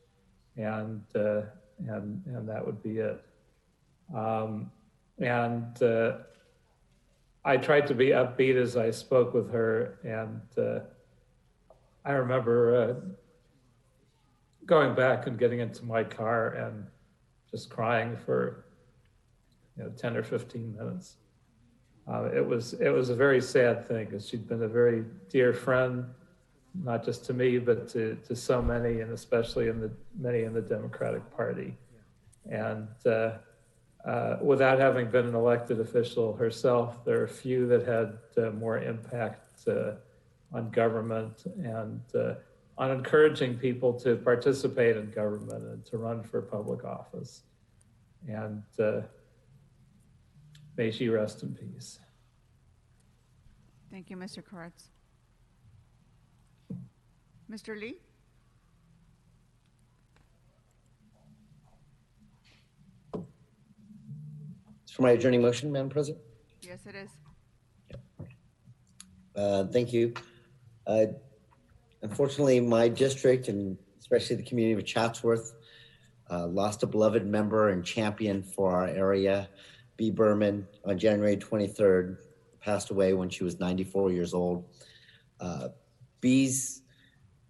and that would be it." I tried to be upbeat as I spoke with her, and I remember going back and getting into my car and just crying for 10 or 15 minutes. It was a very sad thing, because she'd been a very dear friend, not just to me, but to so many, and especially many in the Democratic Party. And without having been an elected official herself, there are few that had more impact on government and on encouraging people to participate in government and to run for public office. And may she rest in peace. Thank you, Mr. Koretz. Mr. Lee? It's for my adjourning motion, Madam President. Yes, it is. Thank you. Unfortunately, my district, and especially the community of Chatsworth, lost a beloved member and champion for our area. Bee Berman, on January 23rd, passed away when she was 94 years old. Bee's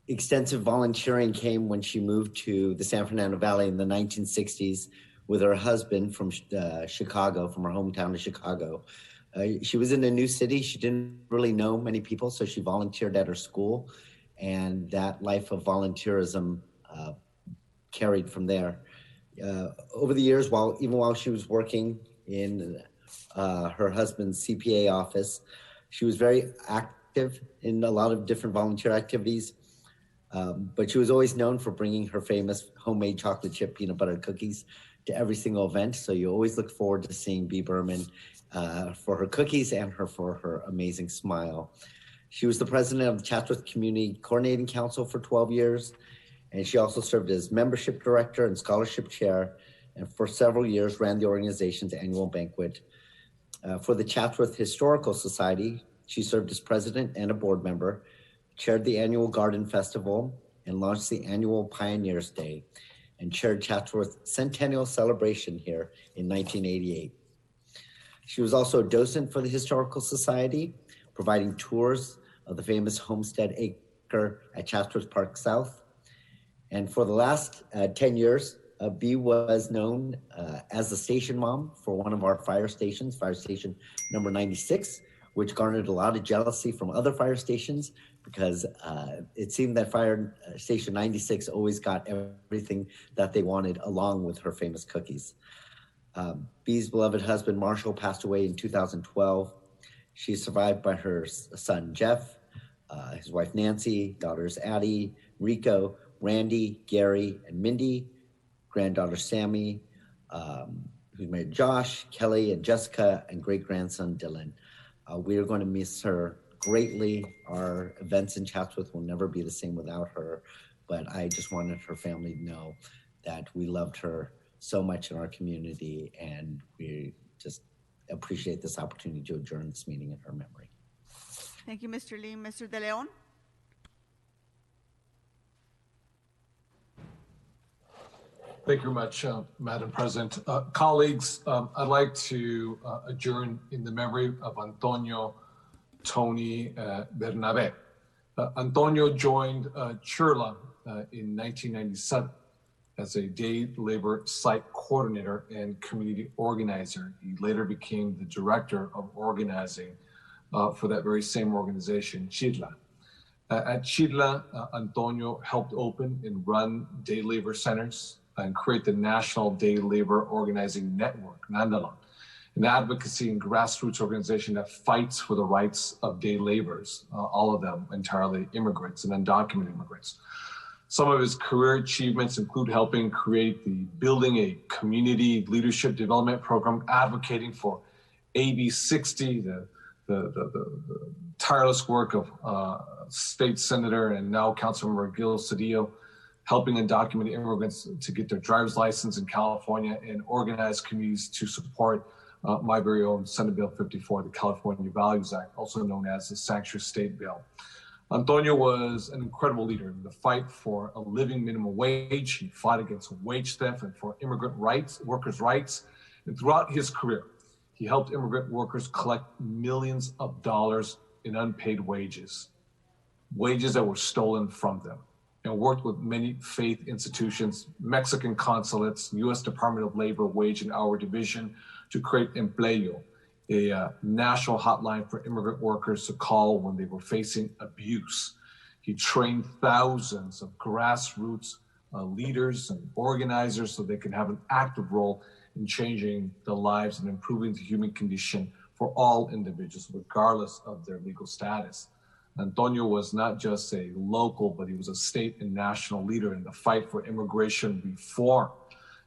extensive volunteering came when she moved to the San Fernando Valley in the 1960s with her husband from Chicago, from her hometown of Chicago. She was in a new city. She didn't really know many people, so she volunteered at her school, and that life of volunteerism carried from there. Over the years, even while she was working in her husband's CPA office, she was very active in a lot of different volunteer activities, but she was always known for bringing her famous homemade chocolate chip peanut butter cookies to every single event. So you always look forward to seeing Bee Berman for her cookies and for her amazing smile. She was the president of the Chatsworth Community Coordinating Council for 12 years, and she also served as membership director and scholarship chair, and for several years ran the organization's annual banquet. For the Chatsworth Historical Society, she served as president and a board member, chaired the annual Garden Festival, and launched the annual Pioneers Day, and chaired Chatsworth Centennial Celebration here in 1988. She was also a docent for the Historical Society, providing tours of the famous Homestead Acre at Chatsworth Park South. And for the last 10 years, Bee was known as the station mom for one of our fire stations, fire station number 96, which garnered a lot of jealousy from other fire stations because it seemed that fire station 96 always got everything that they wanted along with her famous cookies. Bee's beloved husband, Marshall, passed away in 2012. She's survived by her son, Jeff, his wife, Nancy, daughters, Addie, Rico, Randy, Gary, and Mindy, granddaughter, Sammy, who's married Josh, Kelly, and Jessica, and great-grandson, Dylan. We are going to miss her greatly. Our events in Chatsworth will never be the same without her, but I just wanted her family to know that we loved her so much in our community, and we just appreciate this opportunity to adjourn this meeting in her memory. Thank you, Mr. Lee. Mr. De Leon? Thank you very much, Madam President. Colleagues, I'd like to adjourn in the memory of Antonio Tony Bernabe. Antonio joined Chirla in 1997 as a day labor site coordinator and community organizer. He later became the director of organizing for that very same organization, Chirla. At Chirla, Antonio helped open and run day labor centers and create the National Day Labor Organizing Network, NANDALON, an advocacy and grassroots organization that fights for the rights of day laborers, all of them entirely immigrants and undocumented immigrants. Some of his career achievements include helping create building a community leadership development program, advocating for AB 60, the tireless work of State Senator and now Councilmember Gil Cedillo, helping undocumented immigrants to get their driver's license in California and organize communities to support my very own Senate Bill 54, the California Values Act, also known as the Sanctuary State Bill. Antonio was an incredible leader in the fight for a living minimum wage. He fought against wage theft and for immigrant rights, workers' rights. And throughout his career, he helped immigrant workers collect millions of dollars in unpaid wages that were stolen from them, and worked with many faith institutions, Mexican consulates, U.S. Department of Labor Wage and Hour Division to create Empleo, a national hotline for immigrant workers to call when they were facing abuse. He trained thousands of grassroots leaders and organizers so they can have an active role in changing the lives and improving the human condition for all individuals, regardless of their legal status. Antonio was not just a local, but he was a state and national leader in the fight for immigration reform.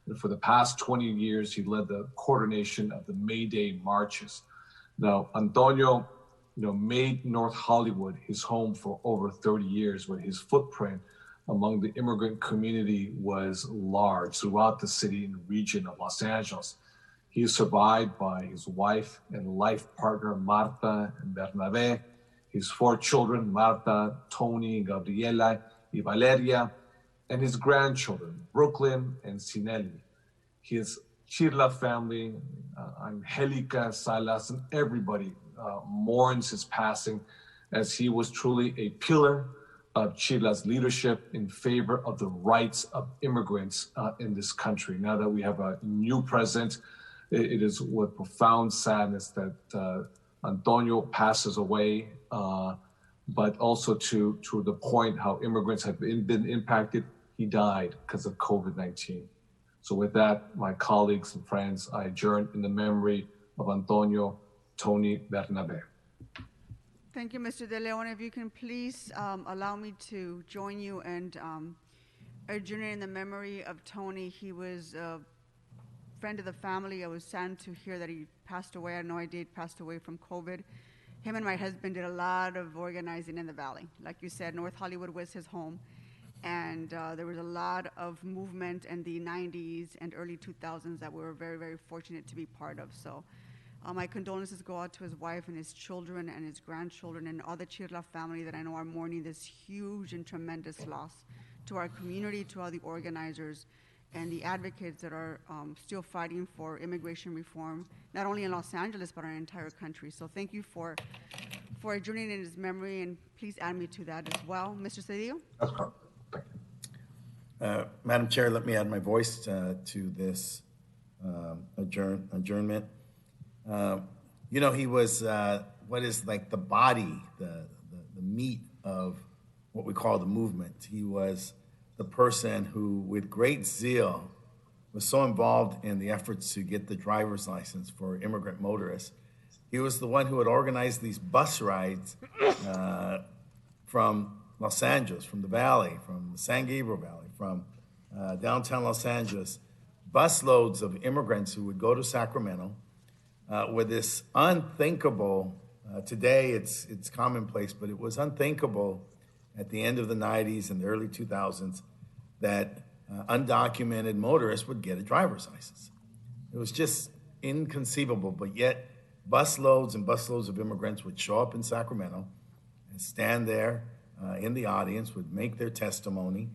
And for the past 20 years, he led the coordination of the May Day marches. Now, Antonio, made North Hollywood his home for over 30 years, where his footprint among the immigrant community was large throughout the city and region of Los Angeles. He is survived by his wife and life partner, Marta and Bernabe, his 4 children, Marta, Tony, Gabriela, y Valeria, and his grandchildren, Brooklyn and Sinelli. His Chirla family, Angelica, Salas, and everybody mourns his passing, as he was truly a pillar of Chirla's leadership in favor of the rights of immigrants in this country. Now that we have a new president, it is with profound sadness that Antonio passes away, but also to the point how immigrants have been impacted. He died because of COVID-19. So with that, my colleagues and friends, I adjourn in the memory of Antonio Tony Bernabe. Thank you, Mr. De Leon. If you can please allow me to join you and adjourn in the memory of Tony. He was a friend of the family. I was saddened to hear that he passed away. I know I did, passed away from COVID. Him and my husband did a lot of organizing in the Valley. Like you said, North Hollywood was his home. And there was a lot of movement in the 90s and early 2000s that we were very, very fortunate to be part of. So my condolences go out to his wife and his children and his grandchildren and all the Chirla family that I know are mourning this huge and tremendous loss to our community, to all the organizers and the advocates that are still fighting for immigration reform, not only in Los Angeles, but our entire country. So thank you for adjourning in his memory, and please add me to that as well. Mr. Cedillo? That's correct. Madam Chair, let me add my voice to this adjournment. He was what is like the body, the meat of what we call the movement. He was the person who, with great zeal, was so involved in the efforts to get the driver's license for immigrant motorists. He was the one who had organized these bus rides from Los Angeles, from the Valley, from the San Gabriel Valley, from downtown Los Angeles, busloads of immigrants who would go to Sacramento with this unthinkable, today it's commonplace, but it was unthinkable at the end of the 90s and the early 2000s that undocumented motorists would get a driver's license. It was just inconceivable, but yet busloads and busloads of immigrants would show up in Sacramento and stand there in the audience, would make their testimony,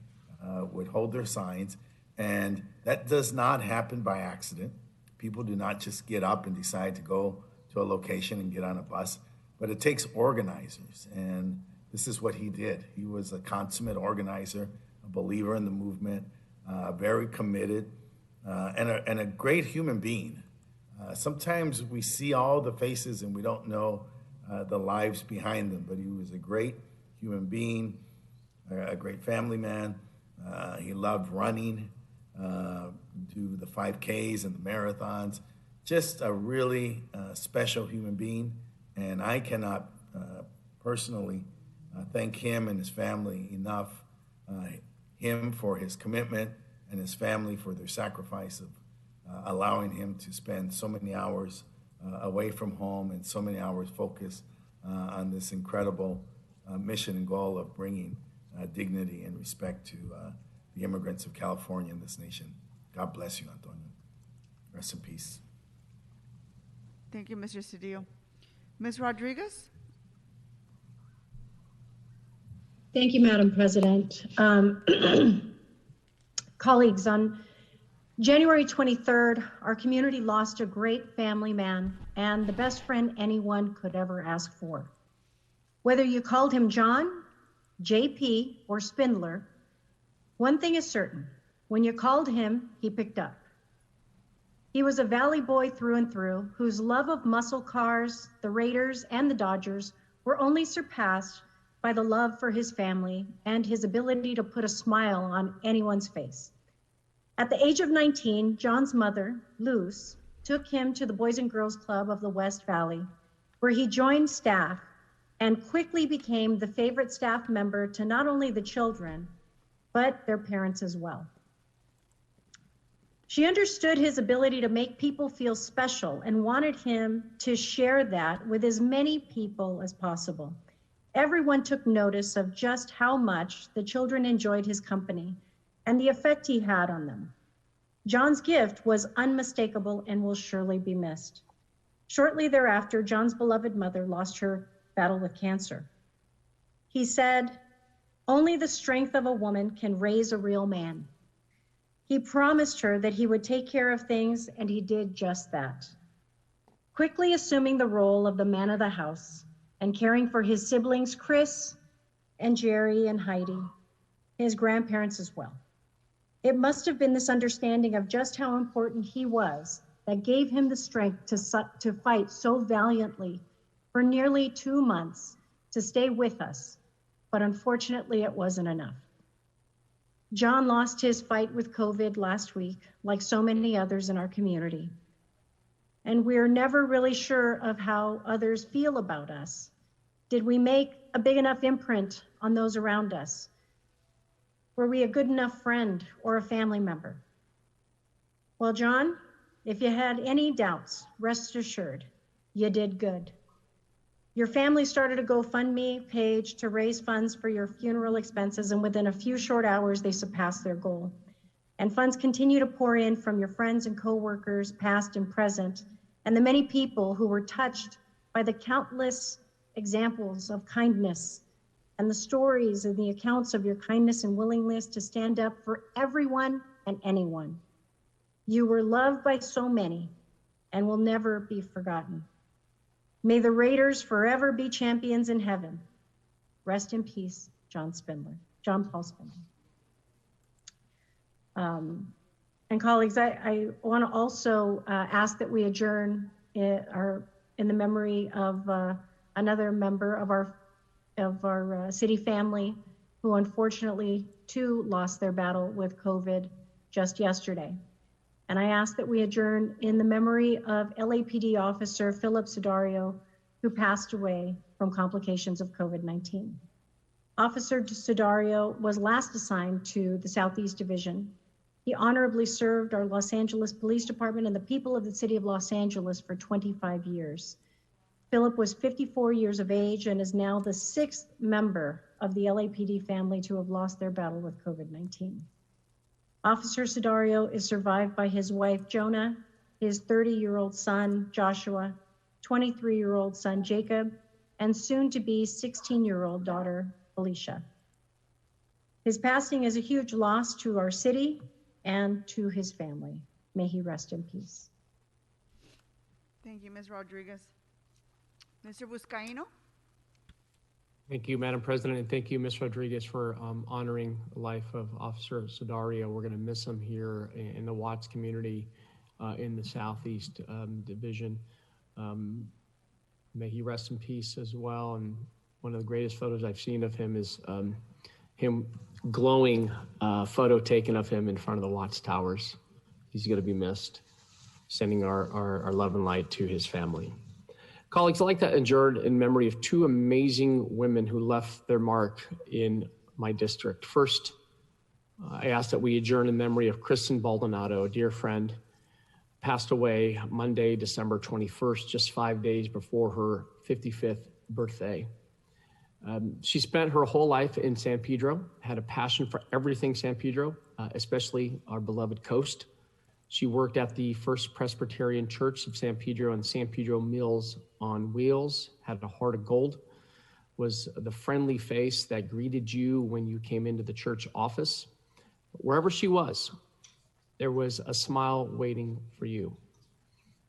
would hold their signs, and that does not happen by accident. People do not just get up and decide to go to a location and get on a bus. but it takes organizers, and this is what he did. He was a consummate organizer, a believer in the movement, very committed, and a great human being. Sometimes we see all the faces and we don't know the lives behind them, but he was a great human being, a great family man. He loved running, do the 5Ks and the marathons. Just a really special human being, and I cannot personally thank him and his family enough. Him for his commitment and his family for their sacrifice of allowing him to spend so many hours away from home and so many hours focused on this incredible mission and goal of bringing dignity and respect to the immigrants of California and this nation. God bless you, Antonio. Rest in peace. Thank you, Mr. Cedillo. Ms. Rodriguez? Thank you, Madam President. Colleagues, on January 23rd, our community lost a great family man and the best friend anyone could ever ask for. Whether you called him John, JP, or Spindler, one thing is certain: when you called him, he picked up. He was a Valley boy through and through, whose love of muscle cars, the Raiders, and the Dodgers were only surpassed by the love for his family and his ability to put a smile on anyone's face. At the age of 19, John's mother, Luz, took him to the Boys and Girls Club of the West Valley, where he joined staff and quickly became the favorite staff member to not only the children, but their parents as well. She understood his ability to make people feel special and wanted him to share that with as many people as possible. Everyone took notice of just how much the children enjoyed his company and the effect he had on them. John's gift was unmistakable and will surely be missed. Shortly thereafter, John's beloved mother lost her battle with cancer. He said, "Only the strength of a woman can raise a real man." He promised her that he would take care of things, and he did just that. Quickly assuming the role of the man of the house and caring for his siblings, Chris and Jerry and Heidi, his grandparents as well. It must have been this understanding of just how important he was that gave him the strength to fight so valiantly for nearly 2 months to stay with us, but unfortunately it wasn't enough. John lost his fight with COVID last week, like so many others in our community. And we're never really sure of how others feel about us. Did we make a big enough imprint on those around us? Were we a good enough friend or a family member? Well, John, if you had any doubts, rest assured, you did good. Your family started a GoFundMe page to raise funds for your funeral expenses, and within a few short hours, they surpassed their goal. And funds continue to pour in from your friends and coworkers, past and present, and the many people who were touched by the countless examples of kindness and the stories and the accounts of your kindness and willingness to stand up for everyone and anyone. You were loved by so many and will never be forgotten. May the Raiders forever be champions in heaven. Rest in peace, John Paul Spindler. And colleagues, I want to also ask that we adjourn in the memory of another member of our city family who unfortunately too lost their battle with COVID just yesterday. And I ask that we adjourn in the memory of LAPD officer Philip Sudario, who passed away from complications of COVID-19. Officer Sudario was last assigned to the Southeast Division. He honorably served our Los Angeles Police Department and the people of the city of Los Angeles for 25 years. Philip was 54 years of age and is now the 6th member of the LAPD family to have lost their battle with COVID-19. Officer Sudario is survived by his wife, Jonah, his 30-year-old son, Joshua, 23-year-old son, Jacob, and soon-to-be 16-year-old daughter, Felicia. His passing is a huge loss to our city and to his family. May he rest in peace. Thank you, Ms. Rodriguez. Mr. Buscaino? Thank you, Madam President, and thank you, Ms. Rodriguez, for honoring the life of Officer Sadario. We're going to miss him here in the Watts community in the Southeast Division. May he rest in peace as well. And one of the greatest photos I've seen of him is him glowing photo taken of him in front of the Watts Towers. He's going to be missed. Sending our love and light to his family. Colleagues, I'd like to adjourn in memory of two amazing women who left their mark in my district. First, I ask that we adjourn in memory of Kristen Baldonado, a dear friend, passed away Monday, December 21st, just 5 days before her 55th birthday. She spent her whole life in San Pedro, had a passion for everything San Pedro, especially our beloved coast. She worked at the First Presbyterian Church of San Pedro and San Pedro Meals on Wheels, had a heart of gold, was the friendly face that greeted you when you came into the church office. Wherever she was, there was a smile waiting for you.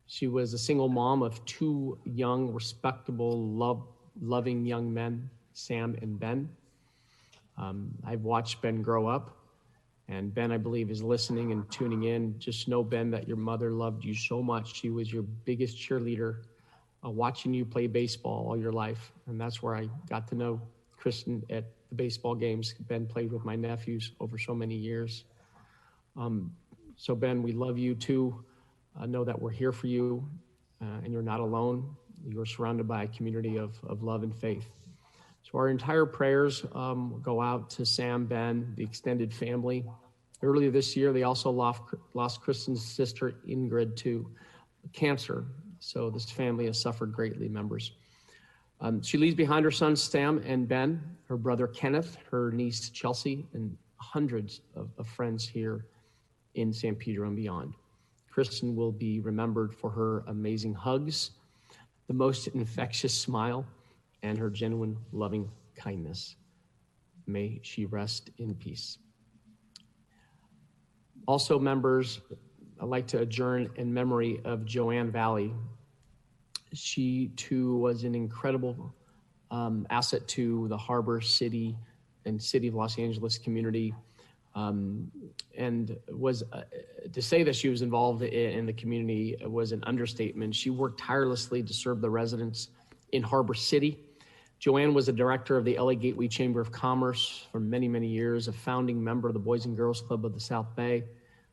She was a single mom of two young, respectable, loving young men, Sam and Ben. I've watched Ben grow up. And Ben, I believe, is listening and tuning in. Just know, Ben, that your mother loved you so much. She was your biggest cheerleader, watching you play baseball all your life. And that's where I got to know Kristen at the baseball games. Ben played with my nephews over so many years. So Ben, we love you too. Know that we're here for you and you're not alone. You're surrounded by a community of love and faith. So our entire prayers go out to Sam, Ben, the extended family. Earlier this year, they also lost Kristen's sister, Ingrid, to cancer. So this family has suffered greatly, members. She leaves behind her sons, Sam and Ben, her brother, Kenneth, her niece, Chelsea, and hundreds of friends here in San Pedro and beyond. Kristen will be remembered for her amazing hugs, the most infectious smile, and her genuine loving kindness. May she rest in peace. Also, members, I'd like to adjourn in memory of Joanne Valley. She too was an incredible asset to the Harbor City and City of Los Angeles community, and was to say that she was involved in the community was an understatement. She worked tirelessly to serve the residents in Harbor City. Joanne was a director of the LA Gateway Chamber of Commerce for many, many years, a founding member of the Boys and Girls Club of the South Bay,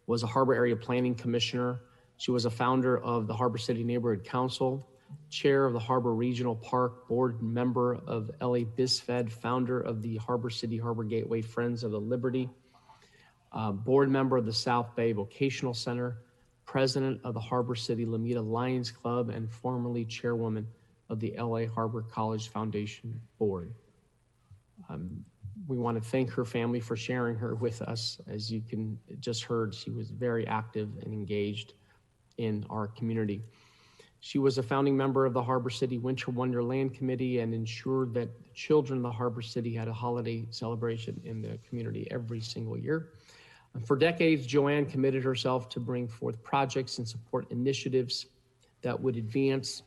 was a Harbor Area Planning Commissioner. She was a founder of the Harbor City Neighborhood Council, chair of the Harbor Regional Park, board member of LA BizFed, founder of the Harbor City Harbor Gateway Friends of the Liberty, board member of the South Bay Vocational Center, president of the Harbor City Lomita Lions Club, and formerly chairwoman of the LA Harbor College Foundation Board. We want to thank her family for sharing her with us. As you can just heard, she was very active and engaged in our community. She was a founding member of the Harbor City Winter Wonderland Committee and ensured that the children of the Harbor City had a holiday celebration in the community every single year. And for decades, Joanne committed herself to bring forth projects and support initiatives that would advance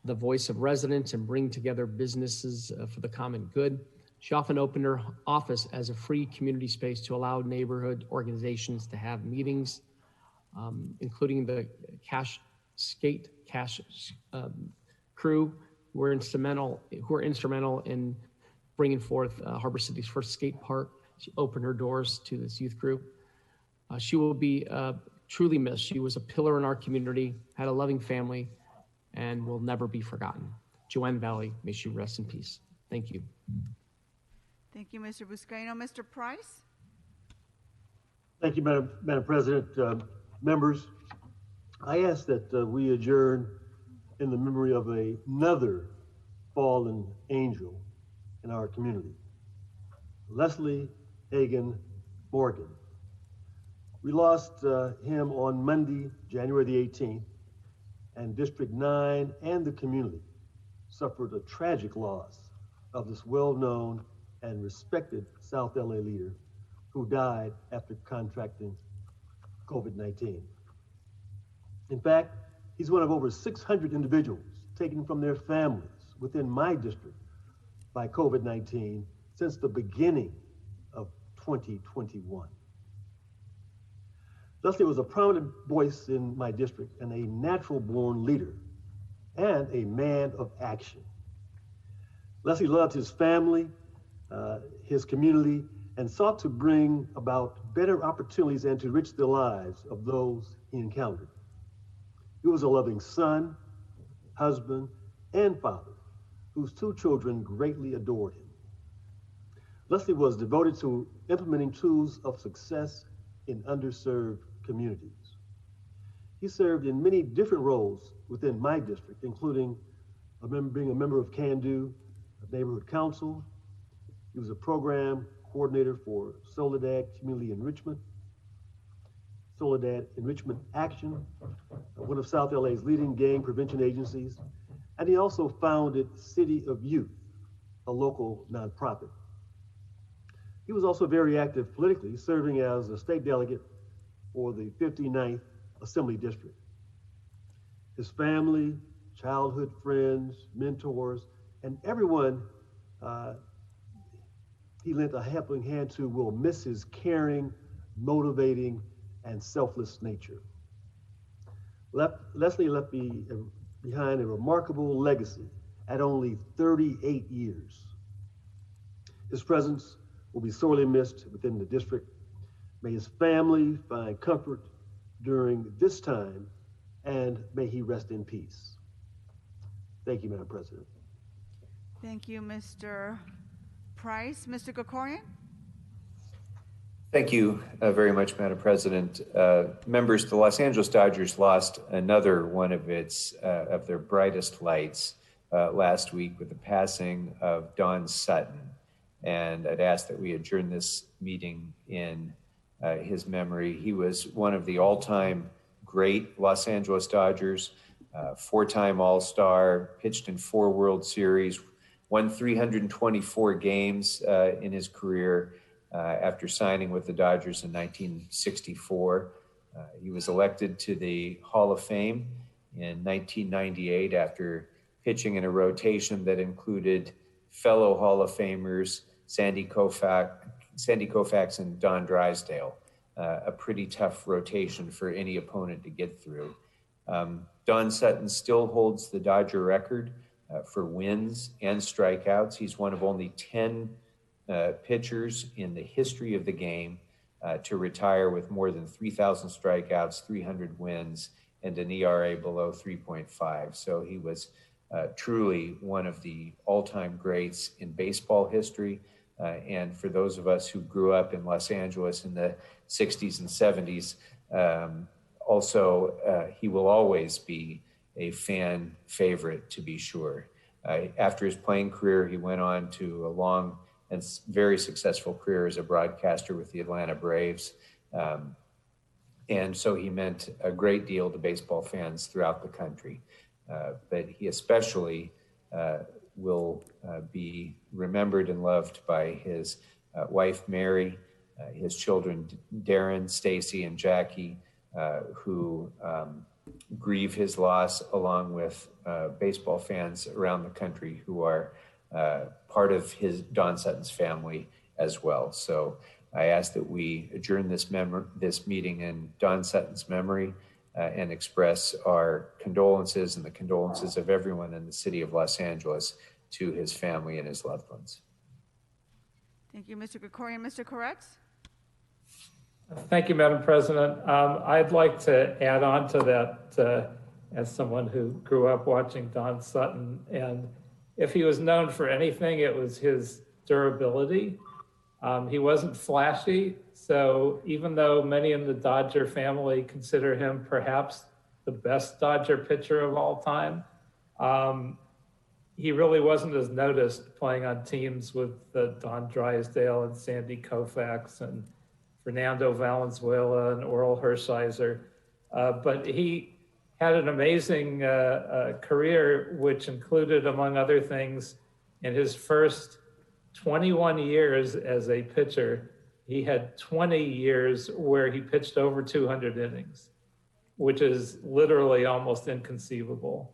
the voice of residents and bring together businesses for the common good. She often opened her office as a free community space to allow neighborhood organizations to have meetings, including the Cash Skate crew, who are instrumental in bringing forth Harbor City's first skate park. She opened her doors to this youth group. She will be truly missed. She was a pillar in our community, had a loving family, and will never be forgotten. Joanne Valley, may she rest in peace. Thank you. Thank you, Mr. Buscaino. Mr. Price? Thank you, Madam President. Members, I ask that we adjourn in the memory of another fallen angel in our community, Leslie Hagan Morgan. We lost him on Monday, January the 18th, and District 9 and the community suffered a tragic loss of this well-known and respected South LA leader who died after contracting COVID-19. In fact, he's one of over 600 individuals taken from their families within my district by COVID-19 since the beginning of 2021. Leslie was a prominent voice in my district and a natural-born leader and a man of action. Leslie loved his family, his community, and sought to bring about better opportunities and to enrich the lives of those he encountered. He was a loving son, husband, and father whose two children greatly adored him. Leslie was devoted to implementing tools of success in underserved communities. He served in many different roles within my district, including being a member of CANDO, a neighborhood council. He was a program coordinator for Soledad Community Enrichment, Soledad Enrichment Action, one of South LA's leading gang prevention agencies, and he also founded City of Youth, a local nonprofit. He was also very active politically, serving as a state delegate for the 59th Assembly District. His family, childhood friends, mentors, and everyone he lent a helping hand to will miss his caring, motivating, and selfless nature. Leslie left behind a remarkable legacy at only 38 years. His presence will be sorely missed within the district. May his family find comfort during this time, and may he rest in peace. Thank you, Madam President. Thank you, Mr. Price. Mr. Krikorian? Thank you very much, Madam President. Members, the Los Angeles Dodgers lost another one of their brightest lights last week with the passing of Don Sutton. And I'd ask that we adjourn this meeting in his memory. He was one of the all-time great Los Angeles Dodgers, four-time All-Star, pitched in 4 World Series, won 324 games in his career after signing with the Dodgers in 1964. He was elected to the Hall of Fame in 1998 after pitching in a rotation that included fellow Hall of Famers Sandy Koufax and Don Drysdale, a pretty tough rotation for any opponent to get through. Don Sutton still holds the Dodger record for wins and strikeouts. He's one of only 10 pitchers in the history of the game to retire with more than 3,000 strikeouts, 300 wins, and an ERA below 3.5. So he was truly one of the all-time greats in baseball history. And for those of us who grew up in Los Angeles in the 60s and 70s, he will always be a fan favorite, to be sure. After his playing career, he went on to a long and very successful career as a broadcaster with the Atlanta Braves. And so he meant a great deal to baseball fans throughout the country. But he especially will be remembered and loved by his wife, Mary, his children, Darren, Stacy, and Jackie, who grieve his loss, along with baseball fans around the country who are part of Don Sutton's family as well. So I ask that we adjourn this meeting in Don Sutton's memory and express our condolences and the condolences of everyone in the city of Los Angeles to his family and his loved ones. Thank you, Mr. Krikorian. Mr. Koretz? Thank you, Madam President. I'd like to add on to that as someone who grew up watching Don Sutton. And if he was known for anything, it was his durability. He wasn't flashy. So even though many in the Dodger family consider him perhaps the best Dodger pitcher of all time, he really wasn't as noticed playing on teams with Don Drysdale and Sandy Koufax and Fernando Valenzuela and Oral Hershiser. But he had an amazing career, which included, among other things, in his first 21 years as a pitcher, he had 20 years where he pitched over 200 innings, which is literally almost inconceivable.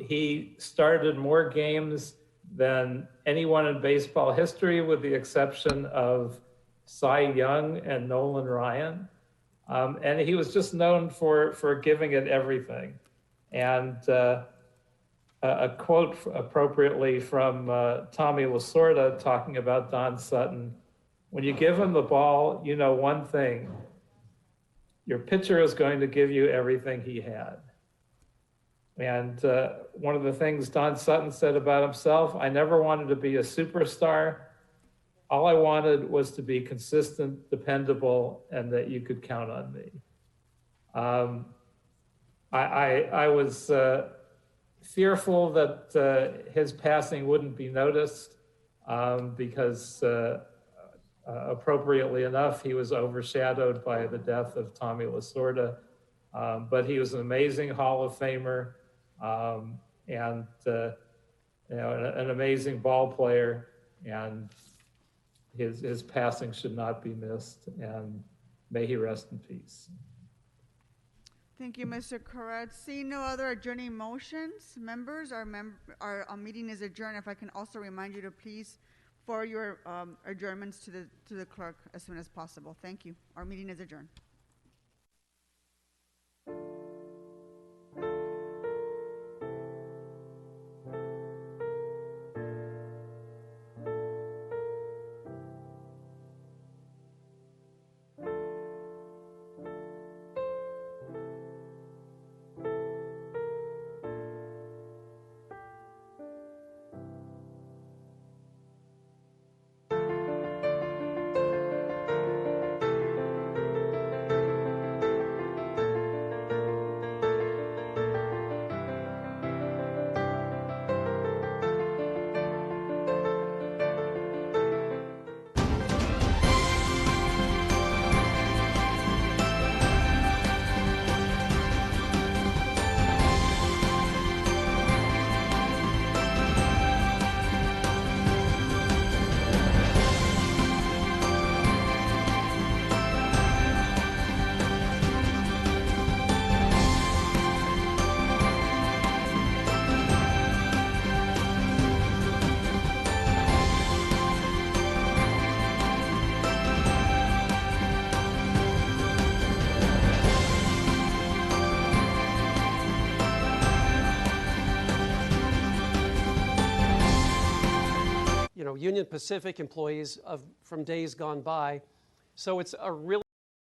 He started more games than anyone in baseball history, with the exception of Cy Young and Nolan Ryan. And he was just known for giving it everything. And a quote appropriately from Tommy Lasorda talking about Don Sutton: when you give him the ball, you know one thing: your pitcher is going to give you everything he had. And one of the things Don Sutton said about himself: I never wanted to be a superstar. All I wanted was to be consistent, dependable, and that you could count on me. I was fearful that his passing wouldn't be noticed because appropriately enough, he was overshadowed by the death of Tommy Lasorda. But he was an amazing Hall of Famer, and an amazing ball player, and his passing should not be missed, and may he rest in peace. Thank you, Mr. Corrett. Seeing no other adjourning motions, members, our meeting is adjourned. If I can also remind you to please forward your adjournments to the clerk as soon as possible. Thank you. Our meeting is adjourned. Union Pacific employees from days gone by. So it's a really